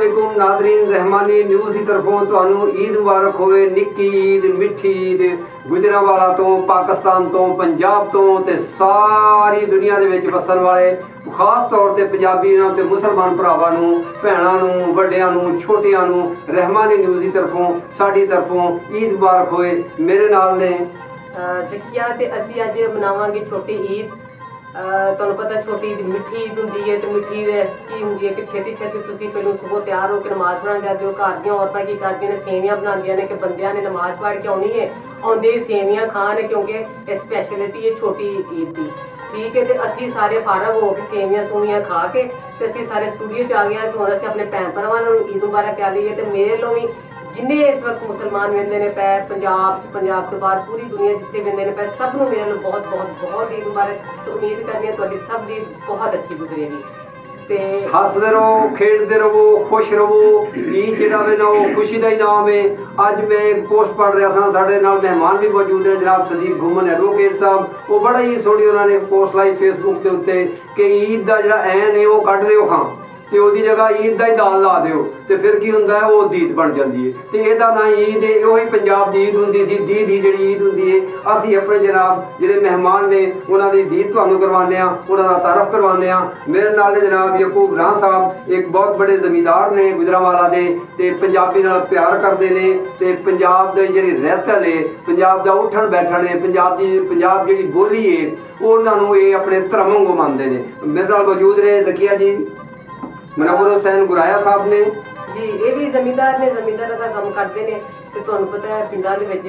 अस्सलामुअलैकुम Nadreen, Rahmani news की तरफों तुहानू ईद मुबारक होवे। निक्की ईद, मिठी ईद गुजरांवाला तो, पाकिस्तान तो, पंजाब तो ते सारी दुनिया दे विच वसन वाले खास तौर पर पंजाबी ते मुसलमान भरावां नू, भैणां नू, वड्डियां नू, छोटियां नू रहमानी न्यूज़ की तरफों साडी तरफों ईद मुबारक होए। मेरे नाल ने सिक्खिया ते असी अज मनावांगे छोटी ईद। तुहानू पता छोटी ईद मिठी ईद होंदी है। तो मिठी ईद की होंदी है कि छेती छेती तुसीं पहलू सुबह तैयार होकर नमाज पढ़न जाते हो। घर दियां औरतां की करदियां ने, सेवियां बनांदियां ने कि बंदियां ने नमाज पढ़ के आउणी है, आउंदे ही सेवियां खान, क्योंकि स्पैशलिटी है छोटी ईद की। ठीक है, तो असी सारे फारग हो के सेवियां सूवियां खा के ते असी सारे स्टूडियो च आ गए कि हुण असीं अपने भैन भरावां नूं ईद मुबारक कह लईए। ते मेरे लों भी जिन्ने इस वक्त मुसलमान वेंदे ने पै पंजाब तो बाहर पूरी दुनिया जिथे वेंदे ने पै सब नूं मेरे बहुत बहुत बहुत ईद मुबारक। तो उम्मीद करनी है तुहाडी सब दी बहुत अच्छी गुजरेगी। हसदे रहो, खेडते रहो, खुश रहो। ईद जिहड़ा वे ना वो खुशी का ही नाम है। अज मैं एक पोस्ट पढ़ रहा था, साढ़े नाल मेहमान भी मौजूद हैं जनाब सदीक घुमन एडवोकेट साहब। वो बड़ा ही सोहनी उन्होंने पोस्ट लाई फेसबुक के उत्ते कि ईद का जिहड़ा ऐन है वो कढ़ दिओ खां ते ओदी जगह ईद का ही दाल ला दिओ ते फिर की हुंदा है वो दीद बन जाती है। तो इहदा ना ईद है, वही पंजाब दी ईद हुंदी सी। दीद ही जिहड़ी ईद हुंदी है, असीं अपने जनाब जिहड़े मेहमान ने उन्हां दी दीद तुहानूं करवाने आ, उन्हां दा तारफ करवाने आ। मेरे नाल जनाब यकूब रां साहब एक बहुत बड़े जमींदार ने गुजरांवाला दे, ते पंजाबी नाल प्यार करदे ने ते पंजाब दी जिहड़ी रहतल है, पंजाब दा उठण बैठण है, पंजाब जिहड़ी बोली है उन्हां नूं ये अपने धर्म वांगू मनदे ने। मेरे नाल मौजूद ने जकिया जी, मुनव्वर हुसैन गुराया साहब ने जी, ये भी जमींदार ने, जमींदार का काम करते हैं। तो तुहानूं पता है पिंडां दे विच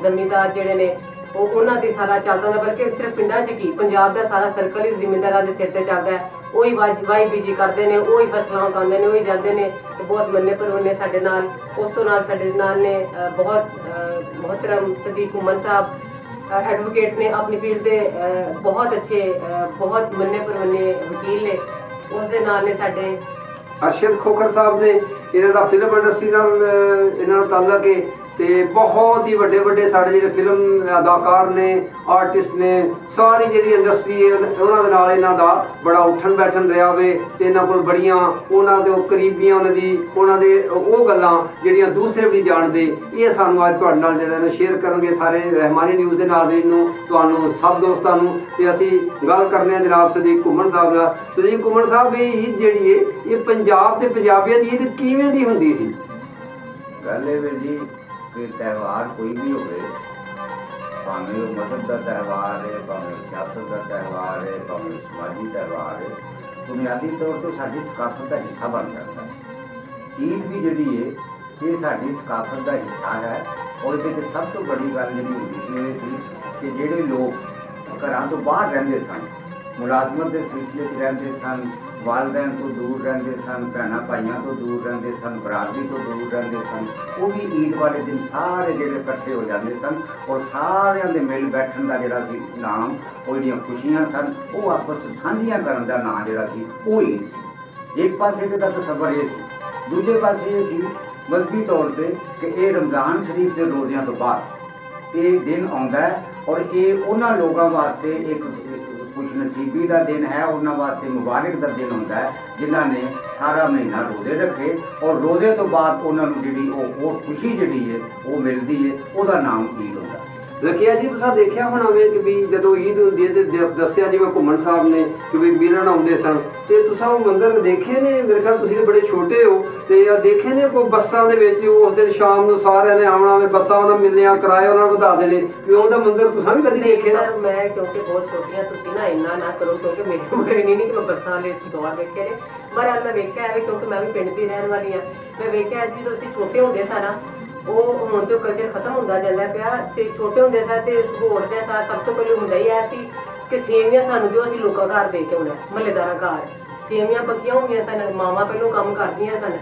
जमींदार जिहड़े ने वो उन्हां ते सारा चलदा हुंदा, बल्कि सिर्फ पिंडां च की पंजाब दा सारा सर्कल ही जमींदारां दे सिर ते चलदा है। वही वाही बीजी करते हैं, वही फसलां उगांदे ने, वही जांदे ने। तो बहुत मन्ने परवन्ने साडे नाल। उस तो नाल साडे नाल ने बहुत मोहतरम सदीक घुमन साहब एडवोकेट ने, अपनी फील्ड के बहुत अच्छे बहुत मन्ने परवन्ने वकील ने। उस दे नाल ने साडे अरशद खोखर साहब ने, इन्हां दा फिल्म इंडस्ट्री नाल इन्हां दा ताल्लुक है ते बहुत ही वड्डे वड्डे साडे जिहड़े फिल्म अदाकार ने, आर्टिस्ट ने, सारी जिहड़ी इंडस्ट्री है उन्हां दे नाल इन्हां दा बड़ा उठन बैठन रहा वे। ते इन्हां कोल बड़ियां उन्हां दे करीबियां उन्हां दे ओह गल्लां जिहड़ियां दूसरे भी जाणदे, ये सानूं अज तुहाडे नाल जिहड़े ने शेयर करनगे सारे रहमानी न्यूज़ दे नाज़रीन नूं, तुहानूं सब दोस्तां नूं। ते असीं गल करने जनाब सदीक घुमन साहब नाल। सदीक घुमन साहब, ये ईद जिहड़ी है ये पंजाब ते पंजाबियां दी ईद किवें दी हुंदी सी? गल ये जी कि त्यौहार कोई भी हो, भावें वो मजहब का त्यौहार है, भावें सियासत का त्यौहार है, भावें समाजी त्यौहार है, बुनियादी तौर पर साडी सकाफत का हिस्सा बन जाता है। ईद भी जी है ये साडी सकाफत का हिस्सा है। और ये सब तो बड़ी गल जी होंदी सी कि जोड़े लोग घरों तो बाहर रहते सन, मुलाजमत के सिलसिले रहते सन, वालदैन तो दूर रहते सन, भैन भाइयों तो दूर रहते सन, बरादरी तो दूर रहते सन, वो भी ईद वाले दिन सारे जोड़े इकट्ठे हो जाते सन। और सारिਆਂ ਦੇ मिल बैठन का जोड़ा नाम, वो जो खुशियां सन वो आपस साझियां करने का नाम जोड़ा वो ईद सी। एक पासे तो तसव्वुर ये सी, दूजे पासे ये सी मजहबी तौर पर कि ये रमज़ान शरीफ के रोज़ियां तो बाद ये दिन आता है। और ये उन्होंने लोगों वास्ते एक खुशनसीबी का दिन है, उन्होंने वास्ते मुबारक का दिन होता है जिन्हों ने सारा महीना रोज़े रखे। और रोज़े तो बाद उन्होंने जी खुशी जी है वो मिलती है, वह नाम ईद होता है। रखिया जी, तुसा देखिया होना वे कि भी जदों ईद हुंदी है ते दस्सिया जिवें घुमन साहब ने कि भी मिलन आउंदे सन, ते तुसा वो मंजर देखे ने? मेरे ख्याल तुसीं ते बड़े छोटे हो ते या देखे ने कोई बस्सां दे विच उस दिन शाम नूं सारिਆਂ ने आउणा, वे बस्सां उन्हां मिलनियां, किराए उन्हां वधा देने, कि उहदा मंजर तुसा भी कदी देखे ना? सर मैं क्योंकि बहुत छोटी हाँ, तुसीं ना इन्ना ना करो क्योंकि मेरे उम्र नहीं कि मैं बस्सां वाले दौर देखे ने। पर अज मैं वेख्या है क्योंकि मैं भी पिंड दी रहण वाली हाँ। मैं वेख्या जी तो असीं छोटे हुंदे सां, वो हुण तो कल्चर खत्म होंदा जांदा पिया। ते छोटे हुंदे सां ते सुबह उठदे सां सब तो पहले हुंदा ही ऐ सी कि सेवियां सानूं दिओ, असीं लोकां घर दे के आउणा, महल्लेदारां घर सेवियां पक्कियां होंदियां सन। मावां पहलों काम करदियां सन,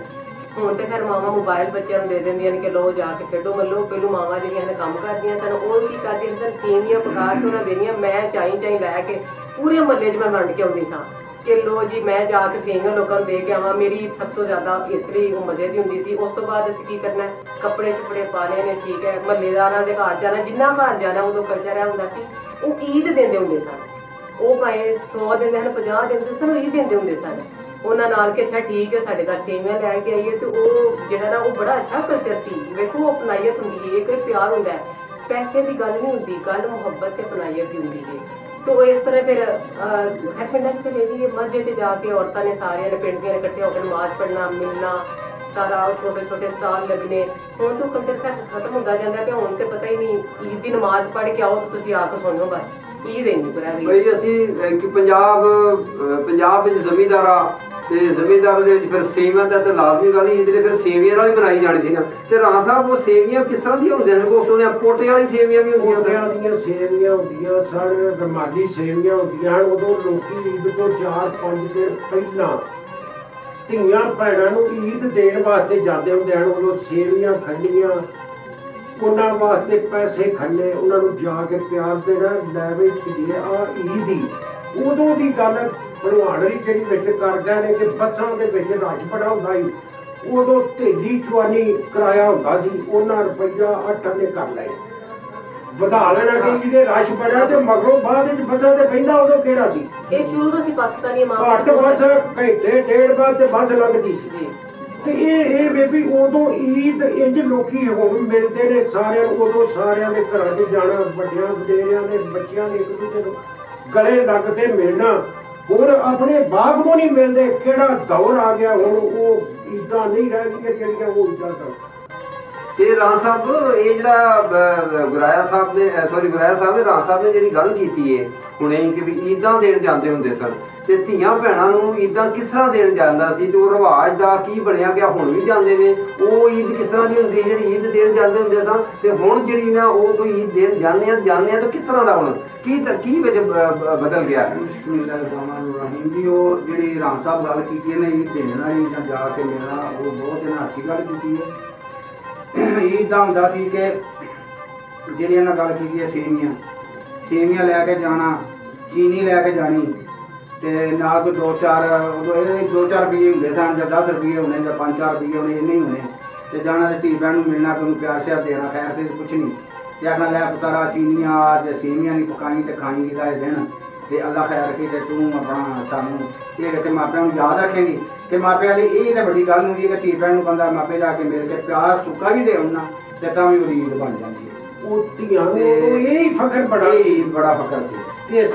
हुण ते फिर मावां मोबाइल बच्चों नूं दे दिंदियां कि लो जाके खेडो मल्लो। पहलों मावां जिहड़ियां ने काम करदियां सन, ओह की करदियां सन, सेवियां पका के उन्हां देनियां। मैं चाई लै के पूरे महल्ले च मैं वंड के आउंदी सां कि लो जी मैं जाके सेवियां लोगों को दे के आवां। मेरी सब तो ज़्यादा इसलिए वो मजे की होंदी सी। उस तो बाद असीं की करना, कपड़े शपड़े पाने ने, ठीक है, महल्लेदारां दे घर जाना, जिन्ना घर जाना उदों कल्चर है हुंदा सी। वो ईद देंदे हुंदे सन, वो भाएं 100 दिंदे सन, 50 दिंदे सन, ईद देंदे हुंदे सन। ਉਹਨਾਂ ਨਾਲ ਕਿ ਅੱਛਾ ਠੀਕ ਹੈ ਸਾਡੇ ਘਰ ਸੇਵੀਆਂ ਲੈ ਕੇ ਆਈਏ ਤੇ ਉਹ ਜਿਹੜਾ ਨਾ ਉਹ ਬੜਾ ਅੱਛਾ ਕਲਚਰ ਸੀ। ਵੇਖੋ ਉਹ ਅਪਣਾਈਅਤ ਹੁੰਦੀ ਹੈ, ਇੱਕ ਪਿਆਰ ਹੁੰਦਾ ਹੈ, ਪੈਸੇ ਦੀ ਗੱਲ ਨਹੀਂ ਹੁੰਦੀ, ਗੱਲ ਮੁਹੱਬਤ ਤੇ ਅਪਣਾਈਅਤ ਦੀ ਹੁੰਦੀ ਹੈ। तो इस तरह फिर हर पिंडा च भी मस्जिद च जाके औरतां ने सारियां ने पिंड दियां इकट्ठे होकर नमाज पढ़ना, मिलना, सारा छोटे छोटे स्टाल लगने। हुण तो कल्चर खत्म होता जाता है, हुण तो पता ही नहीं ईद की नमाज पढ़ के आओ तो तुसीं आके सुनो बस ईद ही नहीं पूरा भाई ਅਸੀਂ ਕਿ ਪੰਜਾਬ ਵਿੱਚ ਜ਼ਮੀਂਦਾਰਾਂ ਤੇ ਜ਼ਮੀਂਦਾਰਾਂ ਦੇ ਵਿੱਚ ਫਿਰ ਸੇਵੀਆਂ ਦਾ ਤਾਂ ਲਾਜ਼ਮੀ ਗੱਲ ਹੀ ਜਿਹੜੇ ਫਿਰ ਸੇਵੀਆਂ ਨਾਲ ਹੀ ਬਣਾਈ ਜਾਣੀ ਸੀ ਨਾ। ਤੇ ਰਾਣਾ ਸਾਹਿਬ ਉਹ ਸੇਵੀਆਂ ਕਿਸ ਤਰ੍ਹਾਂ ਦੀਆਂ ਹੁੰਦੀਆਂ ਸਨ? ਉਸ ਸੁਣਿਆ ਪੋਟੇ ਵਾਲੀ ਸੇਵੀਆਂ ਵੀ ਹੁੰਦੀਆਂ ਦੀਆਂ ਸੇਵੀਆਂ ਹੁੰਦੀਆਂ ਸਨ, ਰਮਾਲੀ ਸੇਵੀਆਂ ਹੁੰਦੀਆਂ ਹਨ। ਉਦੋਂ ਲੋਕੀ ਈਦ ਤੋਂ 4-5 ਦਿਨ ਪਹਿਲਾਂ ਧੀਆਂ ਭੈਣਾਂ ਨੂੰ ਈਦ ਦੇਣ ਵਾਸਤੇ ਜਾਂਦੇ ਹੁੰਦੇ ਹਨ। ਉਦੋਂ ਸੇਵੀਆਂ ਖੰਡੀਆਂ, ਉਹਨਾਂ ਵਾਸਤੇ ਪੈਸੇ ਖੰਡੇ, ਉਹਨਾਂ ਨੂੰ ਜਾ ਕੇ ਪਿਆਰ ਦੇਣਾ, ਲੈ ਵੀ ਧੀਏ ਆ ਈਦ ਹੀ। ਉਦੋਂ ਦੀ ਗੱਲ ਭਲਵਾਨਰੀ ਜਿਹੜੀ ਵਿੱਚ ਕਰ ਗਏ ਨੇ ਕਿ ਬੱਸਾਂ ਦੇ ਵਿੱਚ ਰਸ਼ ਬੜਾ ਹੁੰਦਾ ਸੀ। ਉਦੋਂ ਢੇਲੀ ਚਵਾਨੀ ਕਿਰਾਇਆ ਹੁੰਦਾ ਸੀ, ਉਹਨਾਂ ਰੁਪਈਆ 8 ਆਨੇ ਕਰ ਲਏ, ਵਧਾ ਲੈਣਾ ਕਿ ਇਹਦੇ ਰਸ਼ ਬੜਾ ਤੇ ਮਗਰੋਂ ਬਾਅਦ ਵਿੱਚ ਬੱਸਾਂ ਤੇ ਬਹਿੰਦਾ ਉਦੋਂ ਕਿਹੜਾ ਸੀ। ਇਹ ਸ਼ੁਰੂ ਤੋਂ ਸੀ ਪਾਕਿਸਤਾਨੀ ਘੱਟ ਬੱਸ ਘੰਟੇ ਡੇਢ ਬਾਅਦ ਤੇ ਬੱਸ ਲੱਗਦੀ ਸੀ। ਤੇ ਇਹ ਬੇਬੀ ਉਦੋਂ ਈਦ ਇੰਜ ਲੋਕੀ ਹੁਣ ਮਿਲਦੇ ਨੇ ਸਾਰਿਆਂ ਨੂੰ। ਉਦੋਂ ਸਾਰਿਆਂ ਦੇ ਘਰਾਂ 'ਚ ਜਾਣਾ, ਵੱਡਿਆਂ ਵਡੇਰਿਆਂ ਨੇ ਬੱਚਿਆਂ ਨੇ ਇੱਕ ਦੂਜੇ ਨੂੰ ਗਲੇ ਲੱਗ ਕੇ ਮਿਲਣਾ। ਹੁਣ ਆਪਣੇ ਬਾਪ ਨੂੰ ਨਹੀਂ ਮਿਲਦੇ, ਕਿਹੜਾ ਦੌਰ ਆ ਗਿਆ ਹੁਣ। ਉਹ ਈਦਾਂ ਨਹੀਂ ਰਹਿ ਗਈਆਂ ਜਿਹੜੀਆਂ ਉਹ ਈਦਾਂ ਸਨ। ਤੇ ਰਾਣਾ ਸਾਹਿਬ ਇਹ ਜਿਹੜਾ ਗੁਰਾਇਆ ਸਾਹਿਬ ਨੇ ਰਾਣਾ ਸਾਹਿਬ ਨੇ ਜਿਹੜੀ ਗੱਲ ਕੀਤੀ ਹੈ ਹੁਣੇ ਕਿ ਵੀ ਈਦਾਂ ਦੇਣ ਜਾਂਦੇ ਹੁੰਦੇ ਸਨ ਤੇ ਧੀਆਂ ਭੈਣਾਂ ਨੂੰ ਈਦਾਂ ਕਿਸ ਤਰ੍ਹਾਂ ਦੇਣ ਜਾਂਦਾ ਸੀ ਤੇ ਉਹ ਰਿਵਾਜ ਦਾ ਕੀ ਬਣਿਆ ਗਿਆ? ਹੁਣ ਵੀ ਜਾਂਦੇ ਨੇ। ਉਹ ਈਦ ਕਿਸ ਤਰ੍ਹਾਂ ਦੀ ਹੁੰਦੀ ਜਿਹੜੀ ਈਦ ਦੇਣ ਜਾਂਦੇ ਹੁੰਦੇ ਸਨ ਤੇ ਹੁਣ ਜਿਹੜੀ ਨਾ ਉਹ ਕੋਈ ਈਦ ਦੇਣ ਜਾਂਦੇ ਆ ਤਾਂ ਕਿਸ ਤਰ੍ਹਾਂ ਦਾ ਹੁਣ ਕੀ ਵਿੱਚ ਬਦਲ ਗਿਆ? ਬਿਸਮਿਲ੍ਲਾਹਿਰਰਹਿਮਾਨਿਰਰਹੀਮ ਜੀ। ਉਹ ਜਿਹੜੀ ਰਾਮ ਸਾਹਿਬ ਗੱਲ ਕੀਤੀ ਹੈ ਨਾ ਈਦ ਦੇਣ ਵਾਲੀ ਜਾਂ ਜਾ ਕੇ ਮਿਲਣਾ, ਉਹ ਬਹੁਤ ਇਹਨਾਂ ਅੱਛੀ ਗੱਲ ਕੀਤੀ ਹੈ। ਈਦ ਦਾ ਹੁੰਦਾ ਸੀ ਕਿ ਜਿਹੜੀ ਇਹਨਾਂ ਗੱਲ ਕੀਤੀ ਹੈ ਸੇਵੀਆਂ ਲੈ ਕੇ ਜਾਣਾ, ਚੀਨੀ ਲੈ ਕੇ ਜਾਣੀ ਤੇ ਨਾਲ ਕੋਈ 2-4 ਰੁਪਏ ਹੁੰਦੇ ਸਨ ਜਾਂ 10 ਰੁਪਏ ਹੋਣੇ ਜਾਂ 5-4 ਰੁਪਏ ਹੋਣੇ, ਇੰਨੇ ਹੀ ਹੋਣੇ। ਤੇ ਜਾਣਾ ਤੇ ਧੀ ਭੈਣ ਨੂੰ ਮਿਲਣਾ, ਤੁਹਾਨੂੰ ਪਿਆਰ ਸ਼ਿਆਰ ਦੇਣਾ, ਖੈਰ ਤੇ ਕੁਛ ਨਹੀਂ। ਤੇ ਆਖਣਾ ਲੈ ਪੁੱਤਰਾ ਚੀਨੀਆਂ ਅੱਜ ਸੇਵੀਆਂ ਨਹੀਂ ਪਕਾਈ ਤੇ ਖਾਣੀ ਦਾ ਇਹ ਦਿਨ ਤੇ ਅੱਲਾ ਖੈਰ ਰੱਖੇ ਤੇ ਤੂੰ ਆਪਣਾ ਸਾਨੂੰ ਇਹ ਵੇਖ ਕੇ ਮਾਪਿਆਂ ਨੂੰ ਯਾਦ ਰੱਖੇਂਗੀ ਕਿ ਮਾਪਿਆਂ ਲਈ ਇਹ ਤਾਂ ਵੱਡੀ ਗੱਲ ਹੁੰਦੀ ਹੈ ਕਿ ਧੀ ਭੈਣ ਨੂੰ ਬੰਦਾ ਮਾਪੇ ਜਾ ਕੇ ਮਿਲ ਕੇ ਪਿਆਰ ਸੁੱਕਾ ਵੀ ਦੇ ਉਹਨਾਂ ਤੇ ਤਾਂ ਵੀ ਉਹਦੀ ਈਦ ਬਣ ਜਾਂਦੀ ਹੈ। ਉਹ ਧੀਆਂ ਨੂੰ ਇਹ ਹੀ ਫਖਰ ਬੜਾ ਸੀ, ਬੜਾ ਫਖਰ ਸੀ। ਇਸ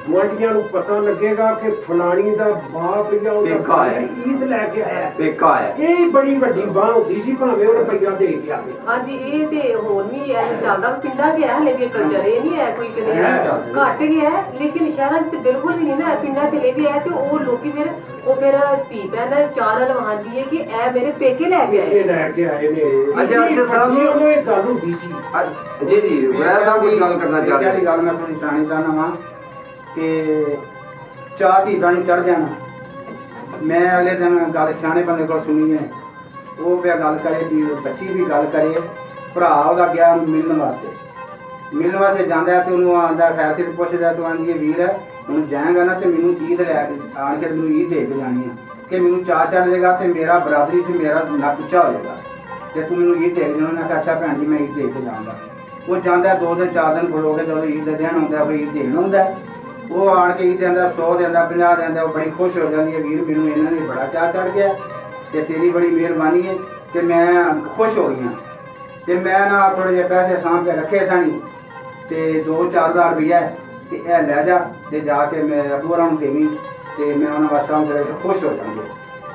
ਗੁਆਂਢੀਆਂ ਨੂੰ ਪਤਾ ਲੱਗੇਗਾ ਕਿ ਫਲਾਣੀ ਦਾ ਬਾਪ ਜਾਂ ਉਹਦਾ ਈਦ ਲੈ ਕੇ ਆਇਆ ਪੇਕਾ ਆਇਆ। ਇਹ ਬੜੀ ਵੱਡੀ ਬਾਂਹ ਹੁੰਦੀ ਸੀ, ਭਾਵੇਂ ਉਹ ਰੁਪਈਆ ਦੇ ਕੇ ਆਵੇ। ਹਾਂਜੀ ਇਹ ਤੇ ਹੁਣ ਵੀ ਇਹ ਚੱਲਦਾ ਪਿੰਡਾਂ 'ਚ ਹੈ, ਲੇਕਿਨ ਕਲਚਰ ਇਹ ਨਹੀਂ ਹੈ ਕੋਈ ਕਿਤੇ ਘੱਟ ਗਿਆ ਹੈ। ਲੇਕਿਨ ਸ਼ਹਿਰਾਂ 'ਚ ਤੇ ਬਿਲਕੁਲ ਵੀ ਨਹੀਂ ਨਾ, ਪਿੰਡਾਂ 'ਚ ਲੈ ਵੀ ਹੈ ਤੇ ਉਹ ਲੋਕੀ ਫਿਰ ਧੀ ਭੈਣ ਚਾਅ ਨਾਲ ਲਵਾਉਂਦੀ ਹੈ ਕਿ ਇਹ ਮੇਰੇ ਪੇਕੇ ਲੈ ਕੇ ਆਏ ਨੇ। ਅੱਛਾ ਸਾਹਿਬ ਉਹਨੂੰ ਇਹ ਗੱਲ ਹੁੰਦੀ ਸੀ। ਜੀ ਗੁਰਾਇਆ ਸਾਹਿਬ ਕੋਈ ਗੱਲ ਕਰਨਾ ਚਾਹੁੰਦੇ? ਇਹ ਗੱਲ ਮੈਂ ਥੋੜੀ ਸੁਣਾਣੀ ਚਾਹੁੰਦਾ ਵਾਂ ਕਿ ਚਾਹ ਧੀ ਭੈਣ ਨੂੰ ਚੜ੍ਹ ਜਾਣਾ। ਮੈਂ ਅਗਲੇ ਦਿਨ ਗੱਲ ਸਿਆਣੇ ਬੰਦੇ ਕੋਲ ਸੁਣੀ ਹੈ, ਉਹ ਪਿਆ ਗੱਲ ਕਰੇ ਵੀ ਬੱਚੀ ਵੀ ਗੱਲ ਕਰੇ, ਭਰਾ ਉਹਦਾ ਗਿਆ ਮਿਲਣ ਵਾਸਤੇ ਜਾਂਦਾ ਤੇ ਉਹਨੂੰ ਆਂਦਾ ਖੈਰ ਤੇ ਪੁੱਛਦਾ, ਤੂੰ ਆਂਦੀ ਹੈ ਵੀਰ ਹੁਣ ਜਾਏਗਾ ਨਾ ਤੇ ਮੈਨੂੰ ਈਦ ਲੈ ਕੇ ਆਣ ਕੇ ਮੈਨੂੰ ਈਦ ਦੇ ਕੇ ਜਾਣੀ ਹੈ ਕਿ ਮੈਨੂੰ ਚਾਹ ਚੜ੍ਹ ਜਾਏਗਾ ਤੇ ਮੇਰਾ ਬਰਾਦਰੀ ਤੇ ਮੇਰਾ ਨੱਕ ਉੱਚਾ ਹੋ ਜਾਏਗਾ ਤੇ ਤੂੰ ਮੈਨੂੰ ਈਦ ਦੇ ਕੇ ਜਾਣਾ। ਮੈਂ ਕਿਹਾ ਅੱਛਾ ਭੈਣ ਜੀ ਮੈਂ ਈਦ ਦੇ ਕੇ ਜਾਊਂਗਾ। ਉਹ ਜਾਂਦਾ 2 ਦਿਨ 4 ਦਿਨ ਖੜੋ ਕੇ ਜਦੋਂ ਈਦ ਦਾ ਦਿਨ ਆਉਂਦਾ ਕੋਈ ਈਦ ਦੇਣ ਆਉਂਦਾ, ਉਹ ਆਣ ਕੇ ਈਦ ਦਿੰਦਾ 100 ਦਿੰਦਾ 50 ਦਿੰਦਾ। ਉਹ ਬੜੀ ਖੁਸ਼ ਹੋ ਜਾਂਦੀ ਹੈ, ਵੀਰ ਮੈਨੂੰ ਇਹਨਾਂ ਨੇ ਬੜਾ ਚਾਹ ਚੜ੍ਹ ਗਿਆ ਤੇ ਤੇਰੀ ਬੜੀ ਮਿਹਰਬਾਨੀ ਹੈ ਕਿ ਮੈਂ ਖੁਸ਼ ਹੋ ਗਈ ਹਾਂ। ਤੇ ਮੈਂ ਨਾ ਥੋੜ੍ਹੇ ਜਿਹੇ ਪੈਸੇ ਸਾਂਭ ਕੇ ਰੱਖੇ ਸਨ ਤੇ 2-4 ਹਜ਼ਾਰ ਰੁਪਈਆ ਤੇ ਇਹ ਲੈ ਜਾ ਤੇ ਜਾ ਕੇ ਮੈਂ ਅੱਬੂ ਹੋਰਾਂ ਨੂੰ ਦੇਵੀਂ ਤੇ ਮੈਂ ਉਹਨਾਂ ਵਾਸਤੇ ਸਾਂਭ ਕੇ ਖੁਸ਼ ਹੋ ਜਾਂਗੇ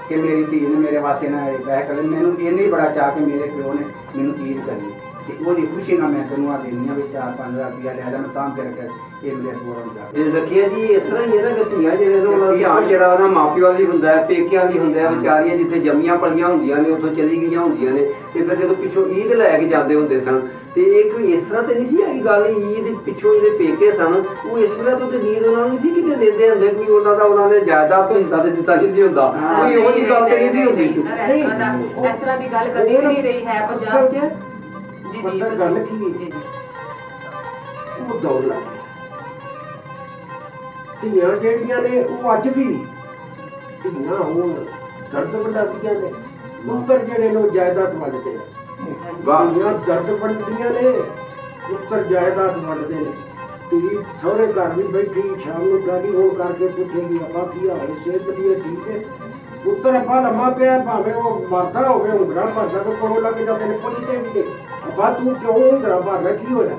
ਕਿ ਮੇਰੀ ਧੀ ਨੇ ਮੇਰੇ ਵਾਸਤੇ ਨਾ ਪੈਸੇ ਕਰ ਮੈਨੂੰ ਇੰਨੇ ਬੜਾ ਚਾਹ ਕੇ ਮੇਰੇ ਪਿਓ ਨੇ ਮੈਨੂੰ ਈਦ ਕਰੀ ਤੇ ਉਹਦੀ ਖੁਸ਼ੀ ਨਾਲ ਮੈਂ ਤੈਨੂੰ ਆ ਦੇਣੀ ਆ ਵੀ 4-5 ਹਜ਼ਾਰ ਰੁਪਈਆ ਲੈ ਜਾ, ਮੈਂ ਸਾਂਭ ਕੇ ਰੱਖਿਆ ਇਹ ਮੇਰੇ ਅੱਬੂ ਹੋਰਾਂ ਨੂੰ ਜਾ ਇਹ ਜ਼ਕੀਆ ਜੀ ਇਸ ਤਰ੍ਹਾਂ ਹੀ ਹੈ ਨਾ ਕਿ ਧੀਆਂ ਜਿਹੜੇ ਉਹਨਾਂ ਦਾ ਧਿਆਨ ਜਿਹੜਾ ਉਹਨਾਂ ਮਾਪਿਆਂ ਦੀ ਹੁੰਦਾ ਹੈ, ਪੇਕਿਆਂ ਦੀ ਹੁੰਦਾ ਹੈ। ਵਿਚਾਰੀਆਂ ਜਿੱਥੇ ਜੰਮੀਆਂ ਪਲੀਆਂ ਹੁੰਦੀਆਂ ਨੇ ਉੱਥੋਂ ਚਲੀ ਗਈਆਂ ਹੁੰਦੀਆਂ ਨੇ ਤੇ ਫਿਰ ਜਦੋਂ ਪਿੱਛੋਂ ਈਦ ਲੈ ਕੇ ਜਾਂਦੇ ਹੁੰਦੇ ਸਨ ਤੇ ਇੱਕ ਇਸ ਤਰ੍ਹਾਂ ਤੇ ਨਹੀਂ ਸੀ ਹੈਗੀ ਗੱਲ। ਈਦ ਪਿੱਛੋਂ ਜਿਹੜੇ ਪੇਕੇ ਸਨ ਉਹ ਇਸ ਤਰ੍ਹਾਂ ਤੋਂ ਤੇ ਈਦ ਉਹਨਾਂ ਨੂੰ ਨਹੀਂ ਸੀ ਕਿਤੇ ਦਿੰਦੇ ਹੁੰਦੇ, ਕੋਈ ਉਹਨਾਂ ਨੇ ਜਾਇਦਾਦ ਤੋਂ ਹਿੱਸਾ ਤੇ ਦਿੱਤਾ ਨਹੀਂ ਸੀ ਹੁੰਦਾ, ਕੋਈ ਇਹੋ ਜਿਹੀ ਗੱਲ ਤੇ ਨਹੀਂ ਸੀ ਹੁੰਦੀ। ਇਸ ਤਰ੍ਹਾਂ ਦੀ ਗੱਲ ਕਦੇ ਵੀ ਨਹੀਂ ਰਹੀ ਹੈ ਪੰਜਾਬ 'ਚ। ਜੀ ਗੱਲ ਕੀ ਹੈ, ਉਹ ਦੌਰ ਲੱਗ ਗਿਆ। ਧੀਆਂ ਜਿਹੜੀਆਂ ਨੇ ਉਹ ਅੱਜ ਵੀ ਧੀਆਂ ਹੁਣ ਦਰਦ ਵੰਡਾਉਂਦੀਆਂ ਨੇ, ਪੁੱਤਰ ਜਿਹੜੇ ਨੇ ਜਾਇਦਾਦ ਵੰਡਦੇ ਨੇ। ਧੀਆਂ ਦਰਦ ਵੰਡਦੀਆਂ ਨੇ, ਪੁੱਤਰ ਜਾਇਦਾਦ ਵੰਡਦੇ ਨੇ। ਧੀ ਸਹੁਰੇ ਘਰ ਵੀ ਬੈਠੀ ਸ਼ਾਮ ਨੂੰ ਟੈਲੀਫੋਨ ਕਰਕੇ ਪੁੱਛੇਗੀ ਆਪਾਂ ਕੀ ਹਾਲ ਹੈ, ਸਿਹਤ ਦੀ ਠੀਕ ਹੈ। ਪੁੱਤਰ ਆਪਾਂ ਲੰਮਾ ਪਿਆ, ਭਾਵੇਂ ਉਹ ਮਰਦਾ ਹੋਵੇ ਉਂਗਰਾਂ ਭਰਦਾ ਤਾਂ ਕੋਲੋਂ ਲੱਗ ਜਾਂਦੇ ਨੇ ਪੁੱਛਦੇ ਵੀ ਨੇ ਆਪਾਂ ਤੂੰ ਕਿਉਂ ਉਂਗਰਾਂ ਭਰਦਾ, ਕੀ ਹੋਇਆ।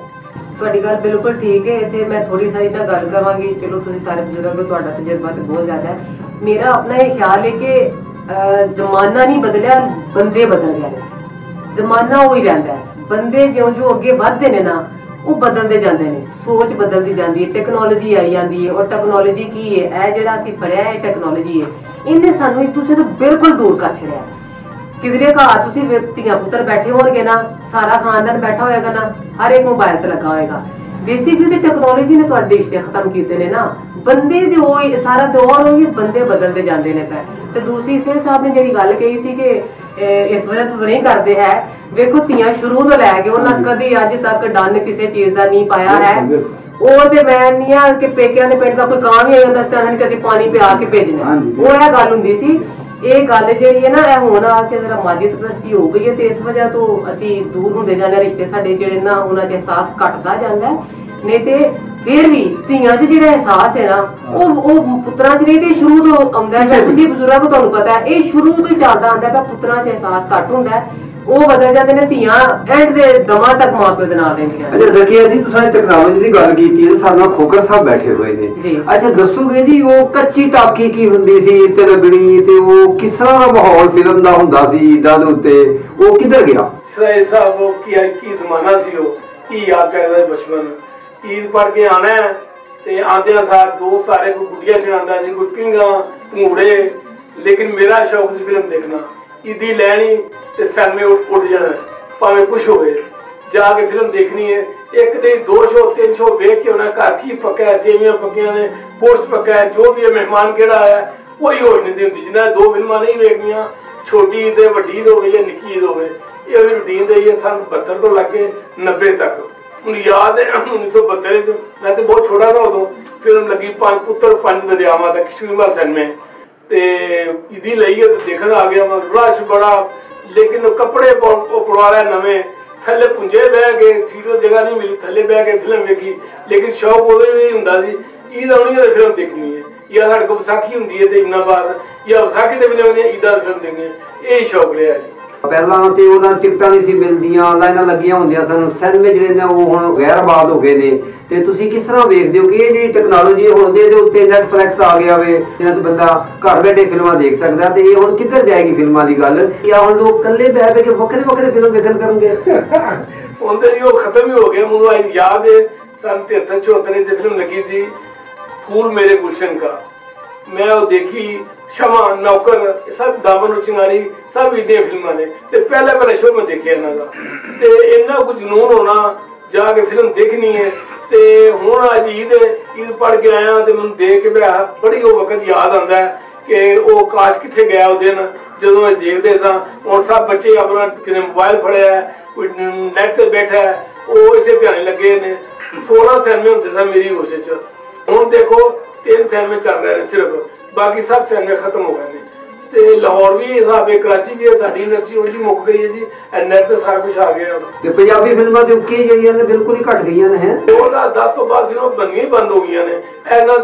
ਤੁਹਾਡੀ ਗੱਲ ਬਿਲਕੁਲ ਠੀਕ ਹੈ। ਇੱਥੇ ਮੈਂ ਥੋੜੀ ਸਾਰੀ ਨਾਲ ਗੱਲ ਕਰਾਂਗੀ। ਚਲੋ ਤੁਸੀਂ ਸਾਰੇ ਬਜ਼ੁਰਗ ਹੋ, ਤੁਹਾਡਾ ਤਜਰਬਾ ਤੇ ਬਹੁਤ ਜ਼ਿਆਦਾ ਹੈ। ਮੇਰਾ ਆਪਣਾ ਇਹ ਖਿਆਲ ਹੈ ਕਿ ਜ਼ਮਾਨਾ ਨਹੀਂ ਬਦਲਿਆ, ਬੰਦੇ ਬਦਲ ਗਏ ਨੇ। ਜ਼ਮਾਨਾ ਉਹੀ ਰਹਿੰਦਾ ਹੈ, ਬੰਦੇ ਜਿਉਂ ਅੱਗੇ ਵੱਧਦੇ ਨੇ ਨਾ ਉਹ ਬਦਲਦੇ ਜਾਂਦੇ ਨੇ, ਸੋਚ ਬਦਲਦੀ ਜਾਂਦੀ ਹੈ, ਟੈਕਨੋਲੋਜੀ ਆਈ ਜਾਂਦੀ ਹੈ। ਔਰ ਟੈਕਨੋਲੋਜੀ ਕੀ ਹੈ, ਇਹ ਜਿਹੜਾ ਅਸੀਂ ਫੜਿਆ ਇਹ ਟੈਕਨੋਲੋਜੀ ਹੈ, ਇਹਨੇ ਸਾਨੂੰ ਇੱਕ ਦੂਸਰੇ ਤੋਂ ਬਿਲਕੁਲ ਦੂਰ ਕਰ ਛੜਿਆ। ਕਿਧਰੇ ਘਰ ਤੁਸੀਂ ਧੀਆਂ ਪੁੱਤਰ ਬੈਠੇ ਹੋਣਗੇ ਨਾ, ਸਾਰਾ ਖਾਨਦਾਨ ਬੈਠਾ ਹੋਏਗਾ ਨਾ, ਹਰ ਇੱਕ ਮੋਬਾਈਲ ਤੇ ਲੱਗਾ ਹੋਏਗਾ। ਬੇਸਿਕਲੀ ਤੇ ਟੈਕਨੋਲੋਜੀ ਨੇ ਤੁਹਾਡੇ ਰਿਸ਼ਤੇ ਖਤਮ ਕੀਤੇ ਨੇ ਨਾ। ਬੰਦੇ ਦੇ ਉਹ ਸਾਰਾ ਦੌਰ ਉਹੀ ਬੰਦੇ ਬਦਲਦੇ ਜਾਂਦੇ ਨੇ ਪੈ। ਤੇ ਦੂਸਰੀ ਸੇ ਸਾਹਿਬ ਨੇ ਜਿਹੜੀ ਗੱਲ ਕਹੀ ਸੀ ਕਿ ਇਸ ਵਜ੍ਹਾ ਤੋਂ ਨਹੀਂ ਕਰਦੇ ਹੈ, ਵੇਖੋ ਧੀਆਂ ਸ਼ੁਰੂ ਤੋਂ ਲੈ ਕੇ ਉਹਨਾਂ ਕਦੀ ਅੱਜ ਤੱਕ ਡੰਨ ਕਿਸੇ ਚੀਜ਼ ਦਾ ਨਹੀਂ ਪਾਇਆ ਹੈ। ਉਹ ਤੇ ਮੈਂ ਨਹੀਂ ਆ ਕਿ ਪੇਕਿਆਂ ਦੇ ਪਿੰਡ ਦਾ ਕੋਈ ਕਾਂ ਵੀ ਆਇਆ ਦੱਸਦਾ ਨਹੀਂ ਕਿ ਅਸੀਂ ਪਾਣੀ ਪਿਆ ਕੇ ਭੇਜਣਾ, ਉਹ ਇਹ ਗੱਲ ਹੁੰਦੀ ਸੀ। ਇਹ ਗੱਲ ਜਿਹੜੀ ਹੈ ਨਾ, ਇਹ ਹੁਣ ਆ ਕੇ ਜਰਾ ਮਾਦੀਅਤ ਪ੍ਰਸਤੀ ਹੋ ਗਈ ਹੈ ਤੇ ਇਸ ਵਜ੍ਹਾ ਤੋਂ ਅਸੀਂ ਦੂਰ ਹੁੰਦੇ ਜਾਂਦੇ ਹਾਂ। ਰਿਸ਼ਤੇ ਸਾਡੇ ਜਿਹੜੇ ਨਾ ਉਹਨਾਂ 'ਚ ਅਹਿਸਾਸ ਘਟਦਾ ਜਾਂਦਾ, ਨਹੀਂ ਤੇ ਫਿਰ ਵੀ ਧੀਆਂ 'ਚ ਜਿਹੜਾ ਅਹਿਸਾਸ ਹੈ ਨਾ ਉਹ ਪੁੱਤਰਾਂ 'ਚ ਨਹੀਂ ਤੇ ਸ਼ੁਰੂ ਤੋਂ ਆਉਂਦਾ ਹੈ। ਤੁਸੀਂ ਬਜ਼ੁਰਗ ਤੁਹਾਨੂੰ ਪਤਾ ਹੈ ਇਹ ਸ਼ੁਰੂ ਤੋਂ ਹੀ ਚੱਲਦਾ ਆਉਂਦਾ ਹੈ। ਪੁੱਤਰਾਂ 'ਚ ਅਹਿਸਾਸ ਘੱਟ ਹੁੰਦਾ ਹੈ, ਉਹ ਬਦਲ ਜਾਂਦੇ ਨੇ, ਧੀਆਂ ਐਂਡ ਦੇ ਦਮਾਂ ਤੱਕ ਮਾਂ ਪਿਓ ਦੇ ਨਾਲ ਰਹਿੰਦੀਆਂ। ਅੱਛਾ ਜ਼ਕੀਆ ਜੀ, ਤੁਸੀਂ ਟੈਕਨੋਲੋਜੀ ਦੀ ਗੱਲ ਕੀਤੀ ਹੈ, ਸਾਡੇ ਨਾਲ ਖੋਖਰ ਸਾਹਿਬ ਬੈਠੇ ਹੋਏ ਨੇ। ਅੱਛਾ ਦੱਸੋਗੇ ਜੀ ਉਹ ਕੱਚੀ ਟਾਕੀ ਕੀ ਹੁੰਦੀ ਸੀ ਤੇ ਲੱਗਣੀ, ਤੇ ਉਹ ਕਿਸ ਤਰ੍ਹਾਂ ਦਾ ਮਾਹੌਲ ਫਿਲਮ ਦਾ ਹੁੰਦਾ ਸੀ ਈਦਾਂ ਦੇ ਉੱਤੇ, ਉਹ ਕਿੱਧਰ ਗਿਆ? ਸਰਾਏ ਸਾਹਿਬ ਉਹ ਕੀ ਜ਼ਮਾਨਾ ਸੀ, ਉਹ ਕੀ ਯਾਦ ਕਰਦਾ ਬਚਪਨ। ਈਦ ਪੜ ਕੇ ਆਣਾ ਤੇ ਆਂਦਿਆਂ ਸਾਰ ਦੋਸਤ ਸਾਰੇ ਕੋਈ ਗੁੱਡੀਆਂ ਚੜਾਉਂਦਾ ਸੀ, ਕੋਈ ਪਿੰਗਾ ਭੰਗੂੜੇ। ਲੇਕਿਨ ਮੇਰਾ ਸ਼ੌਕ ਸੀ ਫਿਲਮ ਦੇਖਣਾ। ਈਦੀ ਲੈਣੀ ਤੇ ਸੈਲਮੇ ਉੱਡ ਜਾਣਾ, ਭਾਵੇਂ ਕੁਛ ਹੋਵੇ, ਜਾ ਕੇ ਫਿਲਮ ਦੇਖਣੀ ਹੈ। ਇੱਕ ਨਹੀਂ 2 ਸ਼ੋਅ 3 ਸ਼ੋਅ ਵੇਖ ਕੇ ਉਹਨਾਂ ਘਰ ਕੀ ਪੱਕਾ, ਸੇਵੀਆਂ ਪੱਕੀਆਂ ਨੇ, ਪੋਸਟ ਪੱਕਾ ਹੈ, ਜੋ ਵੀ ਹੈ, ਮਹਿਮਾਨ ਕਿਹੜਾ ਆਇਆ, ਕੋਈ ਹੋਸ਼ ਨਹੀਂ ਹੁੰਦੀ। ਜਿੰਨਾ 2 ਫਿਲਮਾਂ ਨਹੀਂ ਵੇਖਣੀਆਂ, ਛੋਟੀ ਈਦ ਵੱਡੀ ਈਦ ਹੋਵੇ ਜਾਂ ਨਿੱਕੀ ਈਦ ਹੋਵੇ, ਇਹ ਰੂਟੀਨ ਰਹੀ ਹੈ ਸਾਨੂੰ 72 ਤੋਂ ਲੱਗ ਕੇ 90 ਤੱਕ। ਹੁਣ ਯਾਦ ਹੈ 1972 ਚ ਮੈਂ ਤੇ ਬਹੁਤ ਛੋਟਾ था ਉਦੋਂ, ਫਿਲਮ ਲੱਗੀ 5 ਪੁੱਤਰ 5 ਦਰਿਆਵਾਂ ਦਾ ਕਸ਼ਮੀਰ ਸਿਨੇਮੇ ਤੇ ਈਦੀ ਲਈ ਹੈ ਤੇ ਦੇਖਣ ਆ ਗਿਆ ਮੈਂ। ਰਸ਼ ਬੜਾ, ਲੇਕਿਨ ਕੱਪੜੇ ਪੜਵਾ ਲਿਆ ਨਵੇਂ, ਥੱਲੇ ਪੁੰਜੇ ਬਹਿ ਕੇ, ਸੀਟੋ ਜਗ੍ਹਾ ਨਹੀਂ ਮਿਲੀ, ਥੱਲੇ ਬਹਿ ਕੇ ਫਿਲਮ ਵੇਖੀ। ਲੇਕਿਨ ਸ਼ੌਕ ਉਦੋਂ ਹੀ ਹੁੰਦਾ ਸੀ ਈਦ ਆਉਣੀ ਹੈ ਫਿਲਮ ਦੇਖਣੀ ਹੈ, ਜਾਂ ਸਾਡੇ ਕੋਲ ਵਿਸਾਖੀ ਹੁੰਦੀ ਹੈ ਤੇ ਇੰਨਾ ਬਾਅਦ, ਜਾਂ ਵਿਸਾਖੀ ਤੇ ਫਿਲਮ ਹੁੰਦੀ ਹੈ, ਈਦਾਂ ਫਿਲਮ ਦੇਖਣੀ ਹੈ। ਇਹ ਸ਼ੌਕ ਲਿਆ ਜੀ। ਪਹਿਲਾਂ ਤੇ ਉਹਨਾਂ ਟਿਕਟਾਂ ਨਹੀਂ ਸੀ ਮਿਲਦੀਆਂ, ਲਾਈਨਾਂ ਲੱਗੀਆਂ ਹੁੰਦੀਆਂ ਸਨ। ਸਿਨੇਮੇ ਜਿਹੜੇ ਨੇ ਉਹ ਹੁਣ ਗੈਰ ਆਬਾਦ ਹੋ ਗਏ ਨੇ। ਤੇ ਤੁਸੀਂ ਕਿਸ ਤਰ੍ਹਾਂ ਵੇਖਦੇ ਹੋ ਕਿ ਇਹ ਜਿਹੜੀ ਟੈਕਨੋਲੋਜੀ ਹੁਣ ਦੇ ਉੱਤੇ ਨੈਟਫਲਿਕਸ ਆ ਗਿਆ ਵੇ, ਇਹਨਾਂ ਤੇ ਬੰਦਾ ਘਰ ਬੈਠੇ ਫਿਲਮਾਂ ਦੇਖ ਸਕਦਾ, ਤੇ ਇਹ ਹੁਣ ਕਿੱਧਰ ਜਾਏਗੀ ਫਿਲਮਾਂ ਦੀ ਗੱਲ? ਜਾਂ ਹੁਣ ਲੋਕ ਇਕੱਲੇ ਬਹਿ ਬਹਿ ਕੇ ਵੱਖਰੇ ਵੱਖਰੇ ਫਿਲਮ ਵੇਖਣ ਕਰਨਗੇ? ਉਹਦੇ ਜੀ ਉਹ ਖਤਮ ਹੀ ਹੋ ਗਿਆ। ਮੈਨੂੰ ਅੱਜ ਯਾਦ ਹੈ सन 73-74 ਚ ਫਿਲਮ ਲੱਗੀ ਸੀ फूल मेरे गुलशन का, मैं वो देखी। शमा नौकर सब दामन चिंगारी सब इदे फिल्मां ने ते पहले शो में देखिया इन्हां दा ते इन्ना कुछ जुनून होना जाके फिल्म देखनी है। ते हुण अज ईद पढ़ के आया ते मैनूं देख के बड़ी वो वक्त याद आंदा है कि वो काश कित्थे गया वो दिन जदों असीं देखदे सां। हुण सब बच्चे अपना किने मोबाइल फड़िया है, कोई नैट ते बैठा है, वो इसे ध्यान लगे ने। 16 सिनेमे हुंदे सन मेरी होश च, हुण देखो 3 सिनेमे चल रहे हैं सिर्फ, बाकी सब सिनेमे खत्म हो गए ने। ते लाहौर भी हिसाब है, कराची भी है, साडी इंडस्ट्री उंज ही मुक गई है जी, नेट ते सारा कुछ आ गया। ते पंजाबी फिल्मां ते उके जड़ियां ने बिल्कुल ही घट गईयां ने। 2010 तो बाद फिल्मां बननियां ही बंद हो गईयां ने। इन्हां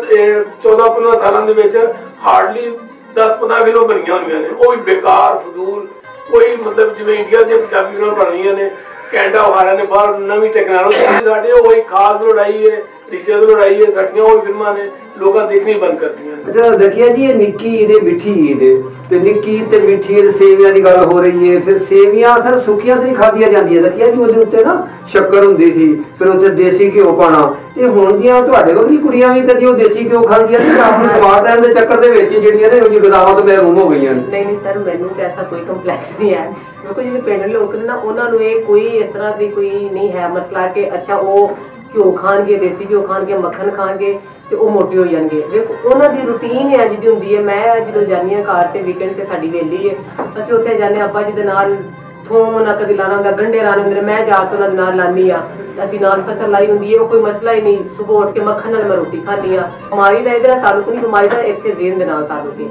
14-15 सालां दे विच हार्डली 10-15 फिल्मां बनियां होईयां ने, वो भी बेकार फजूल। कोई मतलब जिवें इंडिया दी पंजाबी फिल्मां बन रहीआं ने, कैनेडा हारा ने बाहर नवीं टैक्नोलॉजी साडे वही खास लड़ाई है, रिश्ते की लड़ाई है, साडियां वही फिल्मां ने लोग देखनी बंद कर दी। अच्छा देखिए जी, ये निक्की ईद मिठी ईद ते निक्की ते मिठी ईद सेवियां की गल हो रही है। फिर सेवियां सर सुखियां तो नहीं खादियां जांदियां, देखिए जी ਉਹਦੇ ਉੱਤੇ ना शक्कर हुंदी सी, फिर ਉੱਤੇ देसी घिओ पाना। ਤੇ ਹੁਣ ਦੀਆਂ ਤੁਹਾਡੇ ਵਰਗੀ ਕੁੜੀਆਂ ਵੀ ਕਦੀ ਉਹ ਦੇਸੀ ਘਿਓ ਖਾਂਦੀਆਂ ਨੇ, ਆਪਣੇ ਸਮਾਰਟ ਰਹਿਣ ਦੇ ਚੱਕਰ ਦੇ ਵਿੱਚ ਜਿਹੜੀਆਂ ਨੇ ਉਹ ਗਜ਼ਾਵਾਂ ਤੋਂ ਮਹਿਰੂਮ ਹੋ ਗਈਆਂ ਨੇ। ਨਹੀਂ ਸਰ, ਮੈਨੂੰ ਤਾਂ ਐਸਾ ਕੋਈ ਕੰਪਲੈਕਸ ਨਹੀਂ ਹੈ। ਦੇਖੋ ਜਿਹੜੇ ਪਿੰਡ ਲੋਕ ਨੇ ਨਾ, ਉਹਨਾਂ ਨੂੰ ਇਹ ਕੋਈ ਇਸ ਤਰ੍ਹਾਂ ਦੀ ਕੋਈ ਨਹੀਂ ਹੈ ਮਸਲਾ ਕਿ ਅੱਛਾ ਉਹ ਘਿਓ ਖਾਣਗੇ, ਦੇਸੀ ਘਿਓ ਖਾਣਗੇ, ਮੱਖਣ ਖਾਣਗੇ ਤੇ ਉਹ ਮੋਟੇ ਹੋ ਜਾਣਗੇ। ਵੇਖੋ ਉਹਨਾਂ ਦੀ ਰੂਟੀਨ ਹੈ ਜਿਹਦੀ ਹੁੰਦੀ ਹੈ। ਮੈਂ ਜਦੋਂ ਜਾਂਦੀ ਹਾਂ ਘਰ ਤੇ ਵੀਕਐਂਡ ਤੇ ਸਾਡੀ ਵੇਲੀ ਹੈ, ਅਸੀਂ ਉੱਥੇ ਜਾਂਦੇ ਅੱਬਾ ਜੀ ਦੇ ਨਾਲ ਥੋਮ ਨਾ ਕਦੀ ਲਾਣਾ ਹੁੰਦਾ, ਗੰਢੇ ਲਾਣੇ ਹੁੰਦੇ ਨੇ, ਮੈਂ ਜਾ ਕੇ ਉਹਨਾਂ ਦੇ ਨਾਲ ਲਾਨੀ ਆ। ਅਸੀਂ ਨਾਲ ਫਸਲ ਲਾਈ ਹੁੰਦੀ ਹੈ, ਉਹ ਕੋਈ ਮਸਲਾ ਹੀ ਨਹੀਂ। ਸੁਬਹ ਉੱਠ ਕੇ ਮੱਖਣ ਨਾਲ ਮੈਂ ਰੋਟੀ ਖਾਂਦੀ ਆ। ਬਿਮਾਰੀ ਦਾ ਇਹਦੇ ਨਾਲ ਤਾਲੁਕ ਨਹੀਂ, ਬਿਮਾਰੀ ਦਾ ਇੱਥੇ ਜ਼ੇਨ ਦੇ ਨਾਲ ਤਾਲੁਕ ਹੈ।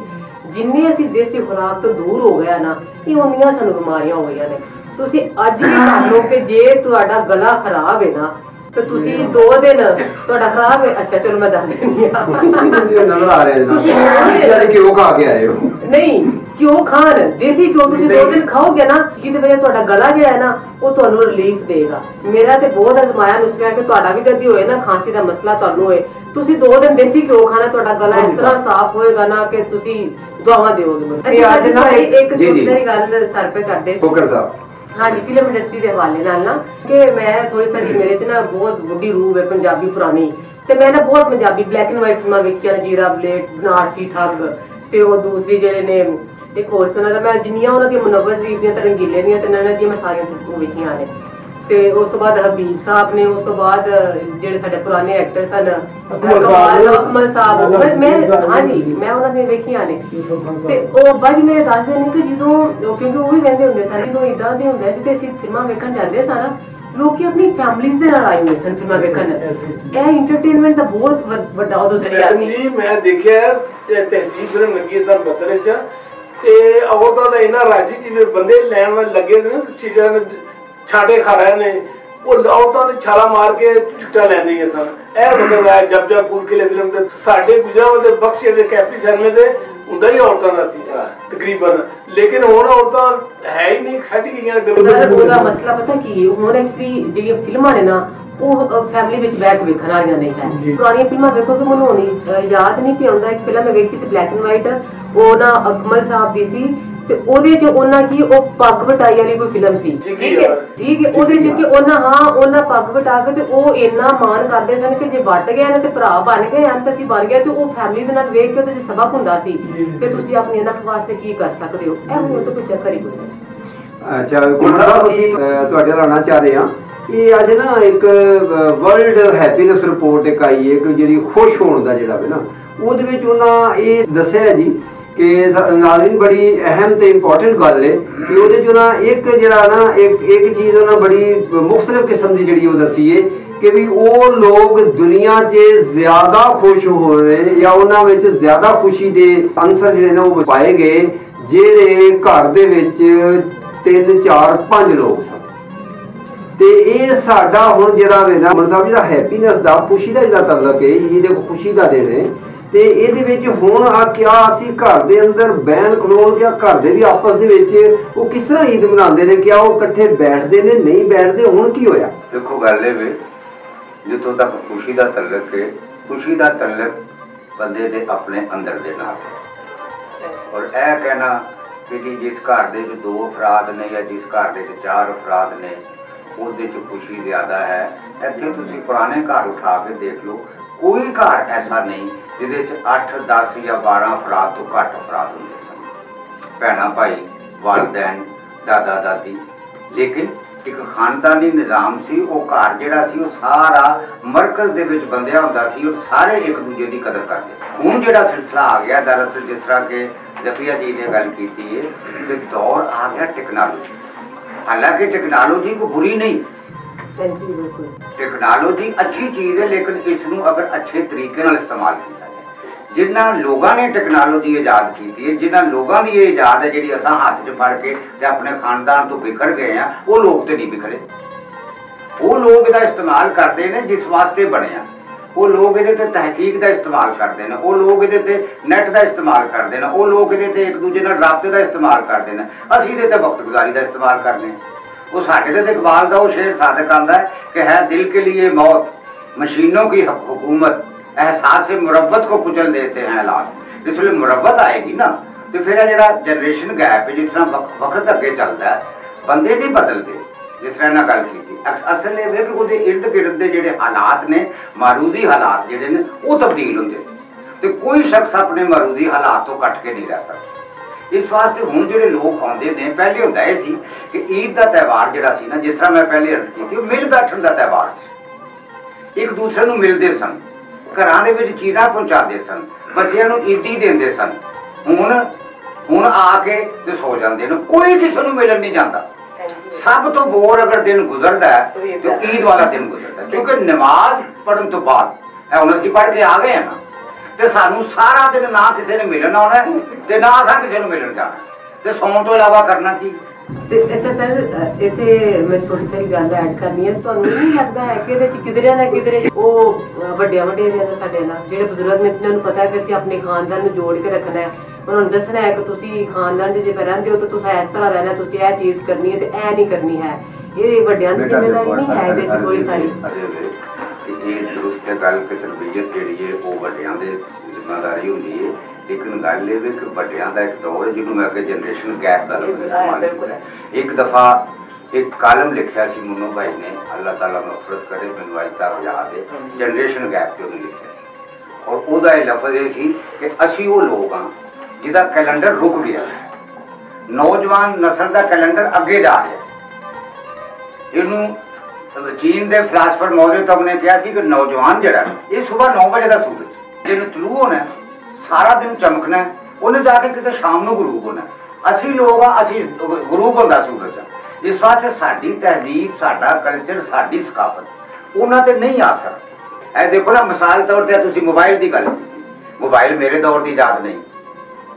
ਜਿੰਨੀ ਅਸੀਂ ਦੇਸੀ ਖੁਰਾਕ ਤੋਂ ਦੂਰ ਹੋ ਗਿਆ ਨਾ, ਇਹ ਉਨੀਆਂ ਸਾਨੂੰ ਬਿਮਾਰੀਆਂ ਹੋ ਗਈਆਂ ਨੇ। ਤੁਸੀਂ ਅੱਜ ਵੀ ਕਰ ਲਓ ਕਿ ਜੇ ਤੁਹਾਡਾ ਗਲਾ ਖਰਾਬ ਹੈ ਨਾ, ਤੇ ਤੁਸੀਂ 2 ਦਿਨ ਤੁਹਾਡਾ ਖਰਾਬ ਹੈ। ਅੱਛਾ ਚਲੋ ਮੈਂ ਦੱਸ ਦਿੰਦੀ ਆ। ਨਜ਼ਰ ਆ ਰਿਹਾ ਜਨਾਬ ਕਿਉਂ ਖਾ ਕੇ ਆਏ ਹੋ? ਨਹੀਂ ਕਿਉਂ ਖਾਣ, ਦੇਸੀ ਘਿਓ ਤੁਸੀਂ 2 ਦਿਨ ਖਾਓਗੇ ਨਾ, ਜਿਹਦੇ ਵਜ੍ਹਾ ਤੁਹਾਡਾ ਗਲਾ ਜਿਹੜਾ ਹੈ ਨਾ ਉਹ ਤੁਹਾਨੂੰ ਰਿਲੀਫ ਦੇਗਾ। ਮੇਰਾ ਤੇ ਬਹੁਤ ਅਜ਼ਮਾਇਆ ਨੁਸਖਾ ਕਿ ਤੁਹਾਡਾ ਵੀ ਕਦੀ ਹੋਏ ਨਾ ਖਾਂਸੀ ਦਾ ਮਸਲਾ ਤੁਹਾਨੂੰ ਹੋਏ, ਤੁਸੀਂ 2 ਦਿਨ ਦੇਸੀ ਘਿਓ ਖਾਣਾ, ਤੁਹਾਡਾ ਗਲਾ ਇਸ ਤਰ੍ਹਾਂ ਸਾਫ਼ ਹੋਏਗਾ ਨਾ ਕਿ ਤੁਸੀਂ ਦੁਆਵਾਂ ਦਿਓਗੇ। ਅੱਜ ਨਾ ਇੱਕ ਦੂਸਰੀ ਗੱਲ ਸਰ ਪੇ ਕਰਦੇ ਫੋਕਰ ਸਾਹਿਬ, ਹਾਂਜੀ ਫਿਲਮ ਇੰਡਸਟਰੀ ਦੇ ਹਵਾਲੇ ਨਾਲ ਨਾ ਕਿ ਮੈਂ ਥੋੜੀ ਸਾਰੀ ਮੇਰੇ 'ਚ ਨਾ ਬਹੁਤ ਵੱਡੀ ਰੂਹ ਹੈ ਪੰਜਾਬੀ ਪੁਰਾਣੀ, ਤੇ ਮੈਂ ਨਾ ਬਹੁਤ ਪੰਜਾਬੀ ਬਲੈਕ ਐਂਡ ਵਾਈਟ ਫਿਲਮਾਂ ਵੇਖੀਆਂ, ਜੀਰਾ ਬਲੇਟ, ਬਨਾਰਸੀ ਠੱਗ, ਤੇ ਉਹ ਦੂਸਰੀ ਜਿਹੜੇ ਨੇ ਇੱਕ ਹੋਰ ਸੁਣਾ ਦਾ, ਮੈਂ ਜਿੰਨੀਆਂ ਉਹਨਾਂ ਦੀਆਂ ਮੁਨੱਵਰ ਸ਼ਰੀਫ ਦੀਆਂ ਤੇ ਰੰਗੀਲੇ ਦੀਆਂ ਤੇ ਨੈਣਾ ਦੀਆਂ ਮੈਂ ਸਾਰੀਆਂ ਉਹ ਵੇਖੀਆਂ ਨੇ। ਤੇ ਉਸ ਤੋਂ ਬਾਅਦ ਹਬੀਬ ਸਾਹਿਬ ਨੇ, ਉਸ ਤੋਂ ਬਾਅਦ ਜਿਹੜੇ ਸਾਡੇ ਪੁਰਾਣੇ ਐਕਟਰ ਸਨ ਅਕਮਲ ਸਾਹਿਬ, ਮੈਂ ਹਾਂਜੀ ਮੈਂ ਉਹਨਾਂ ਦੀਆਂ ਵੇਖੀਆਂ ਨੇ। ਤੇ ਉਹ ਬਾਜੀ ਮੇਰੇ ਦੱਸਦੇ ਨੇ ਕਿ ਜਦੋਂ ਕਿਉਂਕਿ ਉਹ ਵੀ ਕਹਿੰਦੇ ਹੁੰਦੇ ਸਨ ਜਦੋਂ ਇਦਾਂ ਦੇ ਹੁੰਦੇ ਸੀ ਤੇ ਅਸੀਂ ਫਿਲਮਾਂ ਵੇਖਣ ਜਾਂਦੇ ਸਾਂ, ਲੋਕੀ ਆਪਣੀ ਫੈਮਿਲੀਜ਼ ਦੇ ਨਾਲ ਆਏ ਹੁੰਦੇ ਸਨ ਫਿਲਮਾਂ ਵੇਖਣ। ਇਹ ਇੰਟਰਟੇਨਮੈਂਟ ਦਾ ਬਹੁਤ ਵੱਡਾ ਉਦੋਂ ਜ਼ਰੀਆ ਸੀ। ਮੈਂ ਦੇਖਿਆ ਤਹਿਸੀਲ ਫਿਲਮ ਲੱਗੀ ਸਨ 72 ਚ, ਤੇ ਔਰਤਾਂ ਦਾ ਇੰਨਾ ਰਾਜੀ ਜਿਵੇਂ ਬੰਦੇ ਲੈਣ ਵਾਲੇ ਲੱਗੇ ਨੇ ਸੀਟਾਂ ਛਾਂਟੇ ਖਾ ਰਹੇ ਨੇ, ਉਹ ਔਰਤਾਂ ਦੇ ਛਾਲਾ ਮਾਰ ਕੇ ਟਿਕਟਾਂ ਲੈਂਦੀਆਂ ਸਨ। ਇਹ ਮਤਲਬ ਹੈ ਜਬ ਜਬ ਫੂਲ ਖਿਲੇ ਫਿਲਮ ਦੇ ਸਾਡੇ ਗੁਜਰਾਤ ਦੇ ਬਖਸ਼ ਦੇ ਕੈਪਰੀ ਸਿਨੇਮੇ ਦੇ ਹੁੰਦਾ ਹੀ ਔਰਤਾਂ ਦਾ ਸੀ ਤਕਰੀਬਨ, ਲੇਕਿਨ ਹੁਣ ਔਰਤਾਂ ਹੈ ਹੀ ਨਹੀਂ, ਛੱਡ ਗਈਆਂ। ਉਹਦਾ ਮਸਲਾ ਪਤਾ ਕੀ ਹੈ, ਹੁਣ ਐਕਚੁਅਲੀ ਜਿਹੜੀਆਂ ਫਿਲਮਾਂ ਨੇ ਨਾ ਉਹ ਫੈਮਿਲੀ ਵਿੱਚ ਬੈਠ ਕੇ ਵੇਖਣ ਵਾਲੀਆਂ ਨਹੀਂ ਹੈ। ਪੁਰਾਣੀਆਂ ਫਿਲਮਾਂ ਵੇਖੋ ਕਿ ਮੈਨੂੰ ਹੋਣੀ ਯਾਦ ਨਹੀਂ ਪਿਆ ਹੁੰਦਾ। ਇੱਕ ਫਿਲਮ ਮੈਂ ਵੇਖੀ ਸੀ ਬਲੈਕ ਐਂਡ ਵਾਈਟ, ਉਹ ਨਾ ਅਕਮਲ ਸਾਹਿਬ ਦੀ ਸੀ, ਤੇ ਉਹਦੇ ਚ ਉਹਨਾਂ ਕੀ ਉਹ ਪੱਗ ਵਟਾਈ ਵਾਲੀ ਕੋਈ ਫਿਲਮ ਸੀ, ਠੀਕ ਹੈ ਉਹਦੇ ਚ ਕਿ ਉਹਨਾਂ ਪੱਗ ਵਟਾ ਕੇ ਤੇ ਉਹ ਇੰਨਾ ਮਾਣ ਕਰਦੇ ਸਨ ਕਿ ਜੇ ਵੱਟ ਗਏ ਨੇ ਤੇ ਭਰਾ ਬਣ ਗਏ ਹਨ ਤੇ ਅਸੀਂ ਬਣ ਗਏ, ਤੇ ਉਹ ਫੈਮਿਲੀ ਦੇ ਨਾਲ ਵੇਖ ਕੇ ਉਹਦੇ ਚ ਸਬਕ ਹੁੰਦਾ ਸੀ ਕਿ ਤੁਸੀਂ ਆਪਣੀ ਨੱਕ ਵਾਸਤੇ ਕੀ ਕਰ ਸਕਦੇ ਹੋ। ਇਹ ਹੁਣ ਤਾਂ ਕੋਈ ਚੱਕਰ ਹੀ ਕੋਈ ਨਹੀਂ। ਅੱਛਾ ਗੁਰਦਾਸ ਅਸੀਂ ਤੁਹਾਡੇ ਨਾਲ ਆਉਣਾ ਚਾਹ ਰਹੇ ਹਾਂ, ਇਹ ਅੱਜ ਨਾ ਇੱਕ ਵਰਲਡ ਹੈਪੀਨੈਸ ਰਿਪੋਰਟ ਇੱਕ ਆਈ ਹੈ ਕਿ ਜਿਹੜੀ ਖੁਸ਼ ਹੋਣ ਦਾ ਜਿਹੜਾ ਹੈ ਨਾ, ਉਹਦੇ ਵਿੱਚ ਉਹਨਾਂ ਇਹ ਦੱਸਿਆ ਜੀ ਕਿ ਨਾਜ਼ਰੀਨ ਬੜੀ ਅਹਿਮ ਤੇ ਇੰਪੋਰਟੈਂਟ ਗੱਲ ਹੈ ਕਿ ਉਹਦੇ 'ਚ ਉਹਨਾਂ ਇੱਕ ਜਿਹੜਾ ਨਾ ਇੱਕ ਚੀਜ਼ ਉਹਨਾਂ ਬੜੀ ਮੁਖਤਲਿਫ ਕਿਸਮ ਦੀ ਜਿਹੜੀ ਉਹ ਦੱਸੀ ਹੈ ਕਿ ਵੀ ਉਹ ਲੋਕ ਦੁਨੀਆ 'ਚ ਜ਼ਿਆਦਾ ਖੁਸ਼ ਹੋ ਰਹੇ ਜਾਂ ਉਹਨਾਂ ਵਿੱਚ ਜ਼ਿਆਦਾ ਖੁਸ਼ੀ ਦੇ ਅੰਸਰ ਜਿਹੜੇ ਨੇ ਉਹ ਪਾਏ ਗਏ ਜਿਹੜੇ ਘਰ ਦੇ ਵਿੱਚ 3 4 5 ਲੋਕ ਸਨ। ਤੇ ਇਹ ਸਾਡਾ ਹੁਣ ਜਿਹੜਾ ਵੇ ਨਾ ਮਨ ਸਾਹਿਬ ਜਿਹੜਾ ਹੈਪੀਨੈਸ ਦਾ ਖੁਸ਼ੀ ਦਾ ਜਿਹੜਾ ਤਲਕ ਹੈ, ਇਹ ਦੇਖੋ ਖੁਸ਼ੀ ਦਾ ਦਿਨ ਹੈ, ਤੇ ਇਹਦੇ ਵਿੱਚ ਹੁਣ ਆ ਕਿਆ ਅਸੀਂ ਘਰ ਦੇ ਅੰਦਰ ਬੈਨ ਖਲੋਣ ਕਿਆ ਘਰ ਦੇ ਵੀ ਆਪਸ ਦੇ ਵਿੱਚ ਉਹ ਕਿਸ ਤਰ੍ਹਾਂ ਈਦ ਮਨਾਉਂਦੇ ਨੇ, ਕਿਆ ਉਹ ਇਕੱਠੇ ਬੈਠਦੇ ਨੇ ਨਹੀਂ ਬੈਠਦੇ? ਹੁਣ ਕੀ ਹੋਇਆ? ਦੇਖੋ ਗੱਲ ਇਹ ਵੇ ਜਿੱਥੋਂ ਤੱਕ ਖੁਸ਼ੀ ਦਾ ਤਲਕ ਹੈ, ਖੁਸ਼ੀ ਦਾ ਤਲਕ ਬੰਦੇ ਦੇ ਆਪਣੇ ਅੰਦਰ ਦੇ ਨਾਲ, ਔਰ ਇਹ ਕਹਿਣਾ ਕਿ ਜਿਸ ਘਰ ਦੇ 'ਚ 2 ਅਫਰਾਦ ਨੇ ਜਾਂ ਜਿਸ ਘਰ ਦੇ 'ਚ 4 ਅਫਰਾਦ ਨੇ ਉਹਦੇ 'ਚ ਖੁਸ਼ੀ ਜ਼ਿਆਦਾ ਹੈ। ਇੱਥੇ ਤੁਸੀਂ ਪੁਰਾਣੇ ਘਰ ਉਠਾ ਕੇ ਦੇਖ ਲਓ, ਕੋਈ ਘਰ ਐਸਾ ਨਹੀਂ ਜਿਹਦੇ 'ਚ 8 10 ਜਾਂ 12 ਅਫਰਾਦ ਤੋਂ ਘੱਟ ਅਫਰਾਦ ਹੁੰਦੇ ਸਨ, ਭੈਣਾਂ ਭਾਈ, ਵਾਲਦੈਨ, ਦਾਦਾ ਦਾਦੀ, ਲੇਕਿਨ ਇੱਕ ਖਾਨਦਾਨੀ ਨਿਜ਼ਾਮ ਸੀ। ਉਹ ਘਰ ਜਿਹੜਾ ਸੀ ਉਹ ਸਾਰਾ ਮਰਕਜ਼ ਦੇ ਵਿੱਚ ਬੰਦਿਆ ਹੁੰਦਾ ਸੀ ਔਰ ਸਾਰੇ ਇੱਕ ਦੂਜੇ ਦੀ ਕਦਰ ਕਰਦੇ ਸੀ। ਹੁਣ ਜਿਹੜਾ ਸਿਲਸਿਲਾ ਆ ਗਿਆ ਦਰਅਸਲ ਜਿਸ ਤਰ੍ਹਾਂ ਕਿ ਜ਼ਕੀਆ ਜੀ ਨੇ ਗੱਲ ਕੀਤੀ ਹੈ ਕਿ ਦੌਰ ਆ ਗਿਆ ਟੈਕਨੋਲੋਜੀ। हालांकि टेक्नोलॉजी को बुरी नहीं, टेक्नोलॉजी अच्छी चीज़ है, लेकिन इसनू अगर अच्छे तरीके नाल इस्तेमाल किया जाए, जिन्ना लोगों ने टेक्नोलॉजी ईजाद की है, जिन्ना लोगों की ये ईजाद है जी असा हाथ च फड़ के अपने खानदान तो बिखर गए हैं, वो लोग तो नहीं बिखरे। वो लोग इसका इस्तेमाल करते हैं जिस वास्ते बने हैं, वो लोग ये तहकीक का इस्तेमाल करते हैं, वो लोग ये नैट का इस्तेमाल करते हैं, वो लोग ये एक दूजे राबते का इस्तेमाल करते हैं, असी ये वक्त गुजारी का इस्तेमाल करते हैं। वो साढ़े तो इकबाल का वो शेर सादक आता है कि है दिल के लिए मौत, मशीनों की हुकूमत, एहसास मुरब्बत को कुचल देते हैं हालात। जिसमें मुरब्बत आएगी ना तो फिर जो जनरेशन गैप है, जिस तरह वक्त अगे चलता है, बंदे नहीं बदलते। जिस तरह गल की असल ये कि वो इर्द गिर्द के जोड़े हालात ने, मारूजी हालात जोड़े ने वो तब्दील होंगे, तो कोई शख्स अपने मारूजी हालात तो कट के नहीं रह सकता। इस वास्ते हुण जो लोग आते हैं, पहले होंदा ये सी कि ईद का त्यौहार जिहड़ा सी ना, जिस तरह मैं पहले अर्ज की, मिल बैठण का त्यौहार सी, एक दूसरे नूं मिलते सन, घरां दे विच चीज़ां पहुँचाते सन, बच्चिआं नूं ईदी देंदे सन। हुण आके ते सो जाते हैं, कोई किसी नूं मिलन नहीं जाता। सब तो बोर अगर दिन गुजरता है तो ईद वाला दिन गुजरता है, क्योंकि नमाज पढ़ने तो बाद हम असीं पढ़ के आ गए हैं ना, तो सानू सारा दिन ना किसी ने मिलन आना है तो ना असां किसी ने मिलन जाना, तो सौन तो इलावा करना की ਤੇ ਅੱਛਾ ਸਰ ਇੱਥੇ ਮੈਂ ਛੋਟੀ ਸਾਰੀ ਗੱਲ ਐਡ ਕਰਨੀ ਹੈ। ਤੁਹਾਨੂੰ ਨਹੀਂ ਲੱਗਦਾ ਹੈ ਕਿ ਇਹਦੇ ਚ ਕਿਧਰੇ ਨਾ ਕਿਧਰੇ ਉਹ ਵੱਡਿਆਂ ਵਡੇਰਿਆਂ ਦਾ ਸਾਡੇ ਨਾਲ ਜਿਹੜੇ ਬਜ਼ੁਰਗ ਨੇ ਜਿਨ੍ਹਾਂ ਨੂੰ ਪਤਾ ਕਿ ਅਸੀਂ ਆਪਣੇ ਖਾਨਦਾਨ ਨੂੰ ਜੋੜ ਕੇ ਰੱਖਣਾ ਹੈ, ਉਹਨਾਂ ਨੂੰ ਦੱਸਣਾ ਹੈ ਕਿ ਤੁਸੀਂ ਖਾਨਦਾਨ 'ਚ ਜੇ ਰਹਿੰਦੇ ਹੋ ਤਾਂ ਤੁਸੀਂ ਇਸ ਤਰ੍ਹਾਂ ਰਹਿਣਾ, ਤੁਸੀਂ ਇਹ ਚੀਜ਼ ਕਰਨੀ ਹੈ ਤੇ ਇਹ ਨਹੀਂ ਕਰਨੀ ਹੈ। ਇਹ ਵੱਡਿਆਂ ਦੀ ਜ਼ਿੰਮੇਵਾਰੀ ਨਹੀਂ ਹੈ ਇਹਦੇ 'ਚ ਥੋੜੀ ਸਾਰੀ ਇਹ ਦਰੁਸਤ ਗੱਲ ਕਿ ਤਰਬੀਅਤ ਜਿਹੜੀ ਹੈ ਉਹ ਵੱਡਿਆਂ ਦੀ ਜ਼ਿੰਮੇਵਾਰੀ ਹੁੰਦੀ ਹੈ। ਲੇਕਿਨ ਗੱਲ ਇਹ ਵੀ ਕਿ ਵੱਡਿਆਂ ਦਾ ਇੱਕ ਦੌਰ ਜਿਹਨੂੰ ਮੈਂ ਅੱਗੇ ਜਨਰੇਸ਼ਨ ਗੈਪ ਦਾ ਲਫ਼ਜ਼ ਇਸਤੇਮਾਲ ਕੀਤਾ। ਇੱਕ ਦਫਾ ਇੱਕ ਕਾਲਮ ਲਿਖਿਆ ਸੀ ਮੁੰਨੋ ਭਾਈ ਨੇ, ਅੱਲਾਹ ਤਾਲਾ ਮਗਫਰਤ ਕਰੇ, ਮੈਨੂੰ ਅੱਜ ਤੱਕ ਯਾਦ ਹੈ, ਜਨਰੇਸ਼ਨ ਗੈਪ ਤੇ ਉਹਨੇ ਲਿਖਿਆ ਸੀ। ਔਰ ਉਹਦਾ ਇਹ ਲਫ਼ਜ਼ ਇਹ ਸੀ ਕਿ ਅਸੀਂ ਉਹ ਲੋਕ ਹਾਂ ਜਿਹਦਾ ਕੈਲੰਡਰ ਰੁਕ ਗਿਆ, ਨੌਜਵਾਨ ਨਸਲ ਦਾ ਕੈਲੰਡਰ ਅੱਗੇ ਜਾ ਰਿਹਾ। ਇਹਨੂੰ ਚੀਨ ਦੇ ਫਿਲਾਸਫਰ ਮੌਜੂ ਤੱਕ ਨੇ ਕਿਹਾ ਸੀ ਕਿ ਨੌਜਵਾਨ ਜਿਹੜਾ ਇਹ ਸਵੇਰ 9 ਵਜੇ ਦਾ ਸੂਰਜ ਜਿਹਨੂੰ ਤਲੂ ਹੋਣਾ, ਸਾਰਾ ਦਿਨ ਚਮਕਣਾ, ਉਹਨੇ ਜਾ ਕੇ ਕਿਤੇ ਸ਼ਾਮ ਨੂੰ ਗਰੂਬ ਹੋਣਾ। ਅਸੀਂ ਲੋਕ ਆ, ਅਸੀਂ ਗਰੂਬ ਹੁੰਦਾ ਸੂਰਜ ਆ। ਇਸ ਵਾਸਤੇ ਸਾਡੀ ਤਹਿਜ਼ੀਬ, ਸਾਡਾ ਕਲਚਰ, ਸਾਡੀ ਸਕਾਫਤ ਉਹਨਾਂ ਤੇ ਨਹੀਂ ਆ ਸਕਦੀ। ਇਹ ਦੇਖੋ ਨਾ, ਮਿਸਾਲ ਤੌਰ ਤੇ ਤੁਸੀਂ ਮੋਬਾਈਲ ਦੀ ਗੱਲ ਕੀਤੀ, ਮੋਬਾਈਲ ਮੇਰੇ ਦੌਰ ਦੀ ਯਾਦ ਨਹੀਂ,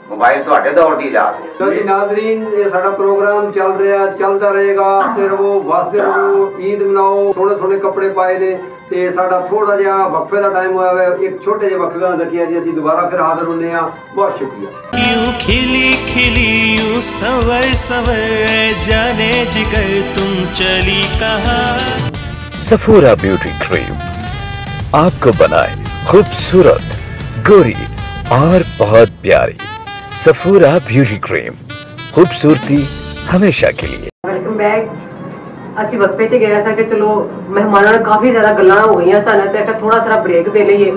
ਮੋਬਾਈਲ ਤੁਹਾਡੇ ਦੌਰ ਦੀ ਯਾਦ ਹੈ। तो जी नाजरीन, ये साडा प्रोग्राम चल रहा, चलता रहेगा। हसते रहो, वसते रहो, ईद मनाओ, थोड़े थोड़े कपड़े पाए ने ते साडा थोड़ा जिहा वक्फे दा टाइम होया है। एक छोटे जे वक्फे दा किया जी, असीं दोबारा फिर हाज़र होने आ। बहुत शुक्रिया। यूं खिली खिली यूं सवर सवर जाने जिगर तुम चली कहाँ। सफूरा ब्यूटी क्रीम आपको बनाए खूबसूरत, गोरी और बहुत प्यारी। सफूरा ब्यूटी क्रीम, खूबसूरती हमेशा के लिए। Welcome back. ਅਸੀਂ ਵਕਫੇ 'ਚ ਗਏ ਸਾਂ ਕਿ ਚਲੋ ਮਹਿਮਾਨਾਂ ਨਾਲ ਕਾਫੀ ਜ਼ਿਆਦਾ ਗੱਲਾਂ ਹੋਈਆਂ ਸਨ ਤੇ ਇੱਕ ਥੋੜਾ ਸਾਰਾ ਬ੍ਰੇਕ ਦੇ ਲਈਏ।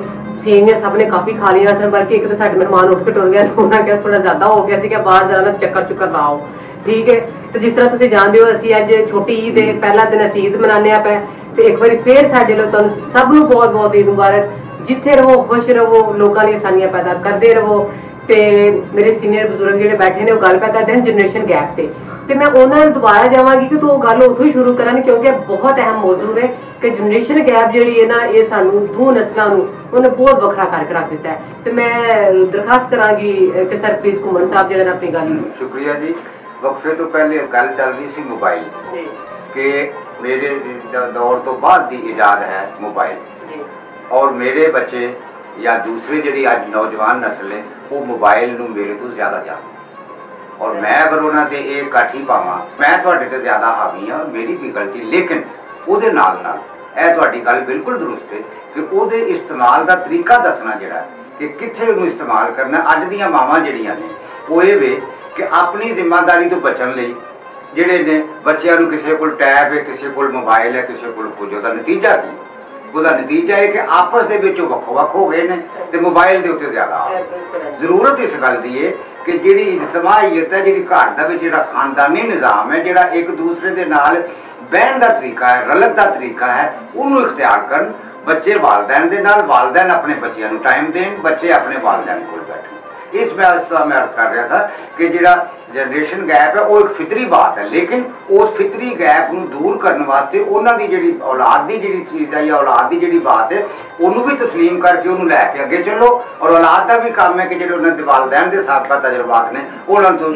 ਸੇਵੀਆਂ ਸਭ ਨੇ ਕਾਫੀ ਖਾ ਲਈਆਂ ਸਨ, ਬਲਕਿ ਇੱਕ ਤਾਂ ਸਾਡੇ ਮਹਿਮਾਨ ਉੱਠ ਕੇ ਟੁਰ ਗਿਆ, ਉਹਨਾਂ ਕਿਹਾ ਥੋੜਾ ਜ਼ਿਆਦਾ ਹੋ ਗਿਆ ਸੀ ਕਿ ਬਾਹਰ ਜਾਣਾ, ਚੱਕਰ ਚੁੱਕਰ ਲਾਓ। ਠੀਕ ਹੈ, ਤੇ ਜਿਸ ਤਰ੍ਹਾਂ ਤੁਸੀਂ ਜਾਣਦੇ ਹੋ ਅਸੀਂ ਅੱਜ ਛੋਟੀ ਈਦ ਦੇ ਪਹਿਲਾ ਦਿਨ ਅਸੀਂ ਈਦ ਮਨਾਉਂਦੇ ਪਏ ਤੇ ਇੱਕ ਵਾਰੀ ਫੇਰ ਸਾਡੇ ਲਈ ਤੁਹਾਨੂੰ ਸਭ ਨੂੰ ਬਹੁਤ ਬਹੁਤ ਈਦ ਮੁਬਾਰਕ। ਜਿੱਥੇ ਰਹੋ ਖੁਸ਼ ਰਹੋ, ਲੋਕਾਂ ਲਈ ਆਸਾਨੀਆਂ ਪੈਦਾ ਕਰਦੇ ਰਹੋ। ਤੇ ਮੇਰੇ ਸੀਨੀਅਰ ਬਜ਼ੁਰਗ ਜਿਹੜੇ ਬੈਠੇ ਨੇ ਉਹ ਗੱਲ ਪੈ ਕਰਦੇ ਹਨ ਜਨਰੇਸ਼ਨ ਗੈਪ ਤੇ ਮੈਂ ਉਹਨਾਂ ਨੂੰ ਦੁਬਾਰਾ ਜਾਵਾਂਗੀ ਕਿ ਉਹ ਗੱਲ ਉੱਥੋਂ ਹੀ ਸ਼ੁਰੂ ਕਰਨ, ਕਿਉਂਕਿ ਬਹੁਤ ਅਹਿਮ ਮੌਜੂ ਹੈ ਕਿ ਜਨਰੇਸ਼ਨ ਗੈਪ ਜਿਹੜੀ ਹੈ ਨਾ, ਇਹ ਸਾਨੂੰ ਦੋ ਨਸਲਾਂ ਨੂੰ ਉਹਨੇ ਬਹੁਤ ਵੱਖਰਾ ਕਰਕੇ ਰੱਖ ਦਿੱਤਾ ਹੈ। ਤੇ ਮੈਂ ਦਰਖਾਸਤ ਕਰਾਂਗੀ ਕਿ ਸਰ ਪਲੀਜ਼ ਘੁੰਮਣ ਸਾਹਿਬ ਜਿਹੜਾ ਨਾ ਆਪਣੀ ਗੱਲ। ਸ਼ੁਕਰੀਆ ਜੀ। ਵਕਫੇ ਤੋਂ ਪਹਿਲੇ ਗੱਲ ਚੱਲ ਰਹੀ ਸੀ ਮੋਬਾਈਲ ਜੀ ਕਿ ਮੇਰੇ ਦੌਰ ਤੋਂ ਬਾਅਦ ਦੀ ਇਜਾਦ ਹੈ ਮੋਬਾਈਲ, ਔਰ ਮੇਰੇ ਬੱਚੇ ਜਾਂ ਦੂਸਰੇ ਜਿਹੜੀ ਅੱਜ ਨੌਜਵਾਨ ਨਸਲ ਹੈ ਉਹ ਮੋਬਾਈਲ ਨੂੰ ਮੇਰੇ ਤੋਂ ਜ਼ਿਆਦਾ ਜਾਣਦੇ। ਔਰ ਮੈਂ ਅਗਰ ਉਹਨਾਂ ਤੇ ਇਹ ਕਾਠੀ ਪਾਵਾਂ, ਮੈਂ ਤੁਹਾਡੇ ਤੇ ਜ਼ਿਆਦਾ ਹਾਵੀ ਹਾਂ, ਮੇਰੀ ਵੀ ਗਲਤੀ। ਲੇਕਿਨ ਉਹਦੇ ਨਾਲ ਨਾਲ ਇਹ ਤੁਹਾਡੀ ਗੱਲ ਬਿਲਕੁਲ ਦਰੁਸਤ ਹੈ ਕਿ ਉਹਦੇ ਇਸਤੇਮਾਲ ਦਾ ਤਰੀਕਾ ਦੱਸਣਾ ਜਿਹੜਾ ਕਿ ਕਿੱਥੇ ਉਹਨੂੰ ਇਸਤੇਮਾਲ ਕਰਨਾ। ਅੱਜ ਦੀਆਂ ਮਾਵਾਂ ਜਿਹੜੀਆਂ ਨੇ ਉਹ ਇਹ ਵੇ ਕਿ ਆਪਣੀ ਜ਼ਿੰਮੇਵਾਰੀ ਤੋਂ ਬਚਣ ਲਈ ਜਿਹੜੇ ਨੇ ਬੱਚਿਆਂ ਨੂੰ ਕਿਸੇ ਕੋਲ ਟੈਬ ਹੈ, ਕਿਸੇ ਕੋਲ ਮੋਬਾਈਲ ਹੈ, ਕਿਸੇ ਕੋਲ ਕੁਝ। ਉਹਦਾ ਨਤੀਜਾ ਕੀ? ਉਹਦਾ ਨਤੀਜਾ ਹੈ ਕਿ ਆਪਸ ਦੇ ਵਿੱਚ ਵੱਖੋ ਵੱਖ ਹੋ ਗਏ ਨੇ ਤੇ ਮੋਬਾਈਲ ਦੇ ਉੱਤੇ ਜ਼ਿਆਦਾ। ਜ਼ਰੂਰਤ ਇਸ ਗੱਲ ਦੀ ਹੈ ਕਿ ਜਿਹੜੀ ਇਜਤਮਾਹੀਅਤ ਹੈ, ਜਿਹੜੀ ਘਰ ਦਾ ਵਿੱਚ ਜਿਹੜਾ ਖਾਨਦਾਨੀ ਨਿਜ਼ਾਮ ਹੈ, ਜਿਹੜਾ ਇੱਕ ਦੂਸਰੇ ਦੇ ਨਾਲ ਬਹਿਣ ਦਾ ਤਰੀਕਾ ਹੈ, ਰਲਤ ਦਾ ਤਰੀਕਾ ਹੈ, ਉਹਨੂੰ ਇਖਤਿਆਰ ਕਰਨ। ਬੱਚੇ ਵਾਲਦੈਨ ਦੇ ਨਾਲ, ਵਾਲਦੈਨ ਆਪਣੇ ਬੱਚਿਆਂ ਨੂੰ ਟਾਈਮ ਦੇਣ, ਬੱਚੇ ਆਪਣੇ ਵਾਲਦੈਨ ਕੋਲ ਬੈਠਣ। ਇਸ ਮੈਂ अर्ज कर रहा था कि ਜਿਹੜਾ ਜਨਰੇਸ਼ਨ ਗੈਪ ਹੈ ਉਹ ਇੱਕ ਫਿਤਰੀ ਬਾਤ ਹੈ, ਲੇਕਿਨ ਉਸ ਫਿਤਰੀ ਗੈਪ ਨੂੰ ਦੂਰ ਕਰਨ ਵਾਸਤੇ ਉਹਨਾਂ ਦੀ ਜਿਹੜੀ ਔਲਾਦ ਦੀ ਜਿਹੜੀ ਚੀਜ਼ ਹੈ ਜਾਂ ਔਲਾਦ ਦੀ ਜਿਹੜੀ ਬਾਤ ਹੈ ਉਹਨੂੰ ਵੀ ਤਸਲੀਮ ਕਰਕੇ ਉਹਨੂੰ ਲੈ ਕੇ ਅੱਗੇ ਚੱਲੋ। ਔਰ ਔਲਾਦ ਦਾ ਵੀ ਕੰਮ ਹੈ ਕਿ ਜਿਹੜੇ ਉਹਨਾਂ ਦੇ ਵਾਲਿदैन ਦੇ ਸਾਬਕਾ ਤਜਰਬਾਤ ਨੇ ਉਹਨਾਂ ਤੋਂ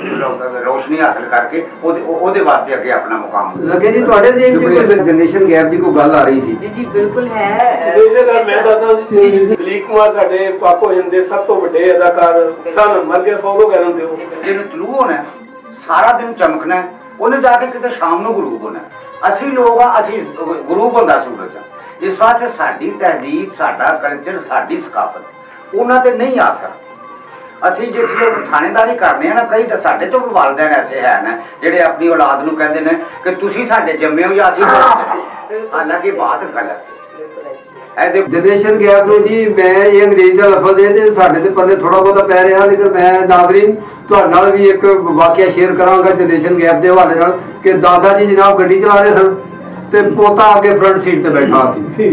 ਰੋਸ਼ਨੀ ਹਾਸਲ ਕਰਕੇ ਉਹਦੇ ਵਾਸਤੇ ਅੱਗੇ ਆਪਣਾ ਮੁਕਾਮ ਲੱਗੇ। ਜੀ ਤੁਹਾਡੇ ਜਿਹਨ ਕੋਈ ਜਨਰੇਸ਼ਨ ਗੈਪ ਦੀ ਕੋਈ ਗੱਲ ਆ ਰਹੀ ਸੀ? ਜੀ ਜੀ ਬਿਲਕੁਲ ਹੈ। ਬੇਸ਼ੱਕ ਮੈਂ ਦੱਸਦਾ ਜੀ, ਦਲੀਪ ਕੁਮਾਰ ਸਾਡੇ ਪਾਕੋ ਹਿੰਦ ਦੇ ਸਭ ਤੋਂ ਵੱਡੇ ਅਦਾਕਾਰ ਸਨ, ਮਰ ਗਏ, ਫੌਲੋ ਕਰਨ ਦਿਓ। ਜਿਹਨੂੰ ਤਲੂ ਹੋਣਾ, ਸਾਰਾ ਦਿਨ ਚਮਕਣਾ, ਉਹਨੇ ਜਾ ਕੇ ਕਿਤੇ ਸ਼ਾਮ ਨੂੰ ਗਰੂਬ ਹੋਣਾ। ਅਸੀਂ ਲੋਕ ਆ, ਅਸੀਂ ਗਰੂਬ ਹੁੰਦਾ ਸੂਰਜ ਆ। ਇਸ ਵਾਸਤੇ ਸਾਡੀ ਤਹਿਜ਼ੀਬ, ਸਾਡਾ ਕਲਚਰ, ਸਾਡੀ ਸਕਾਫਤ ਉਹਨਾਂ ਤੇ ਨਹੀਂ ਆ ਸਕਦੀ। ਅਸੀਂ ਜਿਸ ਲੋਕ ਥਾਣੇਦਾਰੀ ਕਰਨੇ ਆ ਨਾ, ਕਈ ਤਾਂ ਸਾਡੇ ਚੋਂ ਵੀ ਵਾਲਿदैन ਐਸੇ ਹੈ ਨਾ ਜਿਹੜੇ ਆਪਣੀ ਔਲਾਦ ਨੂੰ ਕਹਿੰਦੇ ਨੇ ਕਿ ਤੁਸੀਂ ਸਾਡੇ ਜੰਮੇ ਹੋ ਜਾਂ ਅਸੀਂ ਹਾਲਾਂਕਿ ਬਾਤ ਗਲਤ ਹੈ। ਜਨਰੇਸ਼ਨ ਗੈਪ ਨੂੰ ਜੀ ਮੈਂ ਇਹ ਅੰਗਰੇਜ਼ੀ ਦਾ ਲਫ਼ਜ਼ ਦੇ ਤੇ ਸਾਡੇ ਤੇ ਪੱਲੇ ਥੋੜਾ ਬਹੁਤਾ ਪੈ ਰਿਹਾ, ਲੇਕਿਨ ਮੈਂ ਨਾਜ਼ਰੀਨ ਤੁਹਾਡੇ ਨਾਲ ਵੀ ਇੱਕ ਵਾਕਿਆ ਸ਼ੇਅਰ ਕਰਾਂਗਾ ਜਨਰੇਸ਼ਨ ਗੈਪ ਦੇ ਹਵਾਲੇ ਨਾਲ ਕਿ ਦਾਦਾ ਜੀ ਜਨਾਬ ਗੱਡੀ ਚਲਾ ਰਹੇ ਸਨ ਤੇ ਪੋਤਾ ਅੱਗੇ ਫਰੰਟ ਸੀਟ ਤੇ ਬੈਠਾ ਸੀ।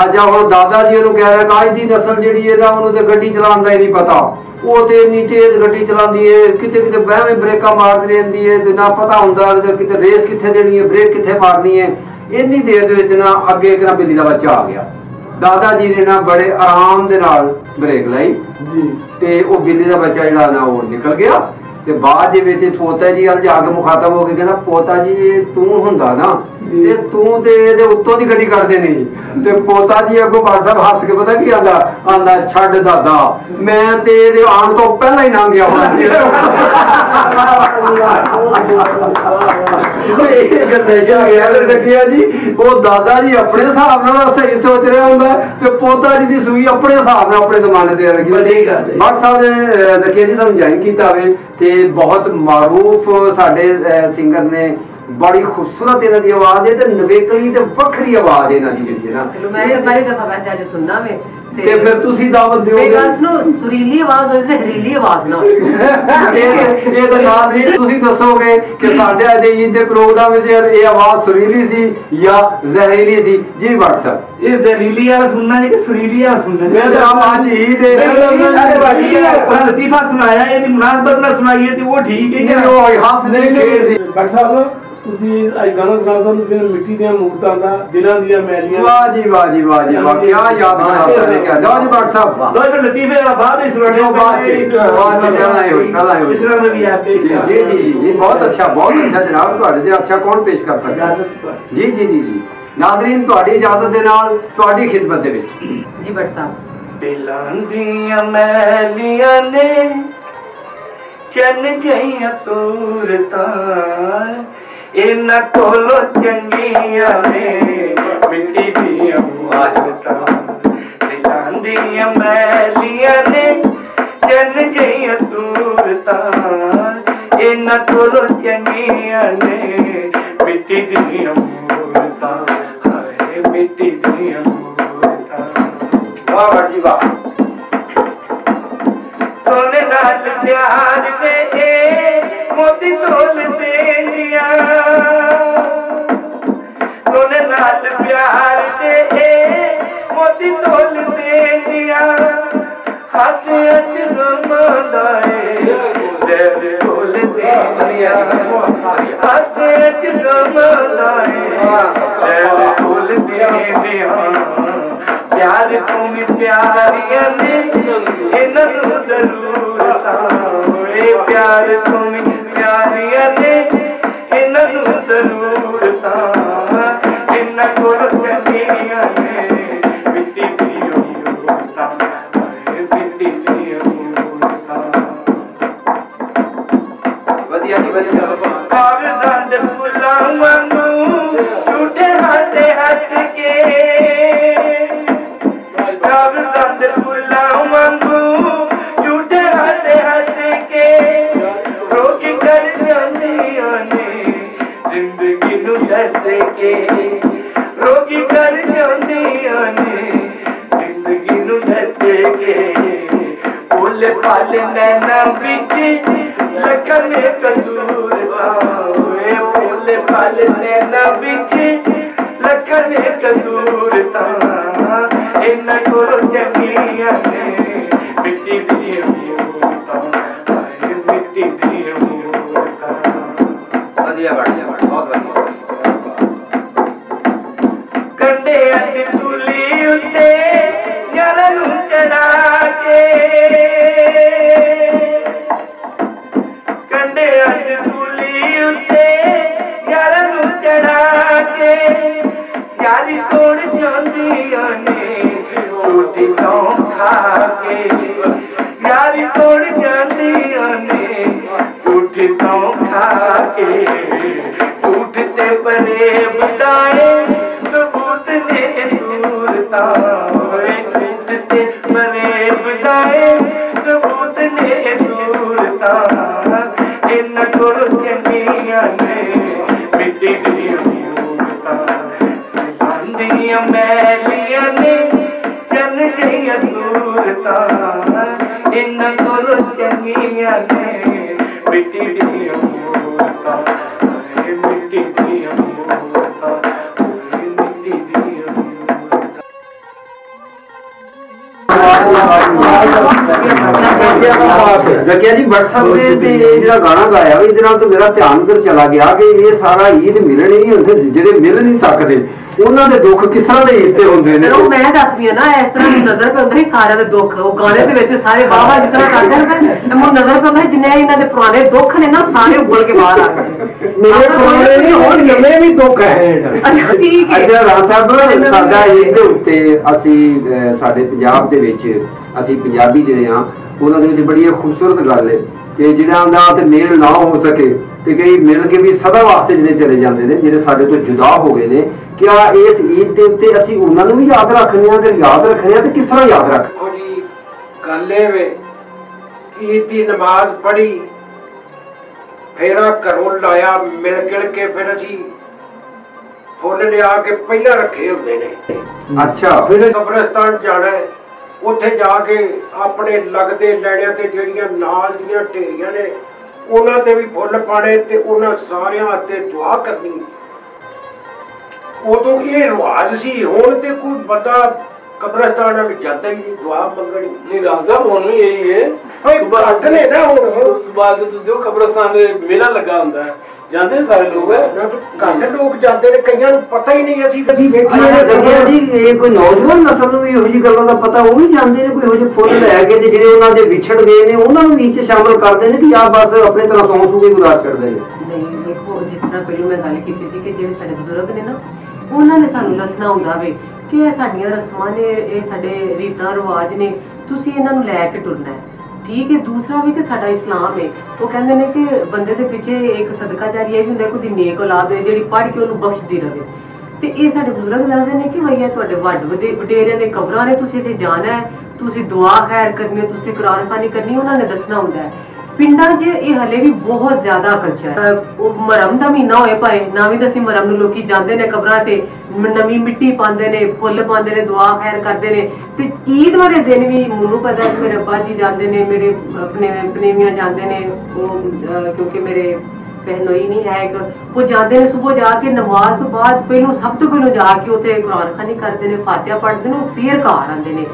ਅੱਜ ਹੁਣ ਦਾਦਾ ਜੀ ਉਹਨੂੰ ਕਹਿ ਰਿਹਾ ਕਿ ਅੱਜ ਦੀ ਨਸਲ ਜਿਹੜੀ ਹੈ ਨਾ ਉਹਨੂੰ ਤੇ ਗੱਡੀ ਚਲਾਉਣ ਦਾ ਹੀ ਨਹੀਂ ਪਤਾ, ਉਹ ਤੇ ਇੰਨੀ ਤੇਜ਼ ਗੱਡੀ ਚਲਾਉਂਦੀ ਹੈ, ਕਿਤੇ ਕਿਤੇ ਬਹਿਵੇਂ ਬ੍ਰੇਕਾਂ ਮਾਰਦੀ ਰਹਿੰਦੀ ਹੈ ਤੇ ਨਾ ਪਤਾ ਹੁੰਦਾ ਕਿਤੇ ਰੇਸ ਕਿੱਥੇ ਦੇਣੀ ਹੈ, ਬ੍ਰੇਕ ਕਿੱਥੇ ਮਾਰਨੀ ਹੈ। ਇੰਨੀ ਦੇਰ ਦੇ ਵਿੱਚ ਨਾ ਅੱਗੇ ਇੱਕ ਨਾ ਬਿੱਲੀ ਦਾ ਬੱਚਾ ਆ ਗਿਆ। ਦਾਦਾ ਜੀ ਨੇ ਨਾ ਬੜੇ ਆਰਾਮ ਦੇ ਨਾਲ ਬ੍ਰੇਕ ਲਾਈ ਤੇ ਉਹ ਬਿੱਲੀ ਦਾ ਬੱਚਾ ਜਿਹੜਾ ਨਾ ਉਹ ਨਿਕਲ ਗਿਆ ਤੇ ਬਾਅਦ ਦੇ ਵਿੱਚ ਪੋਤਾ ਜੀ ਵੱਲ ਜਾ ਕੇ ਮੁਖਾਤਬ ਹੋ ਕੇ ਕਹਿੰਦਾ ਪੋਤਾ ਜੀ ਇਹ ਤੂੰ ਹੁੰਦਾ ਨਾ ਤੇ ਤੂੰ ਤੇ ਇਹਦੇ ਉੱਤੋਂ ਦੀ ਗੱਡੀ ਕਰਦੇ ਨੇ ਜੀ। ਤੇ ਪੋਤਾ ਜੀ ਅੱਗੋਂ ਬਾਦ ਸਾਹਿਬ ਹੱਸ ਕੇ ਪਤਾ ਕੀ ਆਂਦਾ ਛੱਡ ਦਾਦਾ ਮੈਂ ਤੇ ਇਹਦੇ ਆਉਣ ਤੋਂ ਪਹਿਲਾਂ ਹੀ ਲੰਘ ਗਿਆ ਹੋਣਾ। ਇਹ ਜੀ ਉਹ ਦਾਦਾ ਜੀ ਆਪਣੇ ਹਿਸਾਬ ਨਾਲ ਸਹੀ ਸੋਚ ਰਿਹਾ ਹੁੰਦਾ ਤੇ ਪੋਤਾ ਜੀ ਦੀ ਸੂਈ ਆਪਣੇ ਹਿਸਾਬ ਨਾਲ ਆਪਣੇ ਜ਼ਮਾਨੇ ਤੇ ਲੱਗੀ। ਬਾਦ ਸਾਹਿਬ ਨੇ ਜ਼ਕੀਆ ਜੀ ਸਾਨੂੰ ਜਾਇਨ ਕੀਤਾ ਹੋਵੇ ਤੇ ਬਹੁਤ ਮਾਰੂਫ ਸਾਡੇ ਸਿੰਗਰ ਨੇ, बड़ी खूबसूरत इन्हां दी आवाज़ है ते नवेकली ते वखरी आवाज़ है इन्हां दी जेहड़ी है ना। मैं तो पहली दफा वैसे आज सुनना में ते फिर तुसी दावत दिओगे मेरी गल सुनो सुरीली आवाज़ होए से हरीली आवाज़ ना ये तो नाल नहीं तुसी दसोगे कि साडे अज ईद दे प्रोग्राम विच ये आवाज़ सुरीली सी या जहरीली सी। जी व्हाट्सएप ये जहरीली वाला सुनना है कि सुरीली वाला सुनना है। मैं तो आज ईद है लतीफा सुनाया ये मुनासबत ना सुनाइए तो वो ठीक है कि वो हंस दे खेड दी। डॉक्टर साहब ਤੁਸੀਂ ਅੱਜ ਗਾਣਾ ਸੁਣਾ ਸਾਨੂੰ ਫਿਰ ਮਿੱਟੀ ਦੀਆਂ ਮੂਰਤਾਂ ਦਾ ਦਿਲਾਂ ਦੀਆਂ ਮੈਲੀਆਂ। ਵਾਹ ਜੀ ਵਾਹ ਜੀ ਵਾਹ ਜੀ ਵਾਹ ਕੀ ਯਾਦ ਬਣਾਤਾ ਨੇ ਕਿਹਾ। ਜਾਓ ਜੀ ਡਾਕਟਰ ਸਾਹਿਬ दो जो लतीफे वाला बाद ही सुनाने बात करना है इतना में भी आप पेश जी जी जी जी बहुत अच्छा जनाब ਤੁਹਾਡੇ ਦੇ ਅੱਛਾ ਕੌਣ ਪੇਸ਼ ਕਰ ਸਕਦਾ। ਜੀ ਜੀ ਜੀ ਜੀ ਨਾਜ਼ਰੀਨ ਤੁਹਾਡੀ ਇਜਾਜ਼ਤ ਦੇ ਨਾਲ ਤੁਹਾਡੀ ਖਿਦਮਤ ਦੇ ਵਿੱਚ जी भट्ट साहब। दिलां दियां मैलियां ने चन जइयां तूरतां इन्हां कोलों चंगियां ने मिट्टी दियां आदतां। दिलां दियां मैलियां ने चन जइयां तूरतां इन्हां कोलों चंगियां ने मिट्टी दियां मूरतां हाय मिट्टी दियां मूरतां। वाह जी वाह। सोने नाल प्यार दे मोती तोल देंदिया सोने नाल प्यार दे मोती तोल देंदिया हाथ अच रमादाए दिल तोल देंदिया हाथ अच रमादाए दिल तोल देंदिया। प्यार तुम प्यारियां ने इन्हां जरूरतां प्यार तुम प्यारियां ने इन्हां जरूरतां इन्हां कोल चंगियां ने मिट्टी दी मूरतां मिट्टी दी मूरतां। ਵਧੀਆ ਜੀ ਵਧੀਆ। कागज़ां दे फुल्लां वांगू झूठे हाथे हट के कागज़ां दे फुल्लां वांगू झूठे हाथे हट के रोकी कर जांदियां ने जिंदगी नू दस के रोकी कर जांदियां ने जिंदगी नू दस के। भोले भाले नैना बिच लखन कदूरता भोले भाले नैना बिच लखन कदूरता इन्हां कोलों चंगियां ने मिट्टी दी मूरतां मिट्टी दी मूरतां। ਵਧੀਆ ਬਹੁਤ ਵਧੀਆ। कंडे अज तुली उत्ते यारां नूं चढ़ा के कंडे अज तुली उत्ते यारां नूं चढ़ा के यारी तोड़ जांदियां ने रोटी तो खा के यारी तोड़ जांदियां ने रोटी तो खा के। झूठ ते बने बताए सबूत ने दूरता झूठ ते बने बताए सबूत ने दूरता इन्हां कोलों चंगियां ने मिट्टी दी मूरतां। दिलां मैलियां ने चन जइयां तूरतां इन्हां कोलों चंगियां ने मिट्टी दी मूरतां मिट्टी दी मूरतां मिट्टी दी मूरतां। जकिया जी व्हाट्सएप ते ਜਿਹੜਾ ਗਾਣਾ ਗਾਇਆ ਇਹਦੇ ਨਾਲ ਤਾਂ ਮੇਰਾ ਧਿਆਨ ਉਧਰ ਚਲਾ ਗਿਆ ਕਿ ਇਹ ਸਾਰਾ ਈਦ ਮਿਲਣ ਹੀ ਹੁੰਦੇ ਜਿਹੜੇ ਮਿਲ ਨਹੀਂ ਸਕਦੇ ਉਹਨਾਂ ਦੇ ਦੁੱਖ ਕਿਸ ਤਰ੍ਹਾਂ ਦੇ ਈਦ ਤੇ ਹੁੰਦੇ ਨੇ? ਉਹ ਮੈਂ ਦੱਸਦੀ ਆ ਨਾ, ਇਸ ਤਰ੍ਹਾਂ ਨਜ਼ਰ ਪੈਂਦਾ ਸੀ ਸਾਰਿਆਂ ਦੇ ਦੁੱਖ, ਉਹ ਗਾਣੇ ਦੇ ਵਿੱਚ ਸਾਰੇ ਵਾਹ ਜਿਸ ਤਰ੍ਹਾਂ ਕਰਦੇ ਨੇ, ਮੈਨੂੰ ਨਜ਼ਰ ਪੈਂਦਾ ਜਿੰਨੇ ਇਹਨਾਂ ਦੇ ਪੁਰਾਣੇ ਦੁੱਖ ਨੇ ਨਾ ਸਾਰੇ ਉੱਗਲ ਕੇ ਬਾਹਰ ਆ ਗਏ। ਮੇਰੇ ਪੁਰਾਣੇ ਨਹੀਂ, ਹੁਣ ਨਵੇਂ ਵੀ ਦੁੱਖ ਹੈ। ਅੱਛਾ ਠੀਕ ਹੈ। ਅੱਛਾ ਰਾਜ ਸਾਹਿਬ, ਸਾਡਾ ਈਦ ਦੇ ਉੱਤੇ ਅਸੀਂ ਸਾਡੇ ਪੰਜਾਬ ਦੇ ਵਿੱਚ ਅਸੀਂ ਪੰਜਾਬੀ ਜਿਹੜੇ ਆ ਉਹਨਾਂ ਦੇ ਵਿੱਚ ਬੜੀ ਖੂਬਸੂਰਤ ਗੱਲ ਹੈ ਕਿ ਜਿਹੜਾ ਦਾ ਤੇ ਮੇਲ ਨਾ ਹੋ ਸਕੇ ਤੇ ਕਈ ਮਿਲ ਕੇ ਵੀ ਸਦਾ ਵਾਸਤੇ ਜਿਹੜੇ ਚਲੇ ਜਾਂਦੇ ਨੇ, ਜਿਹੜੇ ਸਾਡੇ ਤੋਂ ਜੁਦਾ ਹੋ ਗਏ ਨੇ। ਕਿਆ ਇਸ ਈਦ ਦੇ ਉੱਤੇ ਅਸੀਂ ਉਹਨਾਂ ਨੂੰ ਵੀ ਯਾਦ ਰੱਖਦੇ ਹਾਂ? ਅਗਰ ਯਾਦ ਰੱਖਦੇ ਹਾਂ ਤੇ ਕਿਸ ਤਰ੍ਹਾਂ ਯਾਦ ਰੱਖ? ਦੇਖੋ ਜੀ, ਗੱਲ ਇਹ ਵੇ, ਈਦ ਦੀ ਨਮਾਜ਼ ਪੜ੍ਹੀ, ਫੇਰਾ ਘਰੋਂ ਲਾਇਆ, ਮਿਲ ਗਿਲ ਕੇ ਫਿਰ ਅਸੀਂ ਫੁੱਲ ਲਿਆ ਕੇ ਪਹਿਲਾਂ ਰੱਖੇ ਹੁੰਦੇ ਨੇ। ਅੱਛਾ, ਫਿਰ ਕਬਰਸਤਾਨ ਜਾਣਾ ਹੈ, ਉੱਥੇ ਜਾ ਕੇ ਆਪਣੇ ਲੱਗਦੇ ਲੈਣਿਆਂ ਤੇ ਜਿਹੜੀਆਂ ਨਾਲ ਦੀਆਂ ਢੇਰੀਆਂ ਨੇ ਉਹਨਾਂ ਤੇ ਵੀ ਫੁੱਲ ਪਾਣੇ ਤੇ ਉਹਨਾਂ ਸਾਰਿਆਂ ਹੱਥੇ ਦੁਆ ਕਰਨੀ। ਉਦੋਂ ਇਹ ਰਿਵਾਜ ਸੀ, ਹੁਣ ਤੇ ਕੋਈ ਬੰਦਾ ਕਬਰਸਤਾਨ ਵਿੱਚ ਜਾਂਦਾ ਹੀ ਨਹੀਂ ਦੁਆ ਮੰਗਣੀ। ਨਹੀਂ ਰਾਜਾ ਹੁਣ ਵੀ ਇਹੀ ਹੈ, ਘੱਟ ਨੇ ਨਾ ਹੁਣ। ਉਸ ਬਾਅਦ ਤੁਸੀਂ ਕਬਰਸਤਾਨ ਦੇ ਮੇਲਾ ਲੱਗਾ ਹੁੰਦਾ ਹੈ, ਜਾਂਦੇ ਸਾਰੇ ਲੋਕ ਘੱਟ ਲੋਕ ਜਾਂਦੇ ਨੇ, ਕਈਆਂ ਨੂੰ ਪਤਾ ਹੀ ਨਹੀਂ। ਅਸੀਂ ਇਹ ਕੋਈ ਨੌਜਵਾਨ ਨਸਲ ਨੂੰ ਵੀ ਇਹੋ ਜਿਹੀ ਗੱਲਾਂ ਦਾ ਪਤਾ, ਉਹ ਵੀ ਜਾਂਦੇ ਨੇ ਕੋਈ ਇਹੋ ਜਿਹੇ ਫੁੱਲ ਲੈ ਕੇ ਤੇ ਜਿਹੜੇ ਉਹਨਾਂ ਦੇ ਵਿਛੜ ਗਏ ਨੇ ਉਹਨਾਂ ਨੂੰ ਵਿੱਚ ਸ਼ਾਮਲ ਕਰਦੇ ਨੇ ਕਿ ਆ ਬਸ ਆਪਣੇ ਤਰ੍ਹਾਂ ਸੌਂ ਸੂ ਕੇ ਗੁਜ਼ਾਰ ਛੱਡਦੇ ਨੇ? ਨਹੀਂ ਦੇਖੋ, ਜਿਸ ਤਰ੍ਹਾਂ ਪਹਿਲਾਂ ਮੈਂ ਗੱਲ ਕੀਤੀ ਸੀ ਕਿ ਜਿਹੜੇ ਸਾਡੇ ਬਜ਼ੁਰਗ ਨੇ ਨਾ, ਉਹਨਾਂ ਨੇ ਸਾਨੂੰ ਦੱਸਣਾ ਹੁੰਦਾ ਵੇ ਕਿ ਇਹ ਸਾਡੀਆਂ ਰਸਮਾਂ ਨੇ, ਇਹ ਸਾਡੇ ਰੀਤਾਂ ਰਿਵਾਜ ਨੇ, ਤੁਸੀਂ ਇਹਨਾਂ ਨੂੰ ਲੈ ਕੇ ਟੁਰਨਾ ਹੈ। ਠੀਕ ਹੈ। ਦੂਸਰਾ ਵੀ ਕਿ ਸਾਡਾ ਇਸਲਾਮ ਹੈ, ਉਹ ਕਹਿੰਦੇ ਨੇ ਕਿ ਬੰਦੇ ਦੇ ਪਿੱਛੇ ਇੱਕ ਸਦਕਾ ਜਾਰੀ ਇਹ ਵੀ ਹੁੰਦਾ, ਕੋਈ ਨੇਕ ਔਲਾਦ ਹੋਏ ਜਿਹੜੀ ਪੜ੍ਹ ਕੇ ਉਹਨੂੰ ਬਖਸ਼ਦੀ ਰਹੇ। ਤੇ ਇਹ ਸਾਡੇ ਬਜ਼ੁਰਗ ਦੱਸਦੇ ਨੇ ਕਿ ਭਈਆ ਤੁਹਾਡੇ ਵੱਡ ਵਡੇਰਿਆਂ ਦੇ ਕਬਰਾਂ ਨੇ, ਤੁਸੀਂ ਇੱਥੇ ਜਾਣਾ ਹੈ, ਤੁਸੀਂ ਦੁਆ ਖੈਰ ਕਰਨੀ ਹੈ, ਤੁਸੀਂ ਕੁਰਾਨ ਖਾਨੀ ਕਰਨੀ, ਉਹਨਾਂ ਨੇ ਦੱਸਣਾ ਹੁੰਦਾ ਹੈ। ਪਿੰਡਾਂ 'ਚ ਇਹ ਹਲੇ ਵੀ ਬਹੁਤ ਜ਼ਿਆਦਾ ਕਲਚਰ ਹੈ। ਉਹ ਮਰਮ ਦਾ ਮਹੀਨਾ ਹੋਏ ਭਾਏ ਨਾ ਵੀ ਦਸੀਂ ਮਰਮ ਨੂੰ ਲੋਕੀ ਜਾਂਦੇ ਨੇ ਕਬਰਾਂ ਤੇ, ਨਵੀਂ ਮਿੱਟੀ ਪਾਉਂਦੇ ਨੇ, ਫੁੱਲ ਪਾਉਂਦੇ ਨੇ, ਦੁਆ ਖੈਰ ਕਰਦੇ ਨੇ। ਤੇ ਈਦ ਵਾਲੇ ਦਿਨ ਵੀ ਮੈਨੂੰ ਪਤਾ ਕਿ ਮੇਰੇ ਅੱਬਾ ਜੀ ਜਾਂਦੇ ਨੇ, ਮੇਰੇ ਆਪਣੇ ਪਨੇਵੀਆਂ ਜਾਂਦੇ ਨੇ, ਉਹ ਕਿਉਂਕਿ ਮੇਰੇ ਬਹਿਨੋਈ ਨਹੀਂ ਹੈ ਇੱਕ, ਉਹ ਜਾਂਦੇ ਨੇ ਸੁਬਹ ਜਾ ਕੇ ਨਮਾਜ਼ ਤੋਂ ਬਾਅਦ ਪਹਿਲੋਂ ਸਭ ਤੋਂ ਪਹਿਲੋਂ ਜਾ ਕੇ ਉੱਥੇ ਕੁਰਾਨ ਖਾਨੀ ਕਰਦੇ ਨੇ, ਫਾਤਿਹਾ ਪੜ੍ਹਦੇ ਨੇ, ਉਹ ਫੇਰ ਘਰ ਆਉਂਦੇ ਨੇ।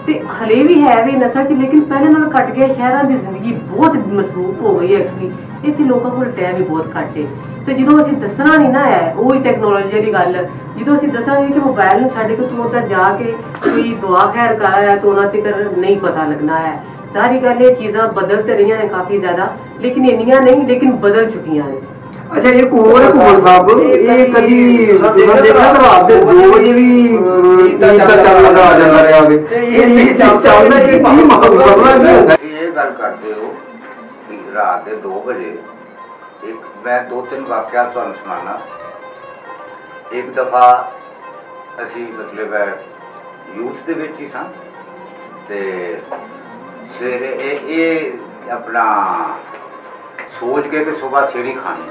ਤੇ ਹਲੇ ਵੀ ਹੈ ਵੀ ਨਸਲ 'ਚ, ਲੇਕਿਨ ਪਹਿਲੇ ਨਾਲੋਂ ਘੱਟ ਗਿਆ। ਸ਼ਹਿਰਾਂ ਦੀ ਜ਼ਿੰਦਗੀ ਬਹੁਤ ਮਸਰੂਫ ਹੋ ਗਈ ਹੈ ਐਕਚੁਅਲੀ, ਇੱਥੇ ਲੋਕਾਂ ਕੋਲ ਟਾਈਮ ਵੀ ਬਹੁਤ ਘੱਟ ਹੈ। ਤੇ ਜਦੋਂ ਅਸੀਂ ਦੱਸਣਾ ਨਹੀਂ ਨਾ ਹੈ, ਉਹੀ ਟੈਕਨੋਲੋਜੀ ਦੀ ਗੱਲ, ਜਦੋਂ ਅਸੀਂ ਦੱਸਾਂਗੇ ਕਿ ਮੋਬਾਈਲ ਨੂੰ ਛੱਡ ਕੇ ਤੂੰ ਉੱਧਰ ਜਾ ਕੇ ਕੋਈ ਦੁਆ ਖੈਰ ਕਰ ਆਇਆ ਤਾਂ ਉਹਨਾਂ ਤੱਕ ਨਹੀਂ ਪਤਾ ਲੱਗਣਾ ਹੈ। ਸਾਰੀ ਗੱਲ ਇਹ ਚੀਜ਼ਾਂ ਬਦਲ ਤੇ ਰਹੀਆਂ ਨੇ ਕਾਫੀ ਜ਼ਿਆਦਾ, ਲੇਕਿਨ ਇੰਨੀਆਂ ਨਹੀਂ, ਲੇਕਿਨ ਬਦਲ ਚੁੱਕੀਆਂ ਨੇ। ਅੱਛਾ, ਇੱਕ ਹੋਰ ਘੁੰਮਣ ਸਾਹਿਬ, ਇਹ ਕਦੀ ਤੁਸੀਂ ਦੇਖਿਆ ਰਾਤ ਦੇ 2 ਵਜੇ ਵੀ ਈਦ ਦਾ ਚਾਨਣ ਲਗਾ ਜਾਂਦਾ ਰਿਹਾ ਹੋਵੇ, ਇਹ ਚੱਲਦਾ ਕਿ ਕੀ ਮਤਲਬ ਕੀ ਹੁੰਦਾ? ਇਹ ਗੱਲ ਕਰਦੇ ਹੋ ਕਿ ਰਾਤ ਦੇ 2 ਵਜੇ ਮੈਂ 2-3 ਵਾਕਿਆ ਤੁਹਾਨੂੰ ਸੁਣਾਉਣਾ। ਇੱਕ ਦਫਾ ਅਸੀਂ ਮਤਲਬ ਯੂਥ ਦੇ ਵਿੱਚ ਹੀ ਸਾਂ ਤੇ ਸਵੇਰੇ ਇਹ ਆਪਣਾ ਸੋਚ ਕੇ ਕਿ ਸੁਬਾਹ ਸ਼ੇਰੀ ਖਾਣੀ,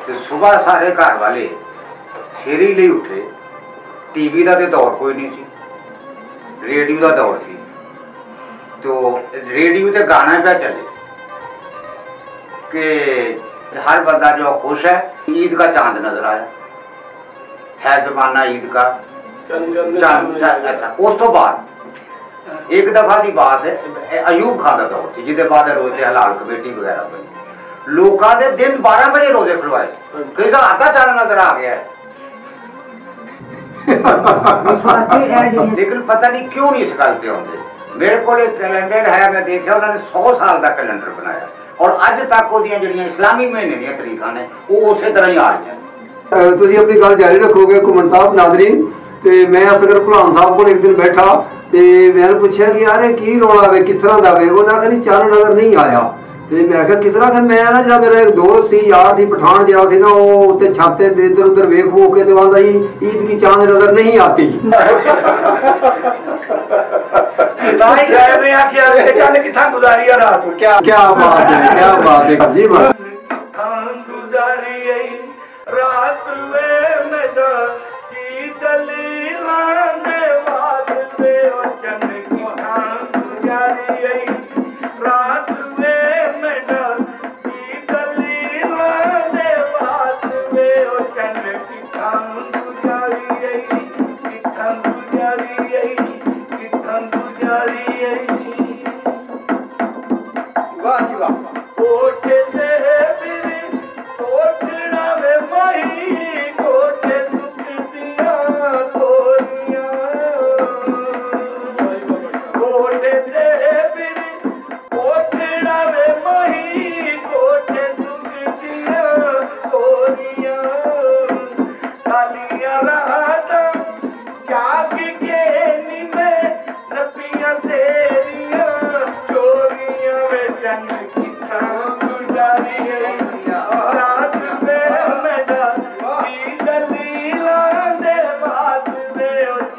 ਤੇ ਸੁਬਾਹ ਸਾਰੇ ਘਰ ਵਾਲੇ ਸ਼ੇਰੀ ਲਈ ਉੱਠੇ। ਟੀਵੀ ਦਾ ਤੇ ਦੌਰ ਕੋਈ ਨਹੀਂ ਸੀ, रेडियो का दौर सी, तो रेडियो ते गाना पे चले कि हर बंदा जो खुश है, ईद का चांद नजर आया है, जमाना ईद का चांद। अच्छा, उस तो बाद एक दफा की बात है, अयूब खान का दौर सी, जिसके बाद रोजे हलाल कमेटी वगैरह बनी, लोगों ने दिन 12 बजे रोजे खुलवाए, कई आधा चांद नजर आ गया है। लेकिन पता नहीं क्यों नहीं इस गल पे आते। मेरे को कैलेंडर है, मैं देखा उन्होंने 100 साल का कैलेंडर बनाया और अज तक जो इस्लामी महीने दी तरीका ने वो उस तरह ही आ रही। तुसीं अपनी गल जारी रखोगे घुमन साहब नाज़रीन। ते मैं असगर भलवान साहब को एक दिन बैठा ते मैंने पूछा कि यार की रौला वे, किस तरह का वे? उन्हें आखिया चांद नजर नहीं आया। ਤੇ ਮੈਂ ਕਿਹਾ ਕਿਸ ਤਰ੍ਹਾਂ? ਮੈਂ ਨਾ ਜਿਹੜਾ ਮੇਰਾ ਇੱਕ ਦੋਸਤ ਸੀ, ਯਾਰ ਸੀ, ਪਠਾਨ ਜਿਹੜਾ ਸੀ ਨਾ, ਉਹ ਉੱਤੇ ਛੱਤ ਤੇ ਇੱਧਰ ਉੱਧਰ ਵੇਖ ਵੂਖ ਕੇ ਤੇ ਆਂਦਾ ਸੀ ईद की चांद नजर नहीं आती। क्या बात है, क्या बात है जी। बात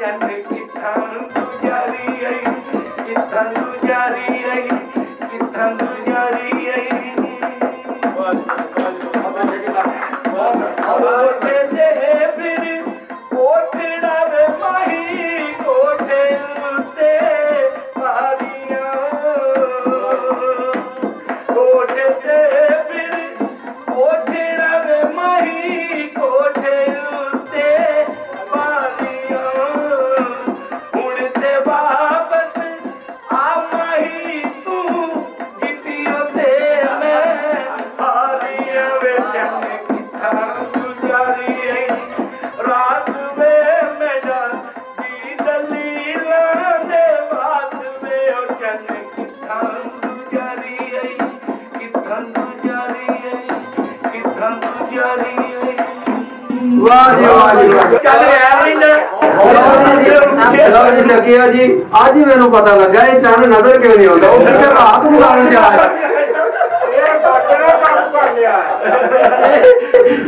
चन किथां तू जारी आई किथां तू जारी आई किथां तू जारी आई कोठे ते फिर कोठड़ा वे माही कोठे उत्ते पारियां कोठे ते फिर कोठड़ा वे माही कोठे उत्ते पारियां हुण ते वापस आ माही तू गिट्टियों ते मैं हारियां वे चन किथां तू जारी आई रात में मेरा दी दलीलां दे बात में ओ चन किथां तू जारी आई किथां तू जारी आई किथां तू जारी आई वाह जी वाह जी वाह। चल यार ਲਓ ਜੀ ਜੱਗਿਆ ਜੀ ਅੱਜ ਮੈਨੂੰ ਪਤਾ ਲੱਗਾ ਇਹ ਚੰਨ ਨਜ਼ਰ ਕਿਉਂ ਨਹੀਂ ਆਉਂਦਾ ਉਹ ਫਿਰ ਰਾਤ ਨੂੰ ਕਰਨ ਜਾ ਰਿਹਾ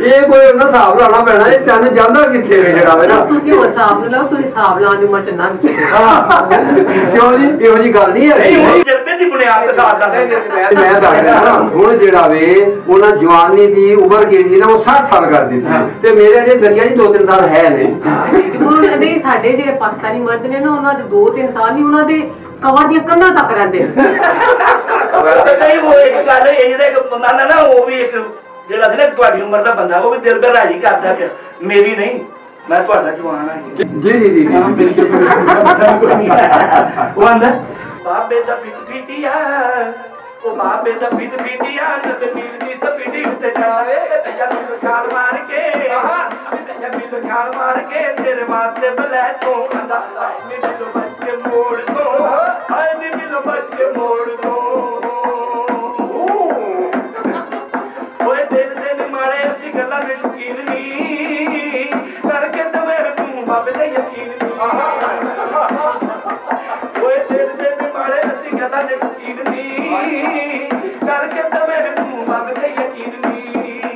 ਇਹ ਕੋਈ ਉਹਨਾਂ ਹਿਸਾਬ ਲਾਉਣਾ ਪੈਣਾ ਇਹ ਚੰਨ ਜਾਂਦਾ ਕਿੱਥੇ ਨੇ ਜਿਹੜਾ ਵੇ ਨਾ ਤੁਸੀਂ ਉਹ ਹਿਸਾਬ ਨਾਲ ਲਾਓ ਤੁਸੀਂ ਹਿਸਾਬ ਲਾਉਣ ਦੀ ਉਮਰ ਚ ਨਾ ਕਿਉਂ ਜੀ ਇਹੋ ਜੀ ਗੱਲ ਨਹੀਂ ਹੈ ਜਰਬੇ ਦੀ ਬੁਨਿਆਦ ਤੇ ਸਾਥ ਦਾ ਮੈਂ ਦੱਸਦਾ ਨਾ ਹੁਣ ਜਿਹੜਾ ਵੇ ਉਹਨਾਂ ਜਵਾਨੀ ਦੀ ਉਮਰ ਜਿਹੜੀ ਨਾ ਉਹ 60 ਸਾਲ ਕਰ ਦਿੱਤੀ ਤੇ ਮੇਰੇ ਅਜੇ ਜੱਗਿਆ ਜੀ 2-3 ਸਾਲ ਹੈ ਨੇ ਉਹਨਾਂ ਦੇ ਸਾਡੇ ਜਿਹੜੇ ਪਾਕਿਸਤਾਨੀ ਮਰਦ ਨੇ ਨਾ ਉਹਨਾਂ ਦੇ 2-3 ਸਾਲ ਨਹੀਂ ਉਹਨਾਂ ਦੇ ਕਵਰ ਦੀਆਂ ਕੰਧਾਂ ਤੱਕ ਰਹਿੰਦੇ ਨਹੀਂ ਉਹ ਇੱਕ ਗੱਲ ਇਹ ਜਿਹੜਾ ਇੱਕ ਬੰਦਾ ਨਾ ਉਹ ਵੀ ਇੱਕ ਜਿਹੜਾ ਸੀ ਨਾ ਤੁਹਾਡੀ ਉਮਰ ਦਾ ਬੰਦਾ ਉਹ ਵੀ ਦਿਲ ਦਾ ਰਾਜੀ ਕਰਦਾ ਪਿਆ ਮੇਰੀ ਨਹੀਂ ਮੈਂ ਤੁਹਾਡਾ ਜਵਾਨ ਹਾਂ ਜੀ ਜੀ ਜੀ ਉਹ ਆਂਦਾ ਬਾਬੇ ਦਾ ਪੀਟੀਆ ਉਹ ਬਾਬੇ ਦਾ ਪੀਟੀਆ ਤੇ ਨੀਲ ਦੀ ਤਪੀਟੀ ਉੱਤੇ ਜਾਵੇ ਤੇ ਜਦ ਛਾਲ ਮਾਰ ਕੇ ਜਦ ਛਾਲ ਮਾਰ ਕੇ ਤੇਰੇ ਵਾਸਤੇ ਬਲੇ ਤੋਂ ਆਂਦਾ ਨੀ ਮਿਲੋ ਬੱਚੇ ਮੋੜ ਤੋਂ ਹਾਏ ਨੀ ਮਿਲੋ ਬੱਚੇ ਮੋੜ ਤੋਂ ਓਏ ਦਿਲ ਦੇ ਨਿਮਾਣੇ ਦੀ ਗੱਲਾਂ ਦੇ ਸ਼ੌਕੀਨ ਨਹੀਂ ਕਰਕੇ ਤੇ ਮੇਰੇ ਤੂੰ ਬਾਬੇ ਦੇ ਯਕੀਨ ਨਹੀਂ ਓਏ ਦਿਲ ਦੇ ਨਿਮਾਣੇ ਦੀ ਗੱਲਾਂ ਦੇ ਸ਼ੌਕੀਨ ਨਹੀਂ ਕਰਕੇ ਤੇ ਮੇਰੇ ਤੂੰ ਬਾਬੇ ਦੇ ਯਕੀਨ ਨਹੀਂ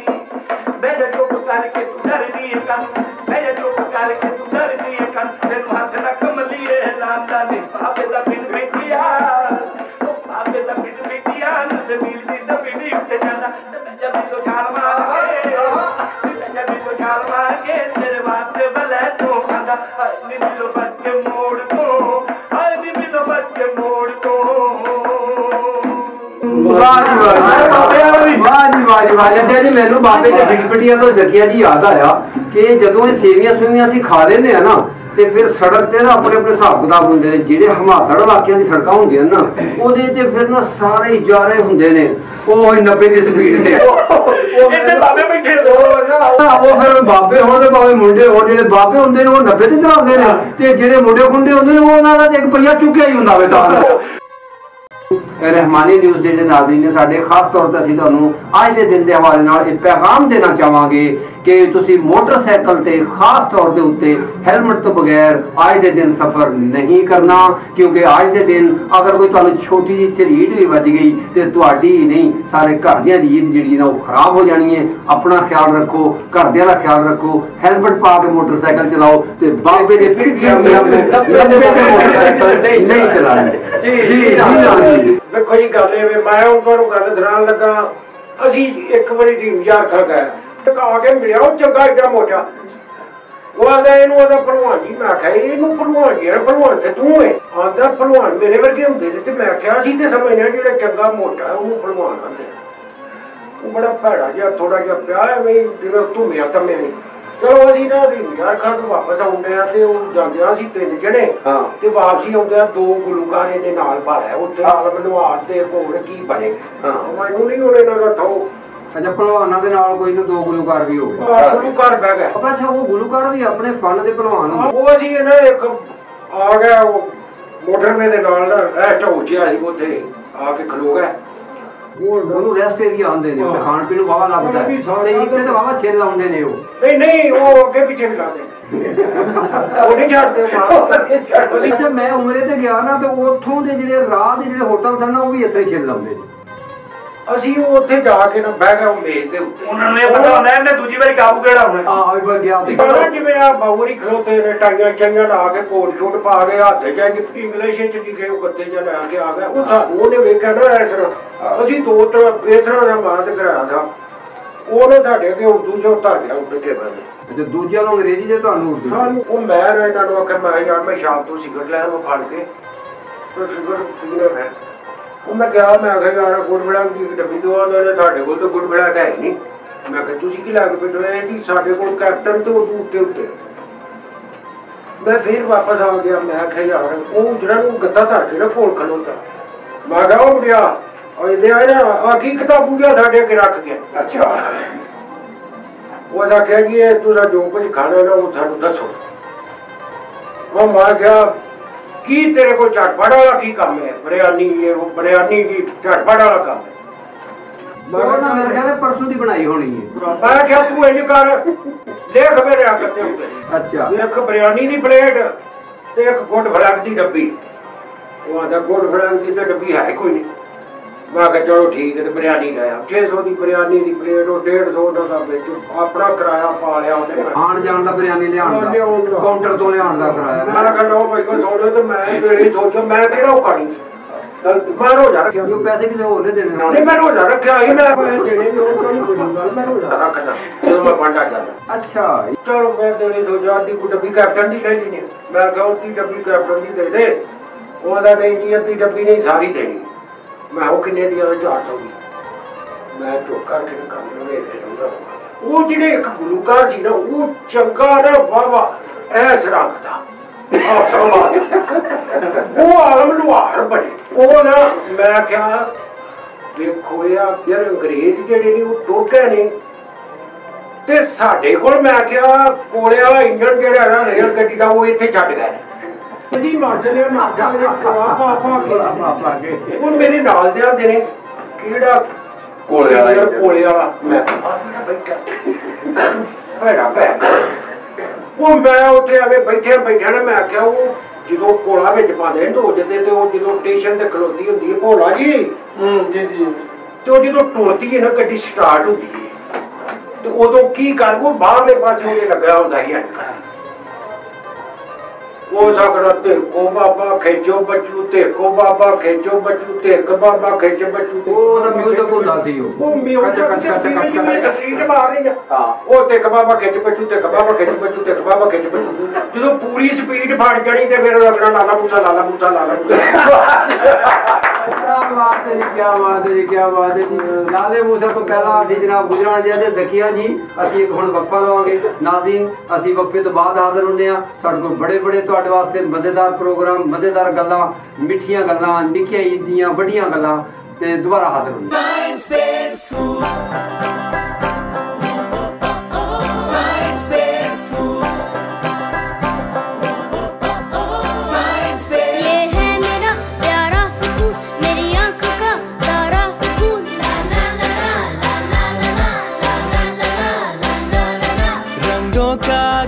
ਬੇਜਾ ਚੁੱਪ ਕਰਕੇ ਤੂੰ ਡਰਦੀ ਹੈ ਕੰਨ ਬੇਜਾ ਚੁੱਪ ਕਰਕੇ ਤੂੰ ਡਰਦੀ ਹੈ ਕੰਨ ਤੈਨੂੰ ਹੱਥ ਨਾ ਕਮਲੀਏ ਲਾਂਦਾ ਨੇ ਬਾਬੇ ਦਾ ਬਿਨ ਬੈਠਿਆ ਉਹ ਬਾਬੇ ਦਾ ਬਿਨ ਬੈਠਿਆ ਤੇ ਮਿਲ ਦੀ ਤੇ ਬਿਨ ਉੱਤੇ ਜਾਂਦਾ ਜਦ ਤੂੰ ਛਾਲ ਮਾਰ ਕੇ ਤੇਰੇ ਵਾਸਤੇ ਬਲੇ ਤੋਂ ਆਂਦਾ ਨੀ ਮਿਲੋ ਬੱਚੇ ਮੋੜ ਤੋਂ ਹਾਏ ਨੀ ਮਿਲੋ ਬੱਚੇ ਮੋੜ ਤੋਂ ਵਾਹ ਜੀ ਵਾਹ ਜੀ ਵਾਹ ਜੱਜਾ ਜੀ ਮੈਨੂੰ ਬਾਬੇ ਦੇ ਬਿਟਪਟੀਆਂ ਤੋਂ ਜੱਗਿਆ ਜੀ ਯਾਦ ਆਇਆ ਕਿ ਜਦੋਂ ਇਹ ਸੇਵੀਆਂ ਅਸੀਂ ਖਾ ਲੈਂਦੇ ਆ ਨਾ ਤੇ ਫਿਰ ਸੜਕ ਤੇ ਨਾ ਆਪਣੇ ਹਿਸਾਬ ਕਿਤਾਬ ਹੁੰਦੇ ਨੇ ਜਿਹੜੇ ਹਿਮਾਚਲ ਇਲਾਕਿਆਂ ਦੀ ਸੜਕਾਂ ਹੁੰਦੀਆਂ ਨਾ ਉਹਦੇ ਤੇ ਫਿਰ ਨਾ ਸਾਰੇ ਇਜਾਰੇ ਹੁੰਦੇ ਨੇ ਉਹ 90 ਦੀ ਸਪੀਡ ਤੇ ਇੱਥੇ ਬਾਬੇ ਬੈਠੇ ਉਹ ਫਿਰ ਬਾਬੇ ਹੋਣ ਦੇ ਭਾਵੇਂ ਮੁੰਡੇ ਹੋਣ ਜਿਹੜੇ ਬਾਬੇ ਹੁੰਦੇ ਨੇ ਉਹ 90 ਤੇ ਚਲਾਉਂਦੇ ਨੇ ਤੇ ਜਿਹੜੇ ਮੁੰਡੇ ਖੁੰਡੇ ਹੁੰਦੇ ਨੇ ਉਹ ਉਹਨਾਂ ਦਾ ਇੱਕ ਪਈਆ ਚੁੱਕਿਆ ਹੀ ਹੁੰਦਾ ਵੇ ਤਾਂ रहमानी न्यूज़ ਜਿਹੜੇ ਨਾਜ਼ਰੀਨ ਨੇ ਸਾਡੇ ਖਾਸ ਤੌਰ ਤੇ ਅਸੀਂ ਤੁਹਾਨੂੰ ਅੱਜ ਦੇ ਦਿਨ ਦੇ ਹਵਾਲੇ ਨਾਲ ਇਹ ਪੈਗਾਮ ਦੇਣਾ ਚਾਹਾਂਗੇ ਕਿ ਤੁਸੀਂ ਮੋਟਰਸਾਈਕਲ ਤੇ ਖਾਸ ਤੌਰ ਦੇ ਉੱਤੇ ਹੈਲਮਟ ਤੋਂ ਬਗੈਰ ਅੱਜ ਦੇ ਦਿਨ ਸਫ਼ਰ ਨਹੀਂ ਕਰਨਾ ਕਿਉਂਕਿ ਅੱਜ ਦੇ ਦਿਨ ਅਗਰ ਕੋਈ ਤੁਹਾਨੂੰ ਛੋਟੀ ਜਿਹੀ ਝਰੀਟ ਵੀ ਵੱਜ ਗਈ ਤੇ ਤੁਹਾਡੀ ਨਹੀਂ ਸਾਰੇ ਘਰਦਿਆਂ ਦੀ ਈਦ ਜਿਹੜੀ ਨਾ ਉਹ ਖਰਾਬ ਹੋ ਜਾਣੀ ਹੈ ਆਪਣਾ ਖਿਆਲ ਰੱਖੋ ਘਰਦਿਆਂ ਦਾ ਖਿਆਲ ਰੱਖੋ ਹੈਲਮਟ ਪਾ ਕੇ ਮੋਟਰਸਾਈਕਲ ਚਲਾਓ ਤੇ ਬਾਬੇ ਦੇ ਪਿੱਠੀਆਂ ਨਹੀਂ ਚਲਾਣੀ ਜੀ ਵੇਖੋ ਜੀ ਗੱਲ ਇਹ ਵੇ ਮੈਂ ਉਹਨਾਂ ਨੂੰ ਗੱਲ ਦਰਾਂ ਲੱਗਾ ਅਸੀਂ ਇੱਕ ਵਾਰੀ ਢੀਮ ਯਾਰ ਖਾ ਗਏ ਟਕਾ ਕੇ ਮਿਲਿਆ ਉਹ ਚੰਗਾ ਏਡਾ ਮੋਟਾ ਉਹ ਆਂਦਾ ਇਹਨੂੰ ਉਹਦਾ ਭਲਵਾਨ ਜੀ ਮੈਂ ਆਖਿਆ ਇਹਨੂੰ ਭਲਵਾਨ ਜੀ ਭਲਵਾਨ ਤੇ ਤੂੰ ਹੈ ਆਂਦਾ ਭਲਵਾਨ ਮੇਰੇ ਵਰਗੇ ਹੁੰਦੇ ਨੇ ਤੇ ਮੈਂ ਆਖਿਆ ਅਸੀਂ ਤੇ ਸਮਝਿਆ ਜਿਹੜਾ ਚੰਗਾ ਮੋਟਾ ਉਹਨੂੰ ਭਲਵਾਨ ਆਂਦੇ ਉਹ ਬੜਾ ਭੈੜਾ ਜਿਹਾ ਥੋੜਾ ਜਿਹਾ ਪਿਆ ਹੈ ਵੀ ਜਿਵੇਂ ਧੁੰਮਿਆ ਤੰਮਿਆ ਨਹੀਂ ਚਲੋ ਅਸੀਂ ਨਾ ਯਾਰ ਖਾਂ ਤੋਂ ਵਾਪਸ ਆਉਂਦੇ ਆ ਤੇ ਉਹ ਜਾਂਦੇ ਆ ਅਸੀਂ 3 ਜਣੇ ਤੇ ਵਾਪਸੀ ਆਉਂਦੇ ਆ 2 ਗੁਲੂਕਾਰੇ ਦੇ ਨਾਲ ਭਾਲਿਆ ਉੱਥੇ ਨਾਲ ਮਨਵਾਰ ਤੇ ਘੋੜ ਕੀ ਬਣੇ ਮੈਨੂੰ ਨਹੀਂ ਹੁਣ ਇਹਨਾਂ ਦਾ ਥੋ ਅੱਛਾ ਪਹਿਲਵਾਨਾਂ ਦੇ ਨਾਲ ਕੋਈ ਨਾ 2 ਗੁਲੂਕਾਰ ਵੀ ਹੋ ਗਏ ਗੁਲੂਕਾਰ ਬਹਿ ਗਏ ਅੱਛਾ ਉਹ ਗੁਲੂਕਾਰ ਵੀ ਆਪਣੇ ਫਨ ਦੇ ਪਹਿਲਵਾਨ ਉਹ ਅਸੀਂ ਇਹਨਾਂ ਇੱਕ ਆ ਗਿਆ ਉਹ ਮੋਟਰਵੇ ਦੇ ਨਾਲ ਨਾ ਰੈਸਟ ਹੋ ਗਿਆ ਸੀ ਉੱਥੇ ਆ ਕੇ ਖਲੋ ਗਏ ਉਹਨੂੰ ਰੈਸਟ ਏਰੀਆ ਆਉਂਦੇ ਨੇ ਖਾਣ ਪੀਣ ਨੂੰ ਵਾਵਾ ਲੱਭਦਾ ਤੇ ਇੱਥੇ ਤੇ ਵਾਵਾ ਛੇਲ ਲਾਉਂਦੇ ਨੇ ਉਹ ਨਹੀਂ ਉਹ ਅੱਗੇ ਪਿੱਛੇ ਵੀ ਲਾਉਂਦੇ ਉਹ ਨਹੀਂ ਛੱਡਦੇ ਅੱਛਾ ਮੈਂ ਉਮਰੇ ਤੇ ਗਿਆ ਨਾ ਤੇ ਉੱਥੋਂ ਦੇ ਜਿਹੜੇ ਰਾਹ ਦੇ ਜਿਹੜੇ ਹੋਟਲ ਸਨ ਨਾ ਉਹ ਵੀ ਇਸ ਤਰ੍ਹਾਂ ਛੇਲ ਲਾਉਂਦੇ ਨੇ ਅਸੀਂ ਉਹ ਉੱਥੇ ਜਾ ਕੇ ਨਾ ਬਹਿ ਗਏ ਉਹ ਮੇਜ਼ ਦੇ ਉੱਤੇ। ਉਹਨਾਂ ਨੂੰ ਇਹ ਪਤਾ ਹੁੰਦਾ ਇਹਨੇ ਦੂਜੀ ਵਾਰੀ ਕਾਬੂ ਕਿਹੜਾ ਹੋਣਾ। ਆ ਉਹ ਗਿਆ ਤੇ ਬੜਾ ਜਿਵੇਂ ਆ ਬਾਹੂਰੀ ਖਲੋਤੇ ਨੇ ਟਾਈਆਂ ਚਾਈਆਂ ਲਾ ਕੇ ਕੋਟ ਸ਼ੋਟ ਪਾ ਕੇ ਹੱਥ ਚ ਇੰਗਲਿਸ਼ ਚ ਲਿਖੇ ਉਹ ਗੱਤੇ ਚ ਲੈ ਕੇ ਆ ਗਿਆ। ਉਹਨੇ ਵੇਖਿਆ ਨਾ ਇਸ ਤਰ੍ਹਾਂ ਅਸੀਂ ਦੋ ਇਸ ਤਰ੍ਹਾਂ ਦਾ ਮਾਂ ਤੇ ਕਰਾਇਆ ਦਾ ਉਹਨੇ ਸਾਡੇ ਅੱਗੇ ਉਰਦੂ ਚ ਉਤਾਰ ਗਿਆ ਉੱਤੇ ਟੇਬਲ ਤੇ। ਅੱਛਾ ਦੂਜਿਆਂ ਨੂੰ ਅੰਗਰੇਜ਼ੀ ਦੇ ਤੁਹਾਨੂੰ ਉਰਦੂ। ਸਾਨੂੰ ਉਹ ਮੈਂ ਇਹਨਾਂ ਨੂੰ ਆਖਿਆ ਮੈਂ ਯਾਰ ਮੈਂ ਸ਼ਾਮ ਤੋਂ ਸਿਗਰਟ ਲੈ ਉਹ ਫੜ ਕੇ ਸਿਗਰਟ ਪੀਣਾ ਮੈਂ ਉਹ ਮੈਂ ਕਿਹਾ ਮੈਂ ਆਖਿਆ ਯਾਰ ਗੁੜ ਬੜਾ ਦੀ ਡੱਬੀ ਦਵਾ ਨੇ ਤੁਹਾਡੇ ਕੋਲ ਤਾਂ ਗੁੜ ਬੜਾ ਹੈ ਨਹੀਂ। ਮੈਂ ਕਿਹਾ ਤੁਸੀਂ ਕੀ ਲਾ ਕੇ ਬੈਠੇ ਜੀ ਸਾਡੇ ਕੋਲ ਕੈਪਟਨ ਤੇ ਉਰਦੂ ਉੱਤੇ ਉੱਤੇ। ਮੈਂ ਫਿਰ ਵਾਪਸ ਆ ਗਿਆ। ਮੈਂ ਆਖਿਆ ਯਾਰ ਉਹ ਜਿਹੜਾ ਨੂੰ ਗੱਦਾ ਧਰ ਕੇ ਨਾ ਕੋਲ ਖਲੋਤਾ ਮੈਂ ਕਿਹਾ ਉਹ ਮੁੰਡਿਆ ਇਹਦੇ ਆ ਨਾ ਆ ਕੀ ਕਿਤਾਬੂ ਜਿਹਾ ਸਾਡੇ ਅੱਗੇ ਰੱਖ ਗਿਆ। ਅੱਛਾ ਉਹ ਆਖਿਆ ਜੀ ਇਹ ਤੁਸੀਂ ਜੋ ਕੁਝ ਖਾਣਾ ਨਾ ਉਹ ਸਾਨੂੰ ਦੱਸੋ। ਉਹ ਮੈਂ ਕਿਹਾ ਕੀ ਤੇਰੇ ਕੋਲ ਝਟਪਟ ਵਾਲਾ ਕੀ ਕੰਮ ਹੈ ਬਿਰਿਆਨੀ ਇਹ ਉਹ ਬਿਰਿਆਨੀ ਦੀ ਝਟਪਟ ਵਾਲਾ ਕੰਮ ਹੈ। ਉਹ ਮੇਰੇ ਖਿਆਲ ਪਰਸੋਂ ਦੀ ਬਣਾਈ ਹੋਣੀ ਹੈ। ਮੈਂ ਕਿਹਾ ਤੂੰ ਇੰਜ ਕਰ ਲਿਖ ਮੇਰੇ ਅੱਗ ਤੇ ਉੱਤੇ ਅੱਛਾ ਇੱਕ ਬਿਰਿਆਨੀ ਦੀ ਪਲੇਟ ਤੇ ਇੱਕ ਗੁੱਡ ਫਲੈਕ ਦੀ ਡੱਬੀ। ਉਹ ਆਂਦਾ ਗੁੱਡ ਫਲੈਕ ਦੀ ਤਾਂ ਡੱਬੀ ਹੈ ਕੋਈ ਨਹੀਂ। ਮੈਂ ਕਿਹਾ ਚਲੋ ਠੀਕ ਹੈ ਤੇ ਬਿਰਿਆਨੀ ਲਾਇਆ 600 ਦੀ ਬਿਰਿਆਨੀ ਦੀ ਪਲੇਟ ਉਹ 150 ਦਾ ਵਿੱਚ ਆਪਣਾ ਕਿਰਾਇਆ ਪਾ ਲਿਆ ਉਹਨੇ। ਆਣ ਜਾਣ ਦਾ ਬਿਰਿਆਨੀ ਲਿਆਉਣ ਦਾ ਕਾਊਂਟਰ ਤੋਂ ਲਿਆਉਣ ਦਾ ਕਿਰਾਇਆ। ਮੈਂ ਕਿਹਾ ਲਓ ਭਾਈ ਕੋਈ ਥੋੜੇ ਤੇ ਮੈਂ ਜਿਹੜੀ ਸੋਚਿਆ ਮੈਂ ਕਿਹੜਾ ਉਹ ਖਾਣੀ ਮੈਂ ਰੋਜ਼ਾ ਰੱਖਿਆ। ਉਹ ਪੈਸੇ ਕਿਸੇ ਹੋਰ ਨੇ ਦੇਣੇ ਨਹੀਂ ਮੈਂ ਰੋਜ਼ਾ ਰੱਖਿਆ ਸੀ ਮੈਂ ਪੈਸੇ ਦੇਣੇ ਨਹੀਂ ਉਹ ਗੱਲ ਮੈਂ ਰੋਜ਼ਾ ਰੱਖਦਾ ਜਦੋਂ ਮੈਂ ਬਾਂਡਾ ਜਾਂਦਾ। ਅੱਛਾ ਚਲੋ ਮੈਂ ਦੇਣੀ ਸੋਚਿਆ ਅੱਧੀ ਕੁ ਡੱਬੀ ਕੈਪਟਨ ਦੀ ਲੈ ਲੈਣੀ। ਮੈਂ ਕਿਹਾ ਅੱਧੀ ਡੱਬੀ ਕੈਪਟਨ ਦੀ ਦੇ ਦੇ। ਉਹਦਾ ਨਹੀਂ ਜੀ ਅੱਧੀ ਡੱਬੀ ਨਹੀਂ ਸਾਰੀ ਦੇਣੀ। ਮੈਂ ਉਹ ਕਿੰਨੇ ਦੀ 400 ਦੀ। ਮੈਂ ਚੁੱਕ ਕਰਕੇ ਕੰਮ ਨੂੰ ਵੇਖ ਕੇ ਉਹ ਜਿਹੜੇ ਇੱਕ ਗੁਲੂਕਾਰ ਸੀ ਨਾ ਉਹ ਚੰਗਾ ਨਾ ਵਾਵਾ ਐਸ ਰੰਗ ਦਾ ਉਹ ਆਲਮ ਲੁਹਾਰ ਬਣੇ। ਉਹ ਨਾ ਮੈਂ ਕਿਹਾ ਦੇਖੋ ਯਾਰ ਅੰਗਰੇਜ਼ ਜਿਹੜੇ ਨੇ ਉਹ ਟੋਟੇ ਨੇ ਤੇ ਸਾਡੇ ਕੋਲ ਮੈਂ ਕਿਹਾ ਕੋਲੇ ਵਾਲਾ ਇੰਜਣ ਜਿਹੜਾ ਨਾ ਰੇਲ ਗੱਡੀ ਦਾ ਉਹ ਇੱਥੇ ਛੱਡ ਗਏ। ਅਸੀਂ ਮਾਰਜਲੇ ਮਾਰਜਲੇ ਪਾ ਕੇ ਉਹ ਮੇਰੇ ਨਾਲ ਦੇ ਆਂਦੇ ਨੇ ਕਿਹੜਾ ਕੋਲੇ ਵਾਲਾ ਮੈਂ ਬੈਠਾ ਭੈੜਾ ਭੈੜਾ ਉਹ ਮੈਂ ਉੱਥੇ ਆਵੇ ਬੈਠਿਆ ਨਾ ਮੈਂ ਕਿਹਾ ਉਹ ਜਦੋਂ ਕੋਲਾ ਵਿੱਚ ਪਾਉਂਦੇ ਨੇ ਢੋ ਜਾਂਦੇ ਤੇ ਉਹ ਜਦੋਂ ਸਟੇਸ਼ਨ ਤੇ ਖਲੋਤੀ ਹੁੰਦੀ ਹੈ ਭੋਲਾ ਜੀ ਜੀ ਜੀ ਤੇ ਉਹ ਜਦੋਂ ਟੁਰਦੀ ਹੈ ਨਾ ਗੱਡੀ ਸਟਾਰਟ ਹੁੰਦੀ ਹੈ ਤੇ ਉਦੋਂ ਕੀ ਕਰ ਉਹ ਬਾਹਰਲੇ ਪਾਸੇ ਉਹਦੇ ਲੱਗਾ ਹੁੰਦਾ ਸੀ ਅੱਜ ਉਹ ਸਾਕੜਾ ਦੇਖੋ ਬਾਬਾ ਖੇਚੋ ਬੱਚੂ ਦੇਖੋ ਬਾਬਾ ਖੇਚੋ ਬੱਚੂ ਦੇਖ ਬਾਬਾ ਖੇਚ ਬੱਚੂ। ਉਹਦਾ ਮਿਊਜ਼ਿਕ ਹੁੰਦਾ ਸੀ ਉਹ ਮਿਊਜ਼ਿਕ ਮੈਂ ਸੀਟ ਮਾਰ ਰਹੀ ਹਾਂ ਉਹ ਦੇਖ ਬਾਬਾ ਖੇਚ ਬੱਚੂ ਦੇਖ ਬਾਬਾ ਖੇਚ ਬੱਚੂ ਦੇਖ ਬਾਬਾ ਖੇਚ ਬੱਚੂ ਜਦੋਂ ਪੂਰੀ ਸਪੀਡ ਫੜ ਜਾਣੀ ਤੇ ਫਿਰ ਲੱਗਣਾ ਲਾਲਾ ਮੂਸਾ ਲਾਲਾ ਮੂਸਾ ਲਾਲਾ ਮੂਸਾ। ਬਾਤ ਹੈ ਜੀ ਕਿਆ ਬਾਤ ਹੈ ਜੀ ਕਿਆ ਬਾਤ ਹੈ ਜੀ। ਲਾਲੇ ਮੂਸੇ ਤੋਂ ਪਹਿਲਾਂ ਅਸੀਂ ਜਨਾਬ ਗੁਜਰਾਨ ਜੀ ਦੇ ਜ਼ਕੀਆ ਜੀ ਅਸੀਂ ਇੱਕ ਹੁਣ ਵਕਫਾ ਲਵਾਂਗੇ। ਨਾਜ਼ਰੀਨ ਅਸੀਂ ਵਕਫੇ ਤੋਂ ਬਾਅਦ ਹਾਜ਼ਰ ਹੁੰਦੇ ਹਾਂ। ਸਾਡੇ ਕੋਲ ਬੜੇ ਤੁਹਾਡੇ ਵਾਸਤੇ ਮਜ਼ੇਦਾਰ ਪ੍ਰੋਗਰਾਮ ਮਜ਼ੇਦਾਰ ਗੱਲਾਂ ਮਿੱਠੀਆਂ ਗੱਲਾਂ ਨਿੱਕੀਆਂ ਈਦੀਆਂ ਵੱਡੀਆਂ ਗੱਲਾਂ ਤੇ ਦੁਬਾਰਾ ਹਾਜ਼ਰ ਹੁੰਦੇ ਹਾਂ।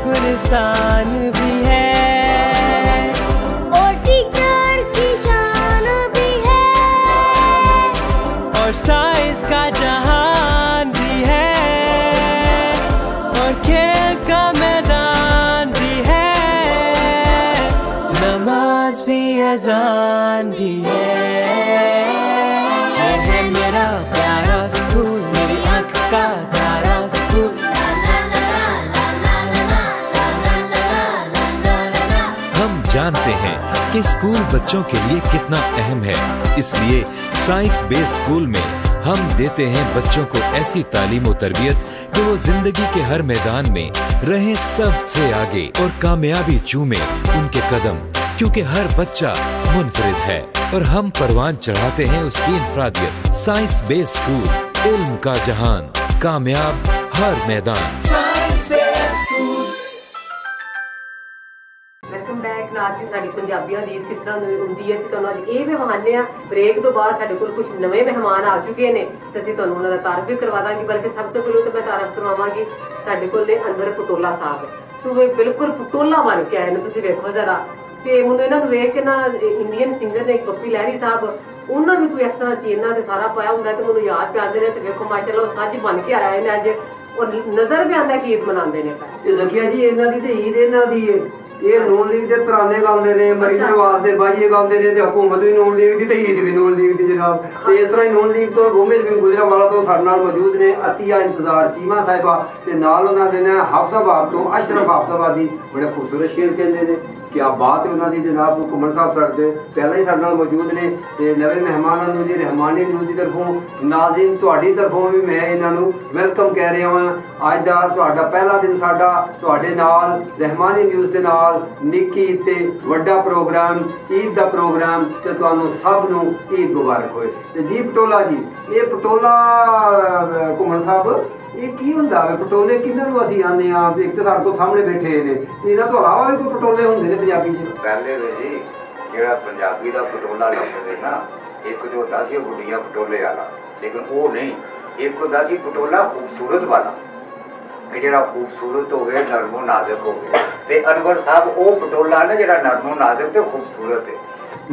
गुलिस्तान भी है और टीचर की शान भी है और साइंस का जहान भी है और खेल का मैदान भी है नमाज भी अजान भी है मेरा प्यारा स्कूल मेरी आँख का तारा स्कूल। जानते हैं कि स्कूल बच्चों के लिए कितना अहम है, इसलिए साइंस बेस्ड स्कूल में हम देते हैं बच्चों को ऐसी तालीम और तरबियत कि वो जिंदगी के हर मैदान में रहे सबसे आगे और कामयाबी चूमे उनके कदम, क्योंकि हर बच्चा मुनफरिद है और हम परवान चढ़ाते हैं उसकी इंफरादियत। साइंस बेस्ड स्कूल, इल्म का जहान, कामयाब हर मैदान। ਨਾਜ਼ਰੀਨ ਸਾਡੀ ਪੰਜਾਬੀਆਂ ਦੀ ਕਿਸ ਤਰ੍ਹਾਂ ਹੁੰਦੀ ਹੈ ਅਸੀਂ ਤੁਹਾਨੂੰ ਅੱਜ ਇਹ ਵੀ ਵਿਖਾਉਂਦੇ ਹਾਂ। ਬ੍ਰੇਕ ਤੋਂ ਬਾਅਦ ਸਾਡੇ ਕੋਲ ਕੁਝ ਨਵੇਂ ਮਹਿਮਾਨ ਆ ਚੁੱਕੇ ਨੇ ਤੇ ਅਸੀਂ ਤੁਹਾਨੂੰ ਉਹਨਾਂ ਦਾ ਤਾਰਫ ਵੀ ਕਰਵਾ ਦਾਂਗੇ। ਬਲਕਿ ਸਭ ਤੋਂ ਪਹਿਲਾਂ ਤਾਂ ਮੈਂ ਤਾਰਫ ਕਰਵਾਵਾਂਗੀ ਸਾਡੇ ਕੋਲ ਨੇ ਅੰਦਰ ਪਟੋਲਾ ਸਾਹਿਬ। ਤੂੰ ਬਿਲਕੁਲ ਪਟੋਲਾ ਬਣ ਕੇ ਆਏ ਨੇ। ਤੁਸੀਂ ਵੇਖੋ ਜ਼ਰਾ ਤੇ ਮੈਨੂੰ ਇਹਨਾਂ ਨੂੰ ਵੇਖ ਕੇ ਨਾ ਇੰਡੀਅਨ ਸਿੰਗਰ ਨੇ ਪੱਪੀ ਲਹਿਰੀ ਸਾਹਿਬ, ਉਹਨਾਂ ਵੀ ਕੋਈ ਇਸ ਤਰ੍ਹਾਂ ਚੀਨਾਂ ਤੇ ਸਾਰਾ ਪਾਇਆ ਹੁੰਦਾ ਤੇ ਮੈਨੂੰ ਯਾਦ ਪਿਆਉਂਦੇ ਨੇ। ਤੇ ਵੇਖੋ ਮਾਸ਼ਾਅੱਲਾ ਉਹ ਸੱਜ ਬਣ ਕੇ ਆਇਆ ਇਹਨੇ ਅੱਜ, ਉਹ ਨਜ਼ਰ ਵੀ ਆਉਂਦਾ ਕਿ ਈਦ ਮਨਾਉਂਦੇ ਨੇ। ਇਹ ਜ਼ਕੀਆ ਜੀ ਇਹਨਾਂ ਦੀ ਤੇ ਈਦ ਇਹਨਾਂ ਦੀ ਹੈ। ਇਹ ਨੂਨ ਲੀਗ ਦੇ ਤਰਾਨੇ ਗਾਉਂਦੇ ਨੇ, ਮਰੀਜ਼ ਨਵਾਜ਼ ਦੇ ਬਾਜੀਏ ਗਾਉਂਦੇ ਨੇ, ਤੇ ਹਕੂਮਤ ਵੀ ਨੂਨ ਲੀਗ ਦੀ ਤੇ ਈਦ ਵੀ ਨੂਨ ਲੀਗ ਦੀ ਜਨਾਬ। ਤੇ ਇਸ ਤਰ੍ਹਾਂ ਹੀ ਨੂਨ ਲੀਗ ਤੋਂ ਰੋਮੇਲ ਬਿਨ ਗੁਜਰਾਵਾਲਾ ਤੋਂ ਸਾਡੇ ਨਾਲ ਮੌਜੂਦ ਨੇ ਅਤੀਆ ਇੰਤਜ਼ਾਰ ਚੀਮਾ ਸਾਹਿਬਾ, ਤੇ ਨਾਲ ਉਹਨਾਂ ਦੇ ਨੇ ਹਾਫਸਾਬਾਦ ਤੋਂ ਅਸ਼ਰਫ ਹਾਫਸਾਬਾਦੀ। ਬੜੇ ਖੂਬਸੂਰਤ ਸ਼ੇਰ ਕਹਿੰਦੇ ਨੇ, क्या बात है उन्होंने जनाब घुमन साहब साढ़े पहले ही साढ़े मौजूद ने। तो नवे मेहमानों जी रहमानी न्यूज़ की तरफों, नाज़रीन तुहाडी तरफों भी मैं इन्हों वेलकम कह रहा हाँ। अज का तुहाडा पहला दिन साडा तुहाडे नाल रहमानी न्यूज़ के नाल निक्की ते वड्डा प्रोग्राम ईद का प्रोग्राम, तो तुहानू सब नू ईद मुबारक होए। तो जी पटोला जी, ये पटोला घुमन साहब ये की हुंदा है? पटोले किन्हां नूं असीं आने आ? एक तो साडे कोल सामने बैठे ने, इन्हां तो इलावा भी कोई पटोले हुंदे ने पंजाबी च? पहले वे जी जेड़ा पंजाबी दा पटोला लफ्ज़ है ना, एक जो होता सी गुड्डियां पटोले वाला, लेकिन वो नहीं, एक होता सी पटोला खूबसूरत वाला कि जेड़ा खूबसूरत होवे, नरमो नाजुक होवे। ते अनवर साहब वो पटोला ना जेड़ा नरमो नाजुक ते खूबसूरत है।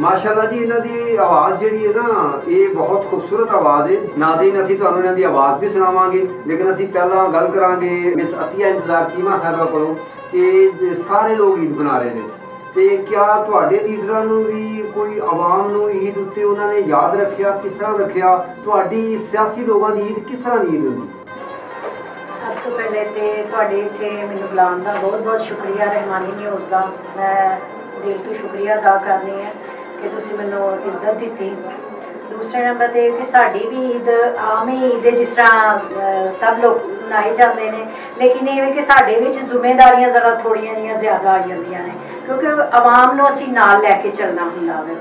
माशाअल्लाह जी, इन्हां दी आवाज़ जिहड़ी है ना, ये बहुत खूबसूरत आवाज़ है। नाज़रीन असीं तुहानूं इन्हां दी आवाज़ भी सुणावांगे, लेकिन असीं पहलां गल करांगे मिस अतिया इंतज़ार चीमा साहिबा कोलों कि सारे लोग ईद मना रहे हैं। तो क्या तुहाडे लीडरां नूं भी कोई आवाम नूं ईद उत्ते उन्होंने याद रखिया? किस तरह रखिया? तुहाडी सियासी लोगों की ईद किस तरह की ईद होंदी? सब तो पहले तो तुहाडे इत्थे मैनूं बुलाउण दा बहुत बहुत शुक्रिया रहमानी न्यूज़ का। मैं दिल तो शुक्रिया अदा करनी है कि तुसीं मैनूं इज्जत दित्ती। दूसरे नंबर ते कि साडी भी ईद आम ही ईद है जिस तरह सब लोग मनाए जाते हैं, लेकिन ये कि साडे विच जिम्मेदारियां जरा थोड़ियां जिहियां ज़्यादा आ जांदियां ने, क्योंकि आवाम नूं असीं नाल लैके चलना हुंदा वे।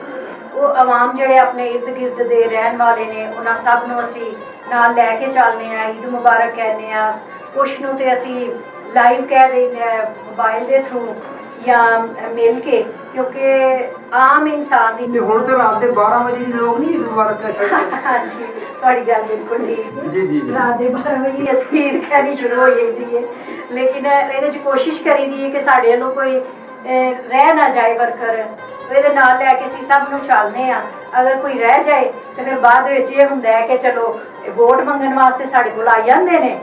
वो आवाम जिहड़े अपने इर्द गिर्द दे रहन वाले ने, उन्हां सब नूं असीं नाल लैके चलने आ। ईद मुबारक कहने आ, कुछ नूं ते असीं लाइव कह देने मोबाइल के थ्रू या मिल के, क्योंकि आम इंसान की हुण तो रात के 12 बजे लोग नहीं ईद मुबारक कह सकते। हाँ जी, तुहाडी गल बिल्कुल ठीक। जी जी रात के 12 बजे असीं ईद कहनी शुरू हो जाती है, लेकिन ये कोशिश करी दी है कि साढ़े वालों कोई रह ना जाए वर्कर, ये नाल लैके असीं सब नूं चलने आ। अगर कोई रह जाए तो फिर बाद विच ये हुंदा है कि चलो वोट मंगण वास्ते साढ़े कोल आ जांदे ने,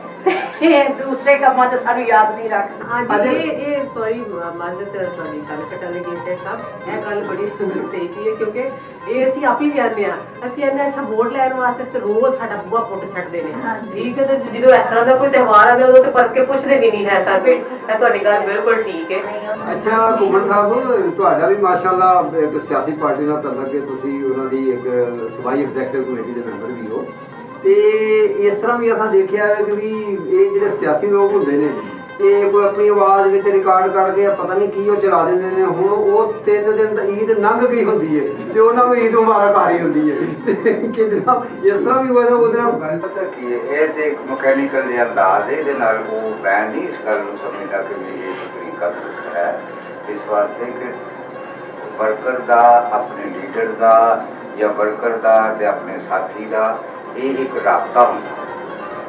दूसरे कामां ते सानूं याद नहीं रखदे। हाँ जी, ये सॉरी माजरत तुहाडी गल कटण लगी से साहब, यह गल बड़ी सही की है, क्योंकि ये असीं आप ही भी आने आ, असीं आने अच्छा वोट लैण वास्ते ते रोज़ साडा बूहा पुट छड्डदे ने। ठीक है, तो जो इस तरह का कोई त्यौहार आवे उदों ते परख के पुछदे भी नहीं है सर। मैं तुहाडी गल बिल्कुल ठीक है। अच्छा घुमन साहब, तुहाडा भी माशाअल्लाह एक सियासी पार्टी नाल तल्लक है, तुसीं उन्हां दी एक सूबाई एग्जैक्टिव कमेटी दे मैंबर भी हो। तो इस तरह भी असां देखिया है कि भी ये जिहड़े सियासी लोग हुंदे ने, ये कोई अपनी आवाज़ विच रिकॉर्ड करके पता नहीं की वो चला देंदे ने। हुण वो 3 दिन ईद लंघ गई हुंदी है ते उन्हां नूं ईद मुबारक आ रही हुंदी है कि जनाब इस तरह भी होना उधर पता की है, ये तो एक मकैनिकल अंदाज है, ये नाल वो मैं नहीं इस गल नूं समझदा कि मेरी एक तरीका दुरुस्त है। इस वास्ते कि वर्कर दा अपने लीडर दा या वर्कर दा ते अपने साथी दा ये एक राबता होंदा।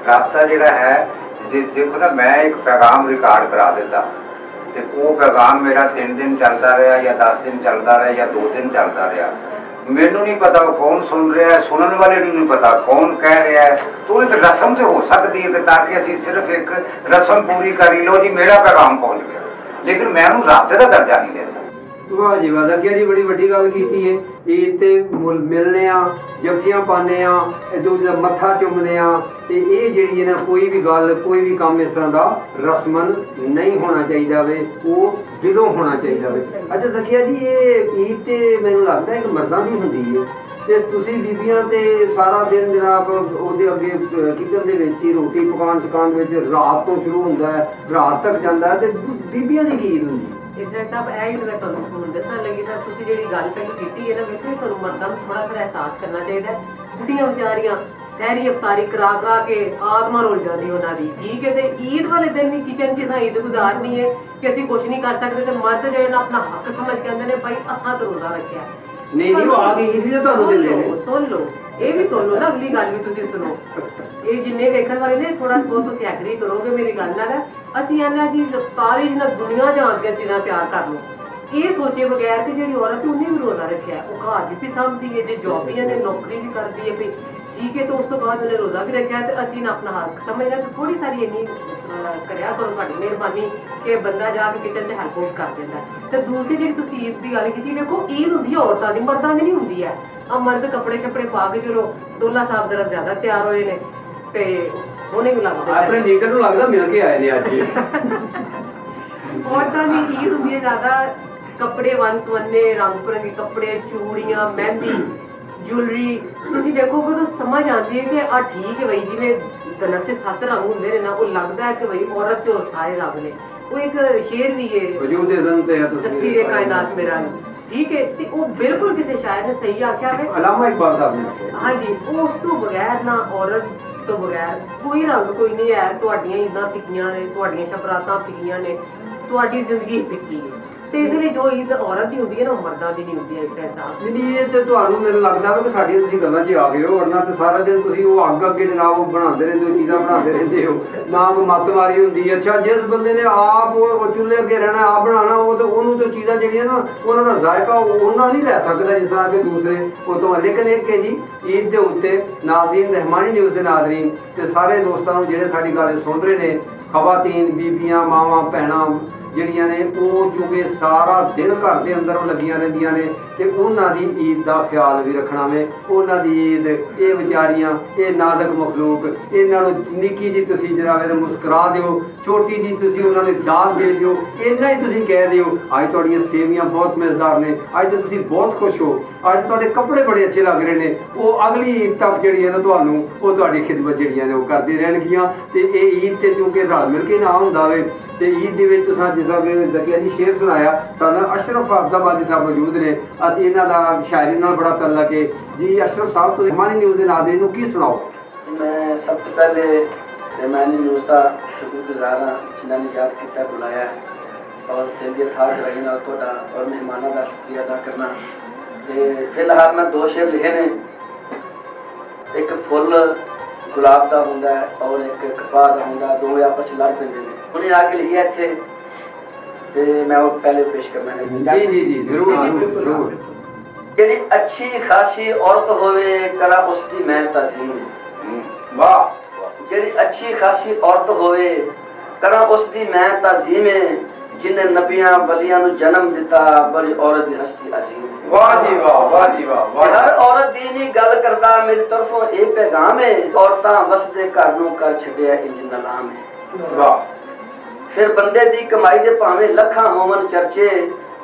राबता जिहड़ा है, देखो ना, मैं एक पैगाम रिकॉर्ड करा देता तो वो पैगाम मेरा 3 दिन चलता रहा या 10 दिन चलता रहा या 2 दिन चलता रहा, मैनू नहीं पता वो कौन सुन रहा है, सुनने वाले को नहीं पता कौन कह रहा है। तो एक रस्म तो हो सकती है कि ताकि असी सिर्फ एक रस्म पूरी करी लो जी मेरा पैगाम पहुँच गया, लेकिन मैं उन्होंने राबते का दर्जा नहीं देता। वाह जी वाह, ज़किया जी बड़ी वड्डी गल कीती है। ईद ते मिलने आ, जफ्फियां पाने आ, एक दूजे दा मत्था चुमने आ, ते ये जिहड़ी है ना कोई भी गल कोई भी काम इस तरह दा रस्मन नहीं होना चाहिए वे, वो दिलों होना चाहिए वे। अच्छा ज़किया जी, ये ईद ते मैनूं लगदा है कि मर्दां दी हुंदी है, ते तुसीं बीबियां ते सारा दिन जनाब ओहदे अगे किचन दे विच ही रोटी पकाउण शकाउण विच रात तो शुरू हुंदा है, रात तक जांदा है, ते बीबियां दी की ईद हुंदी? इसलिए साहब यही तो मैं तुहानूं दस्सण लगी सर, तुसीं जिहड़ी गल पहले कीती है ना, बिल्कुल तुहानूं मर्दां नूं थोड़ा सा एहसास करना चाहिए। बुढ़ियां बेचारियां सहरी अफतारी करा के आत्मा रुल जाती उन्हां दी। ठीक है, तो ईद वाले दिन भी किचन च असां ईद गुजारनी है कि असीं कुछ नहीं कर सकते, तो मर्द जिहड़े ना अपना हक समझ के आंदे ने भाई असां तो रोज़ा रखिया। नहीं जी, वो आ गई ईद भी तो तुहानूं दिंदे ने। सुन लो, ये भी सुन लो ना, अगली गल भी तुसीं सुनो। ये जिन्ने वेखण वाले ने थोड़ा बहुत तुसीं एग्री करोगे मेरी गल नाल। असीं आने जी अफतारी जिन्ना दुनिया जहान दियां चीज़ां तैयार कर लो, ਇਹ ਸੋਚੇ ਬਗੈਰ ਕਿ ਜਿਹੜੀ ਔਰਤ ਉਹਨੇ ਵੀ ਰੋਜ਼ਾ ਰੱਖਿਆ, ਉਹ ਘਰ ਵੀ ਸਾਂਭਦੀ ਹੈ, ਜੇ ਜੌਬੀਆਂ ਨੇ ਨੌਕਰੀ ਵੀ ਕਰਦੀ ਹੈ ਵੀ ਠੀਕ ਹੈ, ਤੇ ਉਸ ਤੋਂ ਬਾਅਦ ਉਹਨੇ ਰੋਜ਼ਾ ਵੀ ਰੱਖਿਆ, ਤੇ ਅਸੀਂ ਨਾ ਆਪਣਾ ਹੱਕ ਸਮਝਣਾ ਤੇ ਥੋੜੀ ਸਾਰੀ ਇੰਨੀ ਕਰਿਆ ਕਰੋ ਤੁਹਾਡੀ ਮਿਹਰਬਾਨੀ ਕਿ ਬੰਦਾ ਜਾ ਕੇ ਕਿਚਨ 'ਚ ਹੈਲਪ ਆਊਟ ਕਰ ਦਿੰਦਾ। ਤੇ ਦੂਸਰੀ ਜਿਹੜੀ ਤੁਸੀਂ ਈਦ ਦੀ ਗੱਲ ਕੀਤੀ, ਦੇਖੋ ਈਦ ਹੁੰਦੀ ਹੈ ਔਰਤਾਂ ਦੀ, ਮਰਦਾਂ ਦੀ ਨਹੀਂ ਹੁੰਦੀ ਹੈ। ਆ ਮਰਦ ਕੱਪੜੇ ਛੱਪੜੇ ਪਾ ਕੇ ਚਲੋ ਦੋਲਾ ਸਾਹਿਬ ਜਰਾ ਜ਼ਿਆਦਾ ਤਿਆਰ ਹੋਏ ਨੇ ਤੇ ਸੋਹਣੇ ਵੀ ਲੱਗਦੇ ਆਪਣੇ ਨੀਕਰ ਨੂੰ ਲੱਗਦਾ ਮਿਲ ਕੇ ਆਏ ਨੇ ਅੱਜ। ਔਰਤਾਂ ਦੀ ਈਦ ਹੁੰਦੀ ਹੈ ਜ਼ਿਆਦਾ ਕੱਪੜੇ ਵੰਨ ਸਵੰਨੇ, ਰੰਗ ਬਿਰੰਗੇ ਕੱਪੜੇ, ਚੂੜੀਆਂ, ਮਹਿੰਦੀ, ਜੁਐਲਰੀ। ਤੁਸੀਂ ਦੇਖੋਗੇ ਤਾਂ ਸਮਝ ਆਉਂਦੀ ਹੈ ਕਿ ਆ ਠੀਕ ਹੈ ਬਈ, ਜਿਵੇਂ ਦਨਕ 'ਚ 7 ਰੰਗ ਹੁੰਦੇ ਨੇ ਨਾ, ਉਹ ਲੱਗਦਾ ਹੈ ਕਿ ਬਈ ਔਰਤ 'ਚ ਸਾਰੇ ਰੰਗ ਨੇ। ਉਹ ਇੱਕ ਸ਼ੇਰ ਵੀ ਹੈ, ਵਜੂਦ ਇਜ਼ਨ ਤੇ ਹੈ ਤਸਵੀਰ ਕਾਇਨਾਤ ਮੇਰਾ, ਠੀਕ ਹੈ, ਤੇ ਉਹ ਬਿਲਕੁਲ ਕਿਸੇ ਸ਼ਾਇਰ ਨੇ ਸਹੀ ਆਖਿਆ ਹੈ, ਅਲਾਮਾ ਇਕਬਾਲ ਸਾਹਿਬ ਨੇ ਆਖਿਆ। ਹਾਂਜੀ, ਉਸ ਤੋਂ ਬਗੈਰ ਨਾ ਔਰਤ ਤੋਂ ਬਗੈਰ ਕੋਈ ਰੰਗ ਕੋਈ ਨਹੀਂ ਹੈ। ਤੁਹਾਡੀਆਂ ਈਦਾਂ ਫਿੱਕੀਆਂ ਨੇ, ਤੁਹਾਡੀਆਂ ਸ਼ਬਰਾਤਾਂ ਫਿੱਕੀਆਂ ਨੇ, ਤੁਹਾਡੀ ਜ਼ਿੰਦਗੀ ਫਿੱਕੀ ਹੈ। ਤੇ ਇਸ ਲਈ ਜੋ ਈਦ ਔਰਤ ਦੀ ਹੁੰਦੀ ਹੈ ਨਾ, ਉਹ ਮਰਦਾਂ ਦੀ ਨਹੀਂ ਹੁੰਦੀ ਹੈ। ਇਸ ਹਿਸਾਬ ਨਹੀਂ, ਇਹ ਤੇ ਤੁਹਾਨੂੰ ਮੈਨੂੰ ਲੱਗਦਾ ਵਾ ਕਿ ਸਾਡੀਆਂ ਤੁਸੀਂ ਗੱਲਾਂ 'ਚ ਆ ਗਏ ਹੋ, ਵਰਨਾ ਤੇ ਸਾਰਾ ਦਿਨ ਤੁਸੀਂ ਉਹ ਅੱਗੇ ਜਨਾਬ ਉਹ ਬਣਾਉਂਦੇ ਰਹਿੰਦੇ ਹੋ, ਚੀਜ਼ਾਂ ਬਣਾਉਂਦੇ ਰਹਿੰਦੇ ਹੋ, ਨਾ ਕੋਈ ਮੱਤ ਮਾਰੀ ਹੁੰਦੀ ਹੈ। ਅੱਛਾ, ਜਿਸ ਬੰਦੇ ਨੇ ਆਪ ਉਹ ਚੁੱਲ੍ਹੇ ਅੱਗੇ ਰਹਿਣਾ, ਆਪ ਬਣਾਉਣਾ, ਉਹ ਤਾਂ ਉਹਨੂੰ ਤਾਂ ਚੀਜ਼ਾਂ ਜਿਹੜੀਆਂ ਨਾ ਉਹਨਾਂ ਦਾ ਜ਼ਾਇਕਾ ਉਹਨਾਂ ਨਹੀਂ ਲੈ ਸਕਦਾ ਜਿਸ ਤਰ੍ਹਾਂ ਕਿ ਦੂਸਰੇ ਉਹ ਤੋਂ। ਲੇਕਿਨ ਇੱਕ ਹੈ ਜੀ, ਈਦ ਦੇ ਉੱਤੇ ਨਾਜ਼ਰੀਨ, ਰਹਿਮਾਨੀ ਨਿਊਜ਼ ਦੇ ਨਾਜ਼ਰੀਨ ਤੇ ਸਾਰੇ ਦੋਸਤਾਂ ਨੂੰ ਜਿਹੜੇ ਸਾਡੀ ਗੱਲ ਸੁਣ ਰਹੇ ਨੇ, ਖਵਾਤੀਨ, ਬੀਬੀਆਂ, ਮਾਵਾਂ, ਭੈਣਾਂ ਜਿਹੜੀਆਂ ਨੇ, ਉਹ ਚੂੰਕਿ ਸਾਰਾ ਦਿਨ ਘਰ ਦੇ ਅੰਦਰ ਲੱਗੀਆਂ ਰਹਿੰਦੀਆਂ ਨੇ, ਤੇ ਉਹਨਾਂ ਦੀ ਈਦ ਦਾ ਖਿਆਲ ਵੀ ਰੱਖਣਾ ਵੇ। ਉਹਨਾਂ ਦੀ ਈਦ, ਇਹ ਵਿਚਾਰੀਆਂ, ਇਹ ਨਾਜ਼ੁਕ ਮਖਲੂਕ, ਇਹਨਾਂ ਨੂੰ ਨਿੱਕੀ ਜੀ ਤੁਸੀਂ ਜਨਾਬ ਮੁਸਕਰਾ ਦਿਓ, ਛੋਟੀ ਜੀ ਤੁਸੀਂ ਉਹਨਾਂ ਨੂੰ ਦਾਤ ਦੇ ਦਿਓ, ਇੰਨਾ ਹੀ ਤੁਸੀਂ ਕਹਿ ਦਿਓ ਅੱਜ ਤੁਹਾਡੀਆਂ ਸੇਵੀਆਂ ਬਹੁਤ ਮਜ਼ੇਦਾਰ ਨੇ, ਅੱਜ ਤਾਂ ਤੁਸੀਂ ਬਹੁਤ ਖੁਸ਼ ਹੋ, ਅੱਜ ਤੁਹਾਡੇ ਕੱਪੜੇ ਬੜੇ ਅੱਛੇ ਲੱਗ ਰਹੇ ਨੇ। ਉਹ ਅਗਲੀ ਈਦ ਤੱਕ ਜਿਹੜੀ ਹੈ ਨਾ ਤੁਹਾਨੂੰ ਉਹ ਤੁਹਾਡੀ ਖਿਦਮਤ ਜਿਹੜੀਆਂ ਨੇ ਉਹ ਕਰਦੀ ਰਹਿਣਗੀਆਂ। ਤੇ ਇਹ ਈਦ ਤੇ ਚੂੰਕਿ ਰਲ ਮਿਲ ਕੇ ਨਾ ਹੁੰਦਾ ਵੇ, ਤੇ ਈਦ ਦੇ ਵਿੱਚ ਤੁਸੀਂ ਜਿਸ ਤਰ੍ਹਾਂ ਕਿ ਜ਼ਕੀਆ ਜੀ ਸ਼ੇਰ ਸੁਣਾਇਆ, ਸਾਡਾ ਅਸ਼ਰਫ ਹਾਫਜ਼ਾਬਾਦੀ ਸਾਹਿਬ ਮੌਜੂਦ ਨੇ, ਅਸੀਂ ਇਹਨਾਂ ਦਾ ਸ਼ਾਇਰੀ ਨਾਲ ਬੜਾ ਤਾਲੁਕ ਹੈ ਜੀ। ਅਸ਼ਰਫ ਸਾਹਿਬ, ਤੁਸੀਂ ਰਹਿਮਾਨੀ ਨਿਊਜ਼ ਦੇ ਨਾਜ਼ਰੀਨ ਨੂੰ ਕੀ ਸੁਣਾਓ? मैं सब तो पहले रहमानी न्यूज़ का शुक्रगुजार हाँ जिन्होंने याद किया, बुलाया और दिल की था रही ना थोड़ा और मेहमानों का शुक्रिया अदा करना। तो फिलहाल मैं 2 शेर लिखे ने, एक फुल गुलाब का होंगे और एक कपाह का होंगे, दोवें आपस लड़ पेंदे ने। उन्हें आके लिखिया इत्थे ते मैं वो पहले पेश करना है। जी जी जी जरूर जरूर। जेड़ी अच्छी खासी औरत होवे करा उसकी मैं तज़ीम, वाह। जेड़ी अच्छी खासी औरत होवे करा उसकी मैं तज़ीम, जिन्हें नबियां वलियां नू जन्म दिता, बड़ी औरत दी हस्ती अजीम। वाह जी वाह, वाह जी वाह। हर औरत दी नहीं गल करदा, मेरी तरफों ए पैगाम है, औरतां वसदे घर नू कर छड्या इंज नलाम है। वाह। फिर बंदे दी कमाई दे भावें लखां होवन चर्चे,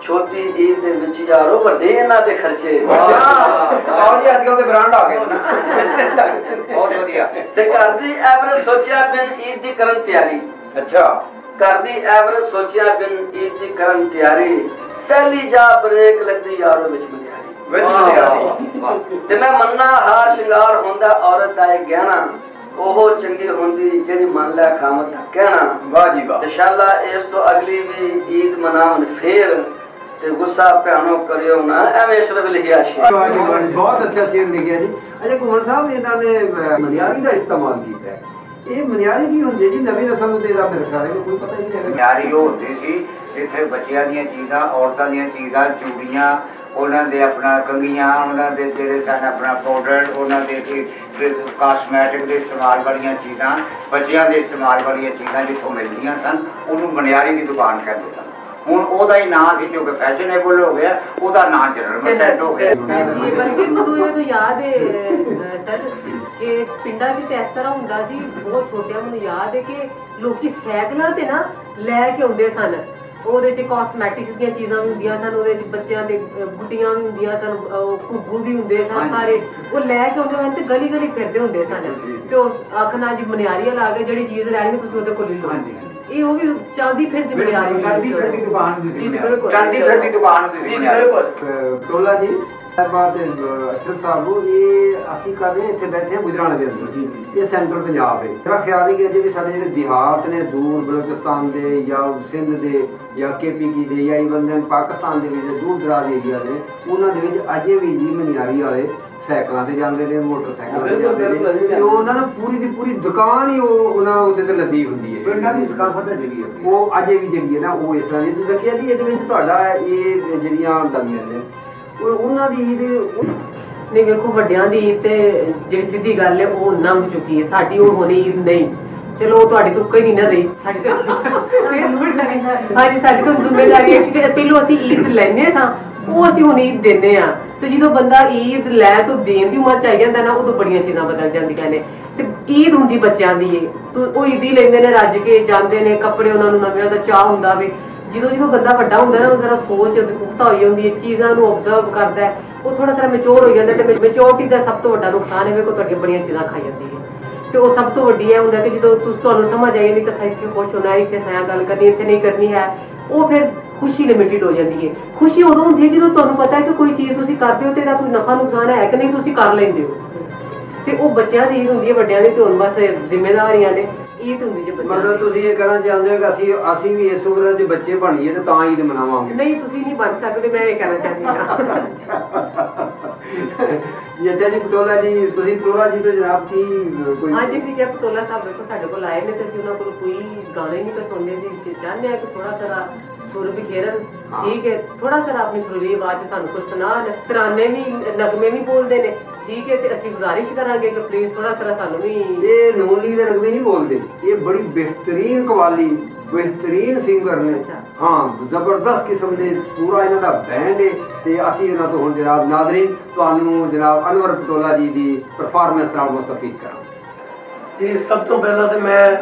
छोटी ईद दे विच यारो वड्डे इन्हां दे खर्चे। वाह जी, आजकल ते ब्रांड आ गए बहुत वधिया। ते घर दी एवरेज सोचिया बिन ईद दी करन तैयारी। अच्छा, घर दी एवरेज सोचिया बिन ईद दी करन तैयारी, पहली जा ब्रेक लगदी यारो विच मुंडियारी। ते मैं मन्ना हार शिंगार होंदा औरत दा ए गहना, ओहो चंगी होंदी जेड़ी मन लै खामत दा कहना। वाह जी वाह। इंशाअल्लाह इस तो अगली भी ईद मनावन फेर, ते गुस्सा भैनो करियो ना एवें अशरफ लिखिया शेर। बहुत अच्छा शेर लिखिया जी। अच्छा, घुमन साहब इन्हां ने मनियारी का इस्तेमाल किया है, ये मनियारी की होंदी जी? नवी नस्ल नूं ते मेरे ख्याल है कोई पता ही नहीं है। मनियारी ਉਹ ਹੁੰਦੀ ਸੀ ਇੱਥੇ ਬੱਚਿਆਂ ਦੀਆਂ ਚੀਜ਼ਾਂ, ਔਰਤਾਂ ਦੀਆਂ ਚੀਜ਼ਾਂ, ਚੂੜੀਆਂ, ਉਹਨਾਂ ਦੇ ਆਪਣਾ ਕੰਗੀਆਂ, ਉਹਨਾਂ ਦੇ ਜਿਹੜੇ ਸਨ ਆਪਣਾ ਪਾਊਡਰ, ਉਹਨਾਂ ਦੇ ਕਾਸਮੈਟਿਕ ਦੇ ਇਸਤੇਮਾਲ ਵਾਲੀਆਂ ਚੀਜ਼ਾਂ, ਬੱਚਿਆਂ ਦੇ ਇਸਤੇਮਾਲ ਵਾਲੀਆਂ ਚੀਜ਼ਾਂ ਜਿੱਥੋਂ ਮਿਲਦੀਆਂ ਸਨ ਉਹਨੂੰ ਮਨਿਆਰੀ ਦੀ ਦੁਕਾਨ ਕਹਿੰਦੇ ਸਨ। ਹੁਣ ਉਹਦਾ ਹੀ ਨਾਂ ਸੀ ਕਿਉਂਕਿ ਫੈਸ਼ਨੇਬਲ ਹੋ ਗਿਆ, ਉਹਦਾ ਨਾਂ ਜਨਰਲ ਮਰਚੈਂਟ ਹੋ ਗਿਆ। ਬਲਕਿ ਮੈਨੂੰ ਇਹ ਤਾਂ ਯਾਦ ਹੈ ਸਰ ਕਿ ਪਿੰਡਾਂ 'ਚ ਤੇ ਇਸ ਤਰ੍ਹਾਂ ਹੁੰਦਾ ਸੀ, ਬਹੁਤ ਛੋਟਿਆਂ ਮੈਨੂੰ ਯਾਦ ਹੈ ਕਿ ਲੋਕੀ ਸਾਈਕਲਾਂ ਤੇ ਨਾ ਲੈ ਕੇ ਆਉਂਦੇ ਸਨ, ਉਹਦੇ 'ਚ ਕਾਸਮੈਟਿਕਸ ਦੀਆਂ ਚੀਜ਼ਾਂ ਵੀ ਹੁੰਦੀਆਂ ਸਨ, ਉਹਦੇ 'ਚ ਬੱਚਿਆਂ ਦੇ ਗੁੱਡੀਆਂ ਵੀ ਹੁੰਦੀਆਂ ਸਨ, ਘੁੱਗੂ ਵੀ ਹੁੰਦੇ ਸਨ, ਸਾਰੇ ਉਹ ਲੈ ਕੇ ਆਉਂਦੇ ਸਨ ਤੇ ਗਲੀ ਗਲੀ ਫਿਰਦੇ ਹੁੰਦੇ ਸਨ। ਤੇ ਉਹ ਆਖਣਾ ਜੀ ਮਨਿਆਰੀ ਲਾ ਕੇ ਜਿਹੜੀ ਚੀਜ਼ ਲੈਣੀ ਤੁਸੀਂ ਉਹਦੇ ਕੋਲ ਹੀ ਲਓ। ਇਹ ਉਹ ਵੀ ਚਾਂਦੀ ਫਿਰ ਦੀ ਮਨਿਆਰੀ, ਚਾਂਦੀ ਫਿਰ ਦੀ ਦੁਕਾਨ ਹੁੰਦੀ ਸੀ, ਬਿਲਕੁਲ ਚਾਂਦੀ ਫਿਰ ਦੀ ਦੁਕਾਨ ਹੁੰਦੀ ਸੀ ਬਿਲਕੁਲ। ਟੋਲਾ ਜੀ ਬਾਤ ਅਸ਼ਰਫ ਸਾਹਿਬ, ਇਹ ਅਸੀਂ ਕਰ ਰਹੇ ਇੱਥੇ ਬੈਠੇ ਹਾਂ ਗੁਜਰਾਂਵਾਲੇ ਦੇ ਅੰਦਰ, ਇਹ ਸੈਂਟਰਲ ਪੰਜਾਬ ਹੈ। ਮੇਰਾ ਖਿਆਲ ਹੈ ਕਿ ਅਜੇ ਵੀ ਸਾਡੇ ਜਿਹੜੇ ਦਿਹਾਤ ਨੇ ਦੂਰ ਬਲੋਚਿਸਤਾਨ ਦੇ ਜਾਂ ਸਿੰਧ ਦੇ ਜਾਂ KPK ਦੇ ਜਾਂ ਈਵਨ ਪਾਕਿਸਤਾਨ ਦੇ ਵਿੱਚ ਦੂਰ ਦਰਾਜ਼ ਏਰੀਆ ਦੇ, ਉਹਨਾਂ ਦੇ ਵਿੱਚ ਅਜੇ ਵੀ ਜੀ ਮਨਿਆਰੀ ਵਾਲੇ ਸਾਈਕਲਾਂ ਤੇ ਜਾਂਦੇ ਨੇ, ਮੋਟਰਸਾਈਕਲਾਂ ਤੇ ਜਾਂਦੇ ਨੇ, ਤੇ ਉਹਨਾਂ ਨੂੰ ਪੂਰੀ ਦੀ ਪੂਰੀ ਦੁਕਾਨ ਹੀ ਉਹਨਾਂ ਉਹਦੇ ਤੇ ਲੱਦੀ ਹੁੰਦੀ ਹੈ। ਪਿੰਡਾਂ ਦੀ ਸਕਾਫਤ ਹੈ ਜਿਹੜੀ ਉਹ ਅਜੇ ਵੀ ਜਿਹੜੀ ਹੈ ਨਾ ਉਹ ਇਸ ਤਰ੍ਹਾਂ ਦੀ। ਤੁਸੀਂ ਦੇਖਿਆ ਜੀ ਇਹਦੇ ਵਿੱਚ ਤੁਹਾਡਾ ਇਹ ਜਿਹੜੀਆਂ ਆਮਦਨੀਆਂ ਨੇ ਉਹ ਉਹਨਾਂ ਦੀ ਈਦ ਨਹੀਂ ਵੇਖੋ, ਵੱਡਿਆਂ ਦੀ ਈਦ ਤੇ ਜਿਹੜੀ ਸਿੱਧੀ ਗੱਲ ਹੈ ਉਹ ਲੰਘ ਚੁੱਕੀ ਹੈ, ਸਾਡੀ ਉਹ ਹੋਣੀ ਈਦ ਨਹੀਂ। ਚਲੋ ਉਹ ਤੁਹਾਡੀ ਤੋਂ ਕੋਈ ਨਹੀਂ ਨਾ ਰਹੀ, ਸਾਡੀ ਹਾਂਜੀ ਸਾਡੀ ਤੋਂ ਜ਼ਿੰਮੇਵਾਰੀ ਹੈ ਕਿ ਪਹਿਲੋਂ ਅਸੀਂ ਈਦ ਲੈਂਦੇ ਸਾਂ, ਉਹ ਅਸੀਂ ਹੁਣ ਈਦ ਦਿੰਦੇ ਆ। ਤੇ ਜਦੋਂ ਬੰਦਾ ਈਦ ਲੈ ਤੋਂ ਦੇਣ ਦੀ ਉਮਰ ਚ ਆ ਜਾਂਦਾ ਨਾ, ਉਦੋਂ ਬੜੀਆਂ ਚੀਜ਼ਾਂ ਬਦਲ ਜਾਂਦੀਆਂ ਨੇ। ਤੇ ਈਦ ਹੁੰਦੀ ਬੱਚਿਆਂ ਦੀ ਏ, ਉਹ ਈਦੀ ਲੈਂਦੇ ਨੇ, ਰੱਜ ਕੇ ਜਾਂਦੇ ਨੇ, ਕੱਪੜੇ ਉਹਨਾਂ ਨੂੰ ਨਵਿਆਂ ਦਾ ਚਾਹ ਹੁੰਦਾ ਵੇ। ਜਦੋਂ ਬੰਦਾ ਵੱਡਾ ਹੁੰਦਾ ਨਾ, ਉਹ ਜ਼ਰਾ ਸੋਚ ਪੁਖਤਾ ਹੋਈ ਹੁੰਦੀ ਹੈ, ਚੀਜ਼ਾਂ ਨੂੰ ਓਬਜ਼ਰਵ ਕਰਦਾ, ਉਹ ਥੋੜਾ ਸਾਰਾ ਮੈਚੋਰ ਹੋ ਜਾਂਦਾ। ਤੇ ਮੈਚੋਰਟੀ ਦਾ ਸਭ ਤੋਂ ਵੱਡਾ ਨੁਕਸਾਨ ਹੈ ਵੇਖੋ, ਤੁਹਾਡੀਆਂ ਬੜੀਆਂ ਚੀਜ਼ਾਂ ਖਾਈ ਜਾਂਦੀ ਹੈ। ਤੇ ਉਹ ਸਭ ਤੋਂ ਵੱਡੀ ਇਹ ਹੁੰਦਾ ਕਿ ਜਦੋਂ ਤੁਹਾਨੂੰ ਸਮਝ ਆਈ ਨਹੀਂ ਕਿ ਅਸੀਂ ਇੱਥੇ ਖੁਸ਼ ਹੋਣਾ, ਇੱਥੇ ਸਾਇਆ ਗੱਲ ਕਰਨੀ, ਇੱਥੇ ਨਹੀਂ ਕਰਨੀ ਹੈ, ਉਹ ਫਿਰ ਖੁਸ਼ੀ ਲਿਮਿਟਿਡ ਹੋ ਜਾਂਦੀ ਹੈ। ਖੁਸ਼ੀ ਉਦੋਂ ਹੁੰਦੀ ਹੈ ਜਦੋਂ ਤੁਹਾਨੂੰ ਪਤਾ ਹੈ ਕਿ ਕੋਈ ਚੀਜ਼ ਤੁਸੀਂ ਕਰਦੇ ਹੋ ਤੇ ਇਹਦਾ ਕੋਈ ਨਫਾ ਨੁਕਸਾਨ ਹੈ ਕਿ ਨਹੀਂ, ਤੁਸੀਂ ਕਰ ਲੈਂਦੇ ਹੋ। ਤੇ ਉਹ ਬੱਚਿਆਂ ਦੀ ਈਦ ਹੁੰਦੀ ਹੈ, ਵੱਡਿਆਂ ਦੀ ਤੇ ਹੁਣ ਬਸ ਜ਼ਿੰਮੇਵਾਰੀਆਂ ਨੇ। ਈਦ ਹੁੰਦੀ ਜੇ ਬੱਚਿਆਂ ਦੀ। ਮਤਲਬ ਤੁਸੀਂ ਇਹ ਕਹਿਣਾ ਚਾਹੁੰਦੇ ਹੋ ਕਿ ਅਸੀਂ ਵੀ ਇਸ ਉਮਰ 'ਚ ਬੱਚੇ ਬਣੀਏ ਤੇ ਤਾਂ ਈਦ ਮਨਾਵਾਂਗੇ? ਨਹੀਂ, ਤੁਸੀਂ ਨਹੀਂ ਬਣ ਸਕਦੇ, ਮੈਂ ਇਹ ਕਹਿਣਾ ਚਾਹੁੰਦੀ ਹਾਂ। ਜੀ ਅੱਛਾ ਜੀ, ਪਟੋਲਾ ਜੀ, ਤੁਸੀਂ ਪਟੋਲਾ ਜੀ ਤੋਂ ਜਨਾਬ ਕੀ ਕੋਈ? ਹਾਂਜੀ, ਅਸੀਂ ਕਿਹਾ ਪਟੋਲਾ ਸਾਹਿਬ ਵੇਖੋ ਸਾਡੇ ਕੋਲ ਆਏ ਨੇ ਤੇ ਅਸੀਂ ਉਹਨਾਂ ਕੋਲ ਕੋਈ ਗਾਣੇ ਨਹੀਂ ਤਾਂ ਸੁਣਦੇ ਸੀ, ਚਾਹੁੰਦੇ ਹਾਂ ਕਿ ਥੋੜਾ ਸਾਰਾ ਸੁਰ ਬਿਖੇਰਨ, ਠੀਕ ਹੈ, ਥੋੜਾ ਸਾਰਾ ਆਪਣੀ ਸੁਰੀਲੀ ਆਵਾਜ਼ 'ਚ ਸਾਨੂੰ ਕੁਝ ਸੁਣਾਉਣ। ਤਰਾਨੇ ਵੀ ਨਗਮੇ ਵੀ ਬੋਲਦੇ ਨੇ, ਠੀਕ ਹੈ, ਤੇ ਅਸੀਂ ਗੁਜ਼ਾਰਿਸ਼ ਕਰਾਂਗੇ ਕਿ ਪਲੀਜ਼ ਥੋੜਾ ਸਾਰਾ ਸਾਨੂੰ ਵੀ। ਇਹ ਨੂਨਲੀ ਦੇ ਨਗਮੇ ਨਹੀਂ ਬੋਲਦੇ, ਇਹ ਬੜੀ ਬਿਹਤਰੀਨ ਕਵਾਲੀ, ਬਿਹਤਰੀਨ ਸਿੰਗਰ ਨੇ। ਹਾਂ, ਜ਼ਬਰਦਸਤ ਕਿਸਮ ਦੇ ਪੂਰਾ ਇਹਨਾਂ ਦਾ ਬੈਂਡ ਹੈ। ਤੇ ਅਸੀਂ ਇਹਨਾਂ ਤੋਂ ਹੁਣ ਜਨਾਬ ਨਾਜ਼ਰੀਨ ਤੁਹਾਨੂੰ ਜਨਾਬ ਅਨਵਰ ਪਟੋਲਾ ਜੀ ਦੀ ਪਰਫਾਰਮੈਂਸ ਨਾਲ ਮੁਸਤਫੀਦ ਕਰਾਂਗੇ ਜੀ। ਸਭ ਤੋਂ ਪਹਿਲਾਂ ਤੇ ਮੈਂ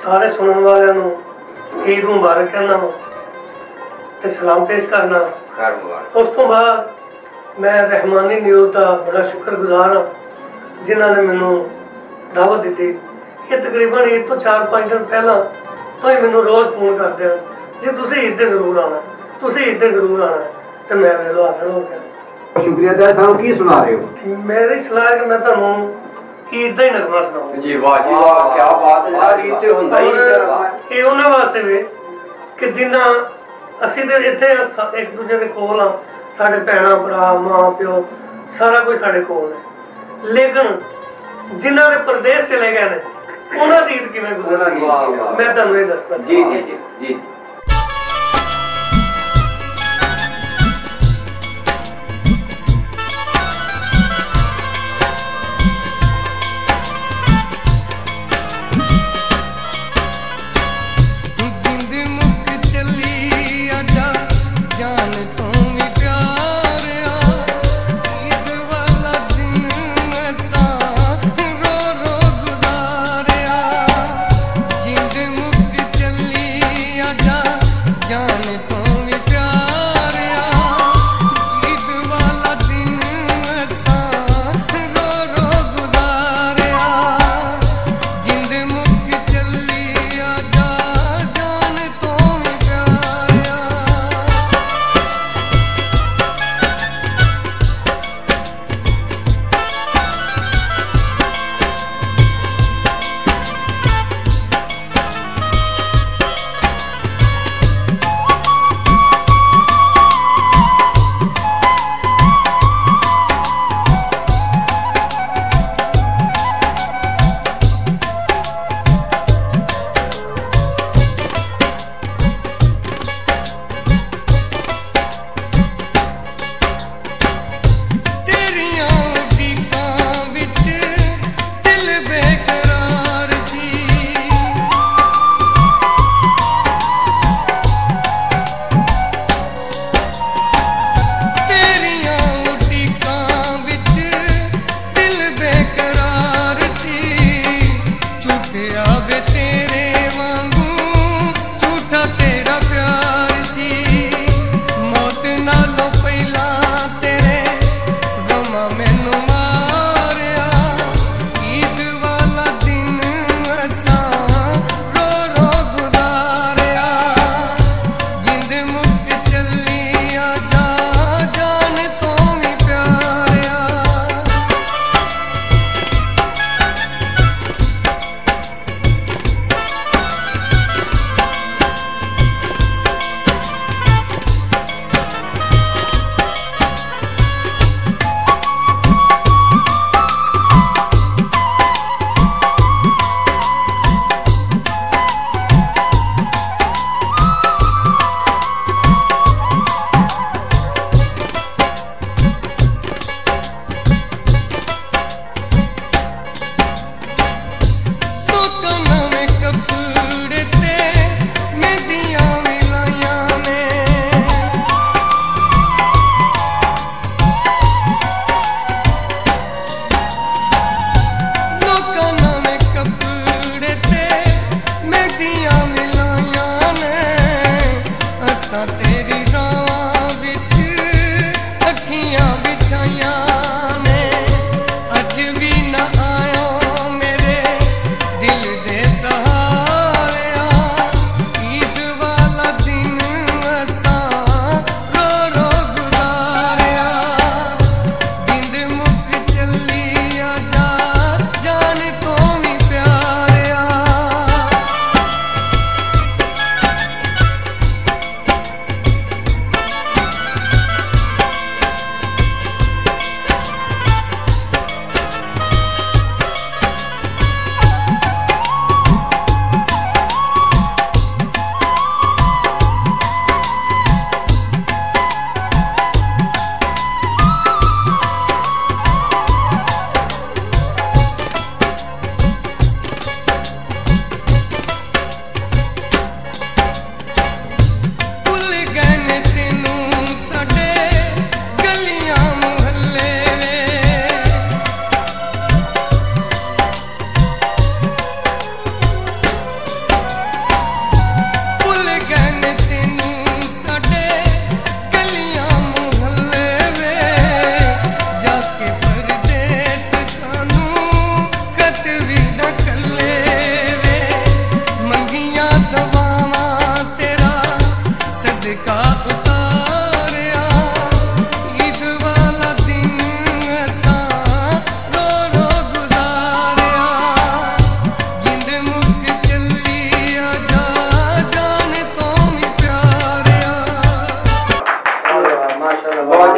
ਸਾਰੇ ਸੁਣਨ ਵਾਲਿਆਂ ਨੂੰ ਈਦ ਮੁਬਾਰਕ ਕਹਿਣਾ ਤੇ ਸਲਾਮ ਪੇਸ਼ ਕਰਨਾ। ਉਸ ਤੋਂ ਬਾਅਦ ਮੈਂ ਰਹਿਮਾਨੀ ਨਿਊਜ਼ ਦਾ ਬੜਾ ਸ਼ੁਕਰਗੁਜ਼ਾਰ ਹਾਂ ਜਿਨ੍ਹਾਂ ਨੇ ਮੈਨੂੰ ਦਾਵਤ ਦਿੱਤੀ। ਇਹ ਤਕਰੀਬਨ ਈਦ ਤੋਂ 4-5 ਦਿਨ ਪਹਿਲਾਂ ਤੋਂ ਹੀ ਮੈਨੂੰ ਰੋਜ਼ ਫੋਨ ਕਰਦੇ ਹਨ, ਜੇ ਤੁਸੀਂ ਈਦ 'ਤੇ ਜ਼ਰੂਰ ਆਉਣਾ, ਤੁਸੀਂ ਈਦ 'ਤੇ ਜ਼ਰੂਰ ਆਉਣਾ। ਤੇ ਮੈਂ ਵੇਲੋ ਹਾਜ਼ਰ ਹੋ ਗਿਆ। ਸ਼ੁਕਰੀਆ ਦਾ। ਸਾਨੂੰ ਕੀ ਸੁਣਾ ਰਹੇ ਹੋ? ਮੇਰੀ ਸਲਾਹ ਹੈ ਕਿ ਮੈਂ ਤੁਹਾਨੂੰ ਈਦ ਦਾ ਹੀ ਨਗਮਾ ਸੁਣਾਉਂਗਾ। ਜੀ ਵਾਹ ਜੀ ਵਾਹ, ਕੀ ਬਾਤ ਹੈ ਯਾਰ। ਈਦ ਤੇ ਹੁੰਦਾ ਹੀ ਇਹ ਉਹਨਾਂ ਵਾਸਤੇ ਵੀ ਕਿ ਜਿੰਨਾ ਅਸੀਂ ਤੇ ਇੱਥੇ ਇੱਕ ਦੂਜੇ ਦੇ ਕੋਲ ਆ, ਸਾਡੇ ਭੈਣਾਂ ਭਰਾ ਮਾਂ ਪਿਓ ਸਾਰਾ ਕੁਝ ਸਾਡੇ ਕੋਲ ਹੈ, ਲੇਕਿਨ ਜਿਨ੍ਹਾਂ ਦੇ ਪ੍ਰਦੇਸ਼ ਚਲੇ ਗਏ ਨੇ ਉਹਨਾਂ ਦੀ ਈਦ ਕਿਵੇਂ ਗੁਜ਼ਰਦੀ ਮੈਂ ਤੁਹਾਨੂੰ ਇਹ ਦੱਸਣਾ। ਜੀ ਜੀ ਜੀ ਜੀ। ਜਾ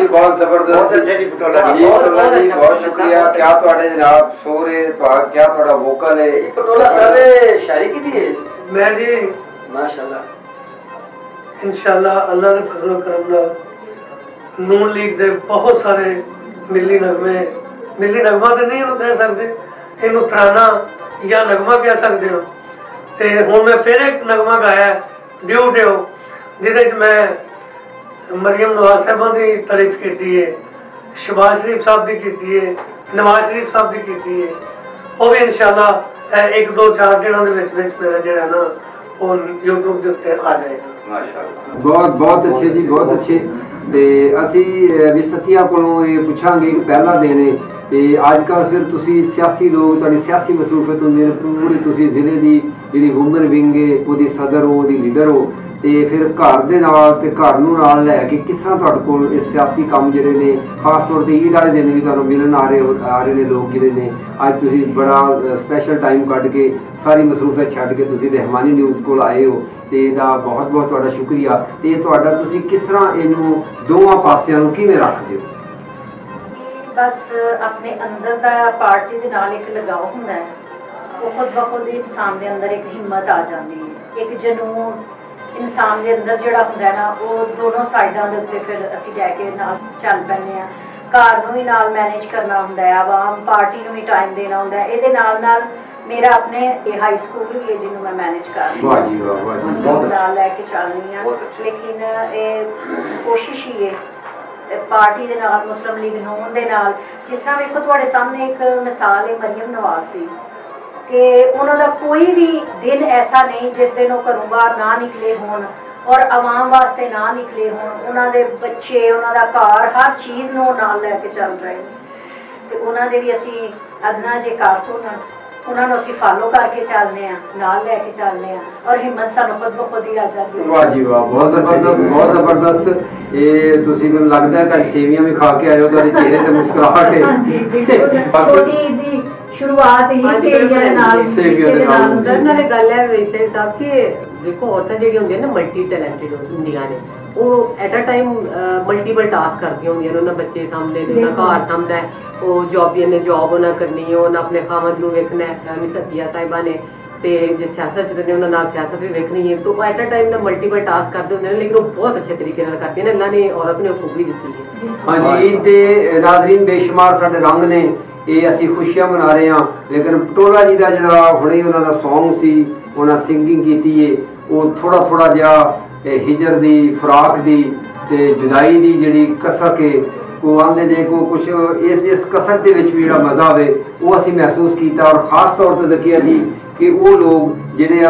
बहुत जबरदस्त जी, बहुत शुक्रिया। क्या थोड़े जनाब सोरे क्या थोड़ा वोकल है पटोला सारे शायरी की थी मैं जी माशाल्लाह इंशाल्लाह अल्लाह ने फजल करम नाल नून लीग दे बहुत सारे मिली नगमे, मिली नगमा तो नहीं कह सकते, इनू तराना या नगमा कह सकते हो। तो हुण मैं फिर एक नगमा गाया ड्यू ड्यू जिहदे च मैं मरियम नवाज साहबा की तारीफ की है, शहबाज शरीफ साहब की की है, नवाज शरीफ साहब की की है। वो भी इंशाल्लाह एक दो चार दिनों के मेरा जोड़ा ना वो यूट्यूब के उत्ते आ जाएगा। माशाअल्लाह बहुत बहुत अच्छे जी, बहुत अच्छे। ਤੇ ਅਸੀਂ ਵੀ ਸਤੀਆ ਕੋਲੋਂ ਇਹ ਪੁੱਛਾਂਗੇ ਕਿ ਪਹਿਲਾ ਦਿਨ ਹੈ ਤੇ ਅੱਜ ਕੱਲ੍ਹ ਫਿਰ ਤੁਸੀਂ ਸਿਆਸੀ ਲੋਕ, ਤੁਹਾਡੀ ਸਿਆਸੀ ਮਸਰੂਫੀਅਤ ਹੁੰਦੀ ਹੈ, ਪੂਰੀ ਤੁਸੀਂ ਜ਼ਿਲ੍ਹੇ ਦੀ ਜਿਹੜੀ ਵੂਮਨ ਵਿੰਗ ਹੈ ਉਹਦੀ ਸਦਰ ਹੋ, ਉਹਦੀ ਲੀਡਰ ਹੋ, ਤੇ ਫਿਰ ਘਰ ਦੇ ਨਾਲ ਤੇ ਘਰ ਨੂੰ ਨਾਲ ਲੈ ਕੇ ਕਿਸ ਤਰ੍ਹਾਂ ਤੁਹਾਡੇ ਕੋਲ ਇਹ ਸਿਆਸੀ ਕੰਮ ਜਿਹੜੇ ਨੇ, ਖਾਸ ਤੌਰ ਤੇ ਈਦ ਵਾਲੇ ਦਿਨ ਵੀ ਤੁਹਾਨੂੰ ਮਿਲਣ ਆ ਰਹੇ ਨੇ ਲੋਕ ਜਿਹੜੇ ਨੇ। ਅੱਜ ਤੁਸੀਂ ਬੜਾ ਸਪੈਸ਼ਲ ਟਾਈਮ ਕੱਢ ਕੇ ਸਾਰੀ ਮਸਰੂਫੀਅਤ ਛੱਡ ਕੇ ਤੁਸੀਂ ਰਹਿਮਾਨੀ ਨਿਊਜ਼ ਕੋਲ ਆਏ ਹੋ ਤੇ ਇਹਦਾ ਬਹੁਤ ਬਹੁਤ ਤੁਹਾਡਾ ਸ਼ੁਕਰੀਆ। ਤੇ ਤੁਹਾਡਾ ਤੁਸੀਂ ਕਿਸ ਤਰ੍ਹਾਂ ਇਹਨੂੰ ਦੋਵਾਂ ਪਾਸਿਆਂ ਨੂੰ ਕਿਵੇਂ ਰੱਖਦੇ ਹੋ? ਬਸ ਆਪਣੇ ਅੰਦਰ ਦਾ ਪਾਰਟੀ ਦੇ ਨਾਲ ਇੱਕ ਲਗਾਓ ਹੁੰਦਾ ਹੈ, ਉਹ ਖੁਦ ਬਖੁਦ ਇਨਸਾਨ ਦੇ ਅੰਦਰ ਇੱਕ ਹਿੰਮਤ ਆ ਜਾਂਦੀ ਹੈ, ਇੱਕ ਜਨੂਨ ਇਨਸਾਨ ਦੇ ਅੰਦਰ ਜਿਹੜਾ ਹੁੰਦਾ ਨਾ, ਉਹ ਦੋਨੋਂ ਸਾਈਡਾਂ ਦੇ ਉੱਤੇ ਫਿਰ ਅਸੀਂ ਲੈ ਕੇ ਨਾਲ ਚੱਲ ਪੈਂਦੇ ਹਾਂ। ਘਰ ਨੂੰ ਵੀ ਨਾਲ ਮੈਨੇਜ ਕਰਨਾ ਹੁੰਦਾ ਹੈ, ਆਵਾਮ ਪਾਰਟੀ ਨੂੰ ਵੀ ਟਾਈਮ ਦੇਣਾ ਹੁੰਦਾ ਹੈ। ਇਹਦੇ ਨਾਲ ਨਾਲ ਮੇਰਾ ਆਪਣੇ ਇਹ ਹਾਈ ਸਕੂਲ ਵੀ ਹੈ ਜਿਹਨੂੰ ਮੈਂ ਮੈਨੇਜ ਕਰਦੀ ਹਾਂ, ਵਾਹ ਜੀ ਵਾਹ, ਵਾਹ ਜੀ, ਬਹੁਤ ਨਾਲ ਲੈ ਕੇ ਚੱਲਣੀ ਹਾਂ। ਲੇਕਿਨ ਇਹ ਕੋਸ਼ਿਸ਼ ਹੀ ਹੈ ਪਾਰਟੀ ਦੇ ਨਾਲ, ਮੁਸਲਿਮ ਲੀਗ ਨੂਨ ਦੇ ਨਾਲ। ਜਿਸ ਤਰ੍ਹਾਂ ਵੇਖੋ ਤੁਹਾਡੇ ਸਾਹਮਣੇ ਇੱਕ ਮਿਸਾਲ ਹੈ ਮਰੀਮ ਨਵਾਜ਼ ਦੀ, ਕਿ ਉਹਨਾਂ ਦਾ ਕੋਈ ਵੀ ਦਿਨ ਐਸਾ ਨਹੀਂ ਜਿਸ ਦਿਨ ਉਹ ਘਰੋਂ ਬਾਹਰ ਨਾ ਨਿਕਲੇ ਹੋਣ ਔਰ ਆਵਾਮ ਵਾਸਤੇ ਨਾ ਨਿਕਲੇ ਹੋਣ। ਉਹਨਾਂ ਦੇ ਬੱਚੇ, ਉਹਨਾਂ ਦਾ ਘਰ, ਹਰ ਚੀਜ਼ ਨੂੰ ਨਾਲ ਲੈ ਕੇ ਚੱਲ ਰਹੇ ਨੇ। ਤੇ ਉਹਨਾਂ ਦੇ ਵੀ ਅਸੀਂ ਅਦਨਾ ਜੇ ਕਾਰਕੁਨ ਉਹਨਾਂ ਨੂੰ ਅਸੀਂ ਫਾਲੋ ਕਰਕੇ ਚੱਲਦੇ ਹਾਂ, ਨਾਲ ਲੈ ਕੇ ਚੱਲਦੇ ਹਾਂ, ਔਰ ਹਿੰਮਤ ਸਾਨੂੰ ਖੁਦ ਬਖੁਦ ਹੀ ਆ ਜਾਂਦੀ ਹੈ। ਵਾਹ ਜੀ ਵਾਹ, ਬਹੁਤ ਜ਼ਬਰਦਸਤ, ਬਹੁਤ ਜ਼ਬਰਦਸਤ। ਇਹ ਤੁਸੀਂ ਮੈਨੂੰ ਲੱਗਦਾ ਕੱਲ ਸੇਵੀਆਂ ਵੀ ਖਾ ਕੇ ਆਇਓ, ਤੁਹਾਡੇ ਚਿਹਰੇ ਤੇ ਮੁਸਕਰਾਹਟ ਹੈ। ਛੋਟੀ ਦੀ ਸ਼ੁਰੂਆਤ ਹੀ ਸੇਵੀਆਂ ਦੇ ਨਾਲ ਸਰ ਨਾਲੇ ਗੱਲ ਹੈ ਵੈਸੇ ਸਾਹਿਬ ਕਿ ਦੇਖੋ ਔਰਤਾਂ ਜਿਹੜੀਆਂ ਹੁੰਦੀਆਂ ਨਾ ਮਲਟੀ ਟੈਲੈਂਟਡ ਹੁੰਦੀਆਂ ਨੇ, ਉਹ at a time multiple task ਕਰਦੀਆਂ ਹੁੰਦੀਆਂ ਨੇ। ਉਹਨਾਂ ਬੱਚੇ ਸਾਹਮਣੇ ਨੇ, ਉਹਨਾਂ ਘਰ ਸਾਹਮਣਾ ਹੈ, ਉਹ ਜੋਬੀਆਂ ਨੇ ਜੋਬ ਉਹਨਾਂ ਕਰਨੀ ਹੈ, ਉਹਨਾਂ ਆਪਣੇ ਖਾਵੰਦ ਨੂੰ ਵੇਖਣਾ ਹੈ। ਮਿਸ ਸਤੀਆ ਸਾਹਿਬਾਂ ਨੇ ਤੇ ਜੇ ਸਿਆਸਤ ਚ ਨੇ ਉਹਨਾਂ ਨਾਲ ਸਿਆਸਤ ਵੀ ਵੇਖਣੀ ਹੈ, ਤਾਂ ਉਹ ਐਟ ਅ ਟਾਈਮ ਦਾ ਮਲਟੀਪਲ ਟਾਸਕ ਕਰਦੇ ਹੁੰਦੇ ਨੇ, ਲੇਕਿਨ ਉਹ ਬਹੁਤ ਅੱਛੇ ਤਰੀਕੇ ਨਾਲ ਕਰਦੇ ਨੇ। ਅੱਲਾ ਨੇ ਔਰਤ ਨੇ ਉਹ ਖੂਬੀ ਦਿੱਤੀ ਹੈ। ਹਾਂਜੀ ਤੇ ਨਾਜ਼ਰੀਨ ਬੇਸ਼ੁਮਾਰ ਸਾਡੇ ਰੰਗ ਨੇ, ਇਹ ਅਸੀਂ ਖੁਸ਼ੀਆਂ ਮਨਾ ਰਹੇ ਹਾਂ। ਲੇਕਿਨ ਪਟੋਲਾ ਜੀ ਦਾ ਜਿਹੜਾ ਹੁਣੇ ਉਹਨਾਂ ਦਾ ਸੌਂਗ ਸੀ, ਉਹਨਾਂ ਸਿੰਗਿੰਗ ਕੀਤੀ ਹੈ, ਉਹ ਥੋੜਾ ਜਿਹਾ ਹਿਜਰ ਦੀ, ਫਰਾਕ ਦੀ ਤੇ ਜੁਦਾਈ ਦੀ ਜਿਹੜੀ ਕਸਕ ਹੈ, ਉਹ ਆਂਦੇ ਨੇ ਕੋ ਕੁਛ ਇਸ ਕਸਕ ਦੇ ਵਿੱਚ ਵੀ ਜਿਹੜਾ ਮਜ਼ਾ ਹੋਵੇ ਉਹ ਅਸੀਂ ਮਹਿਸੂਸ ਕੀਤਾ। ਔਰ ਖਾਸ ਤੌਰ ਤੇ ਦੇਖਿਆ ਜੀ ਕਿ ਉਹ ਲੋਕ ਜਿਹੜੇ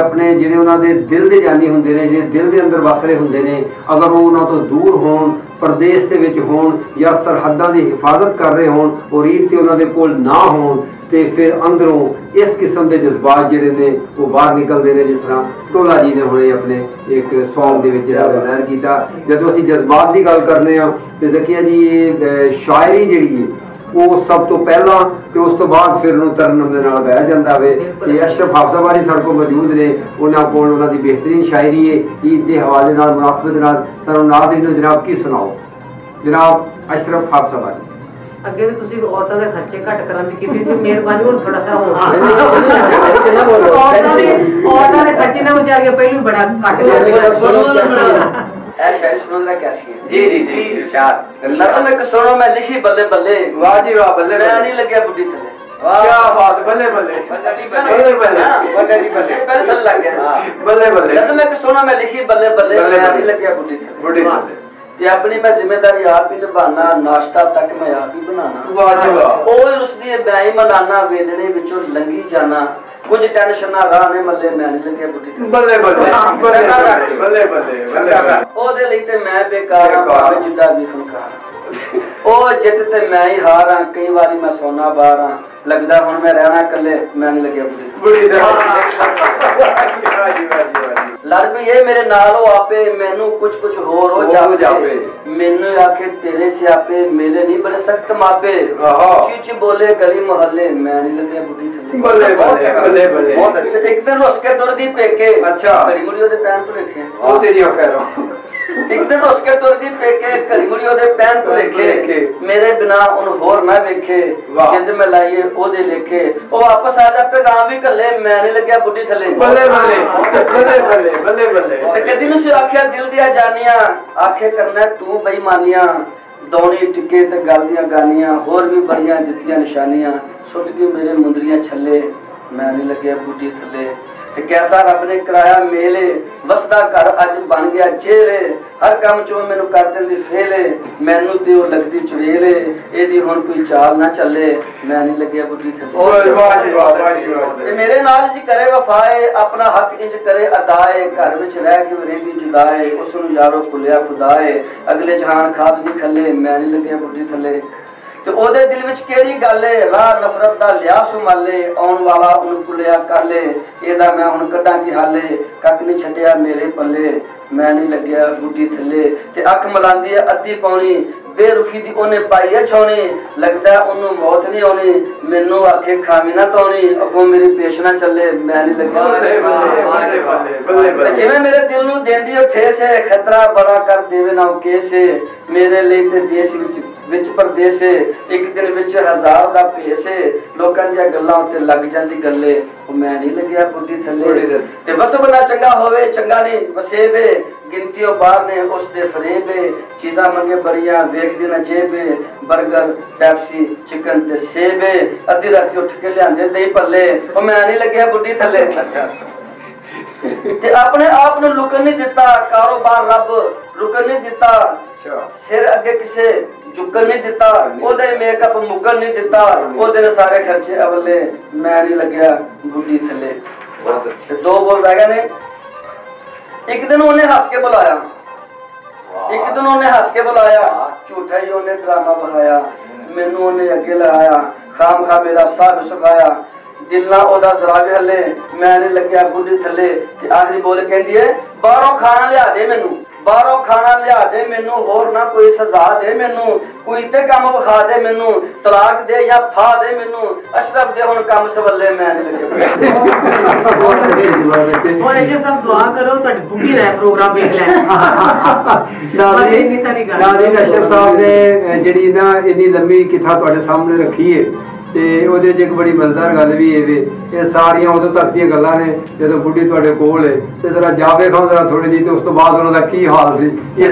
ਉਹਨਾਂ ਦੇ ਦਿਲ ਦੇ ਜਾਨੀ ਹੁੰਦੇ ਨੇ, ਜਿਹੜੇ ਦਿਲ ਦੇ ਅੰਦਰ ਵਸ ਰਹੇ ਹੁੰਦੇ ਨੇ, ਅਗਰ ਉਹ ਉਹਨਾਂ ਤੋਂ ਦੂਰ ਹੋਣ, ਪ੍ਰਦੇਸ਼ ਦੇ ਵਿੱਚ ਹੋਣ ਜਾਂ ਸਰਹੱਦਾਂ ਦੀ ਹਿਫਾਜ਼ਤ ਕਰ ਰਹੇ ਹੋਣ ਔਰ ਈਦ ਤੇ ਉਹਨਾਂ ਦੇ ਕੋਲ ਨਾ ਹੋਣ, ਤੇ ਫਿਰ ਅੰਦਰੋਂ ਇਸ ਕਿਸਮ ਦੇ ਜਜ਼ਬਾਤ ਜਿਹੜੇ ਨੇ ਉਹ ਬਾਹਰ ਨਿਕਲਦੇ ਨੇ। ਜਿਸ ਤਰ੍ਹਾਂ ਪਟੋਲਾ ਜੀ ਨੇ ਹੁਣੇ ਆਪਣੇ ਇੱਕ ਸੌਂਗ ਦੇ ਵਿੱਚ ਜਿਹੜਾ ਜ਼ਾਹਿਰ ਕੀਤਾ। ਜਦੋਂ ਅਸੀਂ ਜਜ਼ਬਾਤ ਦੀ ਗੱਲ ਕਰਨੇ ਆ ਤੇ ਜ਼ਕੀਆ ਜੀ ਇਹ ਸ਼ਾਇਰੀ ਜਿਹੜੀ ਹੈ ਉਹ ਸਭ ਤੋਂ ਪਹਿਲਾਂ ਤੇ ਉਸ ਤੋਂ ਬਾਅਦ ਫਿਰ ਉਹਨੂੰ ਤਰਨਮ ਦੇ ਨਾਲ ਗਾਇਆ ਜਾਂਦਾ ਵੇ। ਤੇ ਅਸ਼ਰਫ ਹਾਫਜ਼ਾਬਾਦੀ ਸਾਡੇ ਕੋਲ ਮੌਜੂਦ ਨੇ, ਉਹਨਾਂ ਕੋਲ ਉਹਨਾਂ ਦੀ ਬਿਹਤਰੀਨ ਸ਼ਾਇਰੀ ਹੈ ਈਦ ਦੇ ਹਵਾਲੇ ਨਾਲ, ਮੁਨਾਸਬਤ ਨਾਲ। ਸਾਨੂੰ ਨਾਜ਼ਰੀਨ ਨੂੰ ਜਨਾਬ ਕੀ ਸੁਣਾਓ? ਜਨਾਬ ਅਸ਼ਰਫ ਹਾਫਜ਼ਾਬਾਦੀ। ਅੱਗੇ ਵੀ ਤੁਸੀਂ ਔਰਤਾਂ ਦੇ ਖਰਚੇ ਘੱਟ ਕਰਨ ਦੀ ਕੀਤੀ ਸੀ, ਮਿਹਰਬਾਨੀ ਹੁਣ ਥੋੜਾ ਸਾ ਔਰਤਾਂ ਦੇ ਖਰਚੇ ਨਾ ਵਿਚਾਰ ਕੇ ਪਹਿਲਾਂ ਬੜਾ ਘੱਟ शायरी सुनो जरा कैसी है? जी जी जी इरशाद। नज़म एक सुनो मैं लिखी बल्ले बल्ले। वाह जी वाह, बल्ले मैं नहीं लग बुढ़ी थले। क्या बात, बल्ले बल्ले बल्ले बल्ले पहले थल लग गया बल्ले बल्ले। नज़म एक सुनो मैं लिखी बल्ले बल्ले मैं नहीं लग बुढ़ी थले। ते अपनी मैं जिम्मेदारी आप ही निभाना, नाश्ता तक मैं आप ही बनाना। वाह जी वाह। ओए उसदी बैई मनाना, वेलने विचों लंघी जाना, कुछ टेंशन ना राह ने मल्ले मैं नहीं लगे बुढ़ी। बल्ले बल्ले बल्ले बल्ले ओदे लई ते मैं बेकार भावे जिद्दा भी फनकार। ओ जित ते मैं ही हार हां, कई बारी मैं सोना बाहर हां, लगदा हुण मैं रहना कल्ले मैं नहीं लगे बुढ़ी। लड़ पईए मेरे नाल हो आपे मैनू कुछ कुछ होर हो जापे मैनू आखे तेरे सियापे मेरे नहीं बड़े सख्त मापे चीच बोले गली मोहल्ले मैं नहीं लगे बुढ़ी थले बल्ले बल्ले बल्ले बल्ले बहुत अच्छे एक दिन रुस के तुर गई पेके अच्छा घड़ी मुड़ी ओदे पैन तो लिखे ओ तेरी खैर एक दिन रुस के तुर गई पेके घड़ी मुड़ी ओदे पैन तो लिखे मेरे बिना उन होर ना वेखे जिंद में लाइए ओदे लेखे ओ वापस आ जा पैगाम भी कल्ले मैं नहीं लगे बुढ़ी थले बल्ले बल्ले बल्ले बल्ले बल्ले बल्ले ते कदी नु आख्या दिल दिया जानिया आखे करना तू बेईमानियां दौनी टिके ते गल दियां गानियां होर भी बड़ियां दित्तियां निशानियां सुट गई मेरे मुंदरियां छल्ले मैं नहीं लगे बुढ़ी थले ते कैसा रब ने कराया मेले वसदा घर अज बन गया जेले हर काम चो मैनू कर देंदी फेले मैनू ते ओ लगदी चुड़ेले एदी हुण कोई चाल ना चले मैं नहीं लगे बुढ़ी थले ओए वाह जी वाह वाह ते मेरे नाल जी करे वफाए अपना हक इंज करे अदाए घर विच रह के रेंदी जुदाए उस नु यारो भुलिया खुदाए अगले जहान खाब दी खले मैं नहीं लगे बुढ़ी थले ते ओदे दिल विच केड़ी गल है राह नफरत दा लिया सुमाले आउण वाला उन भुलिया काले एदा मैं हुण कड्डां की हाले कक नहीं छड्डिया मेरे पल्ले मैं नहीं लग्या बूटी थले ते अख मलांदी है अद्धी पौनी बेरुखी दी ओने पाई है छौनी लगदा ओनू मौत नहीं आउणी मैनू आखे खामी ना तौनी अगों मेरी पेश ना चले मैं नहीं लग्या ते जिवें मेरे दिल नू देंदी ओ ठेस है खतरा बड़ा कर देवे ना ओ केस है मेरे लिए ते देश विच परदेस है एक दिन विच हजार दा भेस है लोकां दी गल्लां उत्ते लग जांदी गल्ले ओ मैं नहीं लग्या बुढ़ी थले ते वसब ना चंगा होवे चंगा नहीं वसेबे गिनतियों बाहर ने उस दे फरेबे चीज़ां मंगे बड़ियां वेखदी ना जेबे बर्गर पेप्सी चिकन ते सेबे अद्धी राती उठ के लियांदे दही पल्ले ओ मैं नहीं लग्या बुढ़ी थले ते अपने आप नु लुकन नहीं दिता कारोबार रब रुकन नहीं दिता सिर अगे किसे झुकन नहीं दिता ओदे मेकअप मुकन नहीं दिता ओदे सारे खर्चे अवले मैं नहीं लग्या बुढ़ी थले बहुत अच्छे दो बोल रह गए ने एक दिन उन्हें हंस के बुलाया एक दिन उन्हें हंस के बुलाया झूठा ही उन्हें ड्रामा बहाया मैनू उन्हें अगे लाया खाम खा मेरा सब सुखाया दिल ना ओदा जरा भी हले मैं नहीं लग्या बुढ़ी थले ते आखिरी बोल कहंदी है बाहरों खाना लिया दे मैनू बाहरों खाना लिया दे मैनू होर ना कोई सजा दे मैनू कोई ते काम विखा दे मैनू तलाक दे या फा दे मैनू अशरफ दे हुण काम सवले मैं नहीं लगे और ऐसे सब दुआ करो ਤੁਹਾਡੀ ਬੁੱਢੀ ਰਹਿ ਪ੍ਰੋਗਰਾਮ ਵੇਖ ਲੈ ਨਾਜ਼ਰੀਨ ਅਸ਼ਰਫ ਸਾਹਿਬ ਨੇ ਜਿਹੜੀ ਨਾ ਇੰਨੀ ਲੰਮੀ ਕਿਥਾ ਤੁਹਾਡੇ ਸਾਹਮਣੇ ਰੱਖੀ ਹੈ ਤੇ ਉਹਦੇ 'ਚ ਇੱਕ ਬੜੀ ਮਜ਼ੇਦਾਰ ਗੱਲ ਵੀ ਇਹ ਵੇ ਇਹ ਸਾਰੀਆਂ ਉਦੋਂ ਤੱਕ ਦੀਆਂ ਗੱਲਾਂ ਨੇ ਜਦੋਂ ਬੁੱਢੀ ਤੁਹਾਡੇ ਕੋਲ ਹੈ ਤੇ ਜ਼ਰਾ ਜਾਵੇ ਖਾਓ ਜ਼ਰਾ ਥੋੜੀ ਜਿਹੀ ਤੇ ਉਸ ਤੋਂ ਬਾਅਦ ਉਹਨਾਂ ਦਾ ਕੀ ਹਾਲ ਸੀ ਇਹ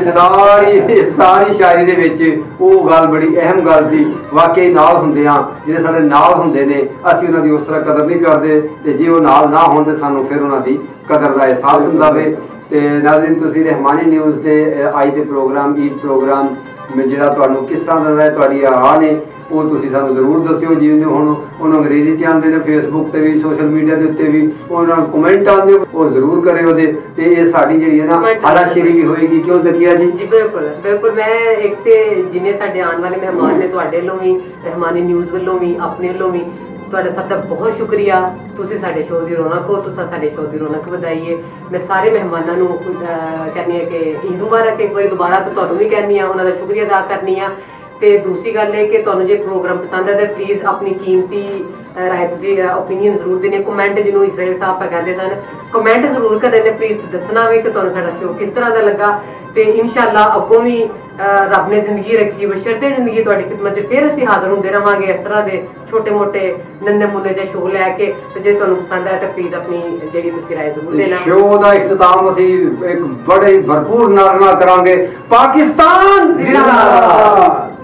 ਸਾਰੀ ਸ਼ਾਇਰੀ ਦੇ ਵਿੱਚ ਉਹ ਗੱਲ ਬੜੀ ਅਹਿਮ ਗੱਲ ਸੀ ਵਾਕਈ ਨਾਲ ਹੁੰਦੇ ਆ ਜਿਹੜੇ ਸਾਡੇ ਨਾਲ ਹੁੰਦੇ ਨੇ ਅਸੀਂ ਉਹਨਾਂ ਦੀ ਉਸ ਤਰ੍ਹਾਂ ਕਦਰ ਨਹੀਂ ਕਰਦੇ ਤੇ ਜੇ ਉਹ ਨਾਲ ਨਾ ਹੋਣ ਤੇ ਸਾਨੂੰ ਫਿਰ ਉਹਨਾਂ ਦੀ ਕਦਰ ਦਾ ਅਹਿਸਾਸ ਹੁੰਦਾ ਵੇ ਤੇ ਨਾਜ਼ਰੀਨ ਤੁਸੀਂ ਰਹਿਮਾਨੀ ਨਿਊਜ਼ ਦੇ ਅੱਜ ਦੇ ਪ੍ਰੋਗਰਾਮ ਈਦ ਪ੍ਰੋਗਰਾਮ ਜਿਹੜਾ ਤੁਹਾਨੂੰ ਕਿਸ ਤਰ੍ਹਾਂ ਦਾ ਤੁਹਾਡੀ ਆਹ ਨੇ ਉਹ ਤੁਸੀਂ ਸਾਨੂੰ ਜ਼ਰੂਰ ਦੱਸਿਓ ਜਿਵੇਂ ਹੁਣ ਉਹਨੂੰ ਅੰਗਰੇਜ਼ੀ 'ਚ ਆਉਂਦੇ ਨੇ ਫੇਸਬੁੱਕ ਤੇ ਵੀ ਸੋਸ਼ਲ ਮੀਡੀਆ ਦੇ ਉੱਤੇ ਵੀ ਉਹਨਾਂ ਨੂੰ ਕਮੈਂਟ ਆਉਂਦੇ ਉਹ ਜ਼ਰੂਰ ਕਰਿਓ ਉਹਦੇ ਤੇ ਇਹ ਸਾਡੀ ਜਿਹੜੀ ਹੈ ਨਾ ਹਾਲਾਸ਼ੇਰੀ ਵੀ ਹੋਏਗੀ ਕਿਉਂ ਜ਼ਕੀਆ ਜੀ ਜੀ ਬਿਲਕੁਲ ਬਿਲਕੁਲ ਮੈਂ ਇੱਕ ਤੇ ਜਿੰਨੇ ਸਾਡੇ ਆਉਣ ਵਾਲੇ ਮਹਿਮਾਨ ਨੇ ਤੁਹਾਡੇ ਵੱਲੋਂ ਵੀ ਰਹਿਮਾਨੀ ਨਿਊਜ਼ ਵੱਲੋਂ ਵੀ ਆਪਣੇ ਵੱਲੋਂ ਵੀ ਤੁਹਾਡਾ ਸਭ ਦਾ ਬਹੁਤ ਸ਼ੁਕਰੀਆ ਤੁਸੀਂ ਸਾਡੇ ਸ਼ੋਅ ਦੀ ਰੌਣਕ ਹੋ ਤੁਸੀਂ ਸਾਡੇ ਸ਼ੋਅ ਦੀ ਰੌਣਕ ਵਧਾਈਏ ਮੈਂ ਸਾਰੇ ਮਹਿਮਾਨਾਂ ਨੂੰ ਕਹਿੰਦੀ ਹਾਂ ਕਿ ਈਦ ਮੁਬਾਰਕ ਇੱਕ ਵਾਰੀ ਦੁਬਾਰਾ ਤੋਂ ਤੁਹਾਨੂੰ ਵੀ ਕਹਿੰਦੀ ਹਾਂ ਉਹਨਾਂ ਦਾ ਸ਼ੁਕਰੀਆ ਅਦਾ ਕਰਨੀ ਆ ਤੇ ਦੂਸਰੀ ਗੱਲ ਹੈ ਕਿ ਤੁਹਾਨੂੰ ਜੇ ਪ੍ਰੋਗਰਾਮ ਪਸੰਦ ਹੈ ਤਾਂ ਪਲੀਜ਼ ਆਪਣੀ ਕੀਮਤੀ ਰਾਏ ਤੁਸੀਂ ਓਪੀਨੀਅਨ ਜ਼ਰੂਰ ਦੇਣੇ ਕਮੈਂਟ ਜਿਹਨੂੰ ਇਸਰਾਈਲ ਸਾਹਿਬ ਕਹਿੰਦੇ ਸਨ ਕਮੈਂਟ ਜ਼ਰੂਰ ਕਰਦੇ ਨੇ ਪਲੀਜ਼ ਦੱਸਣਾ ਵੇ ਕਿ ਤੁਹਾਨੂੰ ਸਾਡਾ ਸ਼ੋਅ ਕਿਸ ਤਰ੍ਹਾਂ ਦਾ ਲੱਗਾ ਤੇ ਇਨਸ਼ਾਅੱਲਾ ਅੱਗੋਂ ਵੀ ਰੱਬ ਨੇ ਜ਼ਿੰਦਗੀ ਰੱਖੀ ਬਸ਼ਰਤੇ ਜ਼ਿੰਦਗੀ ਤੁਹਾਡੀ ਖਿਦਮਤ 'ਚ ਫਿਰ ਅਸੀਂ ਹਾਜ਼ਰ ਹੁੰਦੇ ਰਹਾਂਗੇ ਇਸ ਤਰ੍ਹਾਂ ਦੇ ਛੋਟੇ ਮੋਟੇ ਨੰਨੇ ਮੁੰਨੇ ਜਿਹੇ ਸ਼ੋਅ ਲੈ ਕੇ ਤੇ ਜੇ ਤੁਹਾਨੂੰ ਪਸੰਦ ਆਇਆ ਤਾਂ ਪਲੀਜ਼ ਆਪਣੀ ਜਿਹੜੀ ਤੁਸੀਂ ਰਾਏ ਜ਼ਰੂਰ ਦੇਣਾ ਸ਼ੋਅ ਦਾ ਇਖਤਤਾਮ ਅਸੀਂ ਇੱਕ ਬੜੇ ਭਰਪੂਰ ਨਾਅਰੇ ਨਾਲ ਕਰਾਂਗੇ ਪਾਕਿਸਤਾਨ ਜ਼ਿੰਦਾਬਾਦ।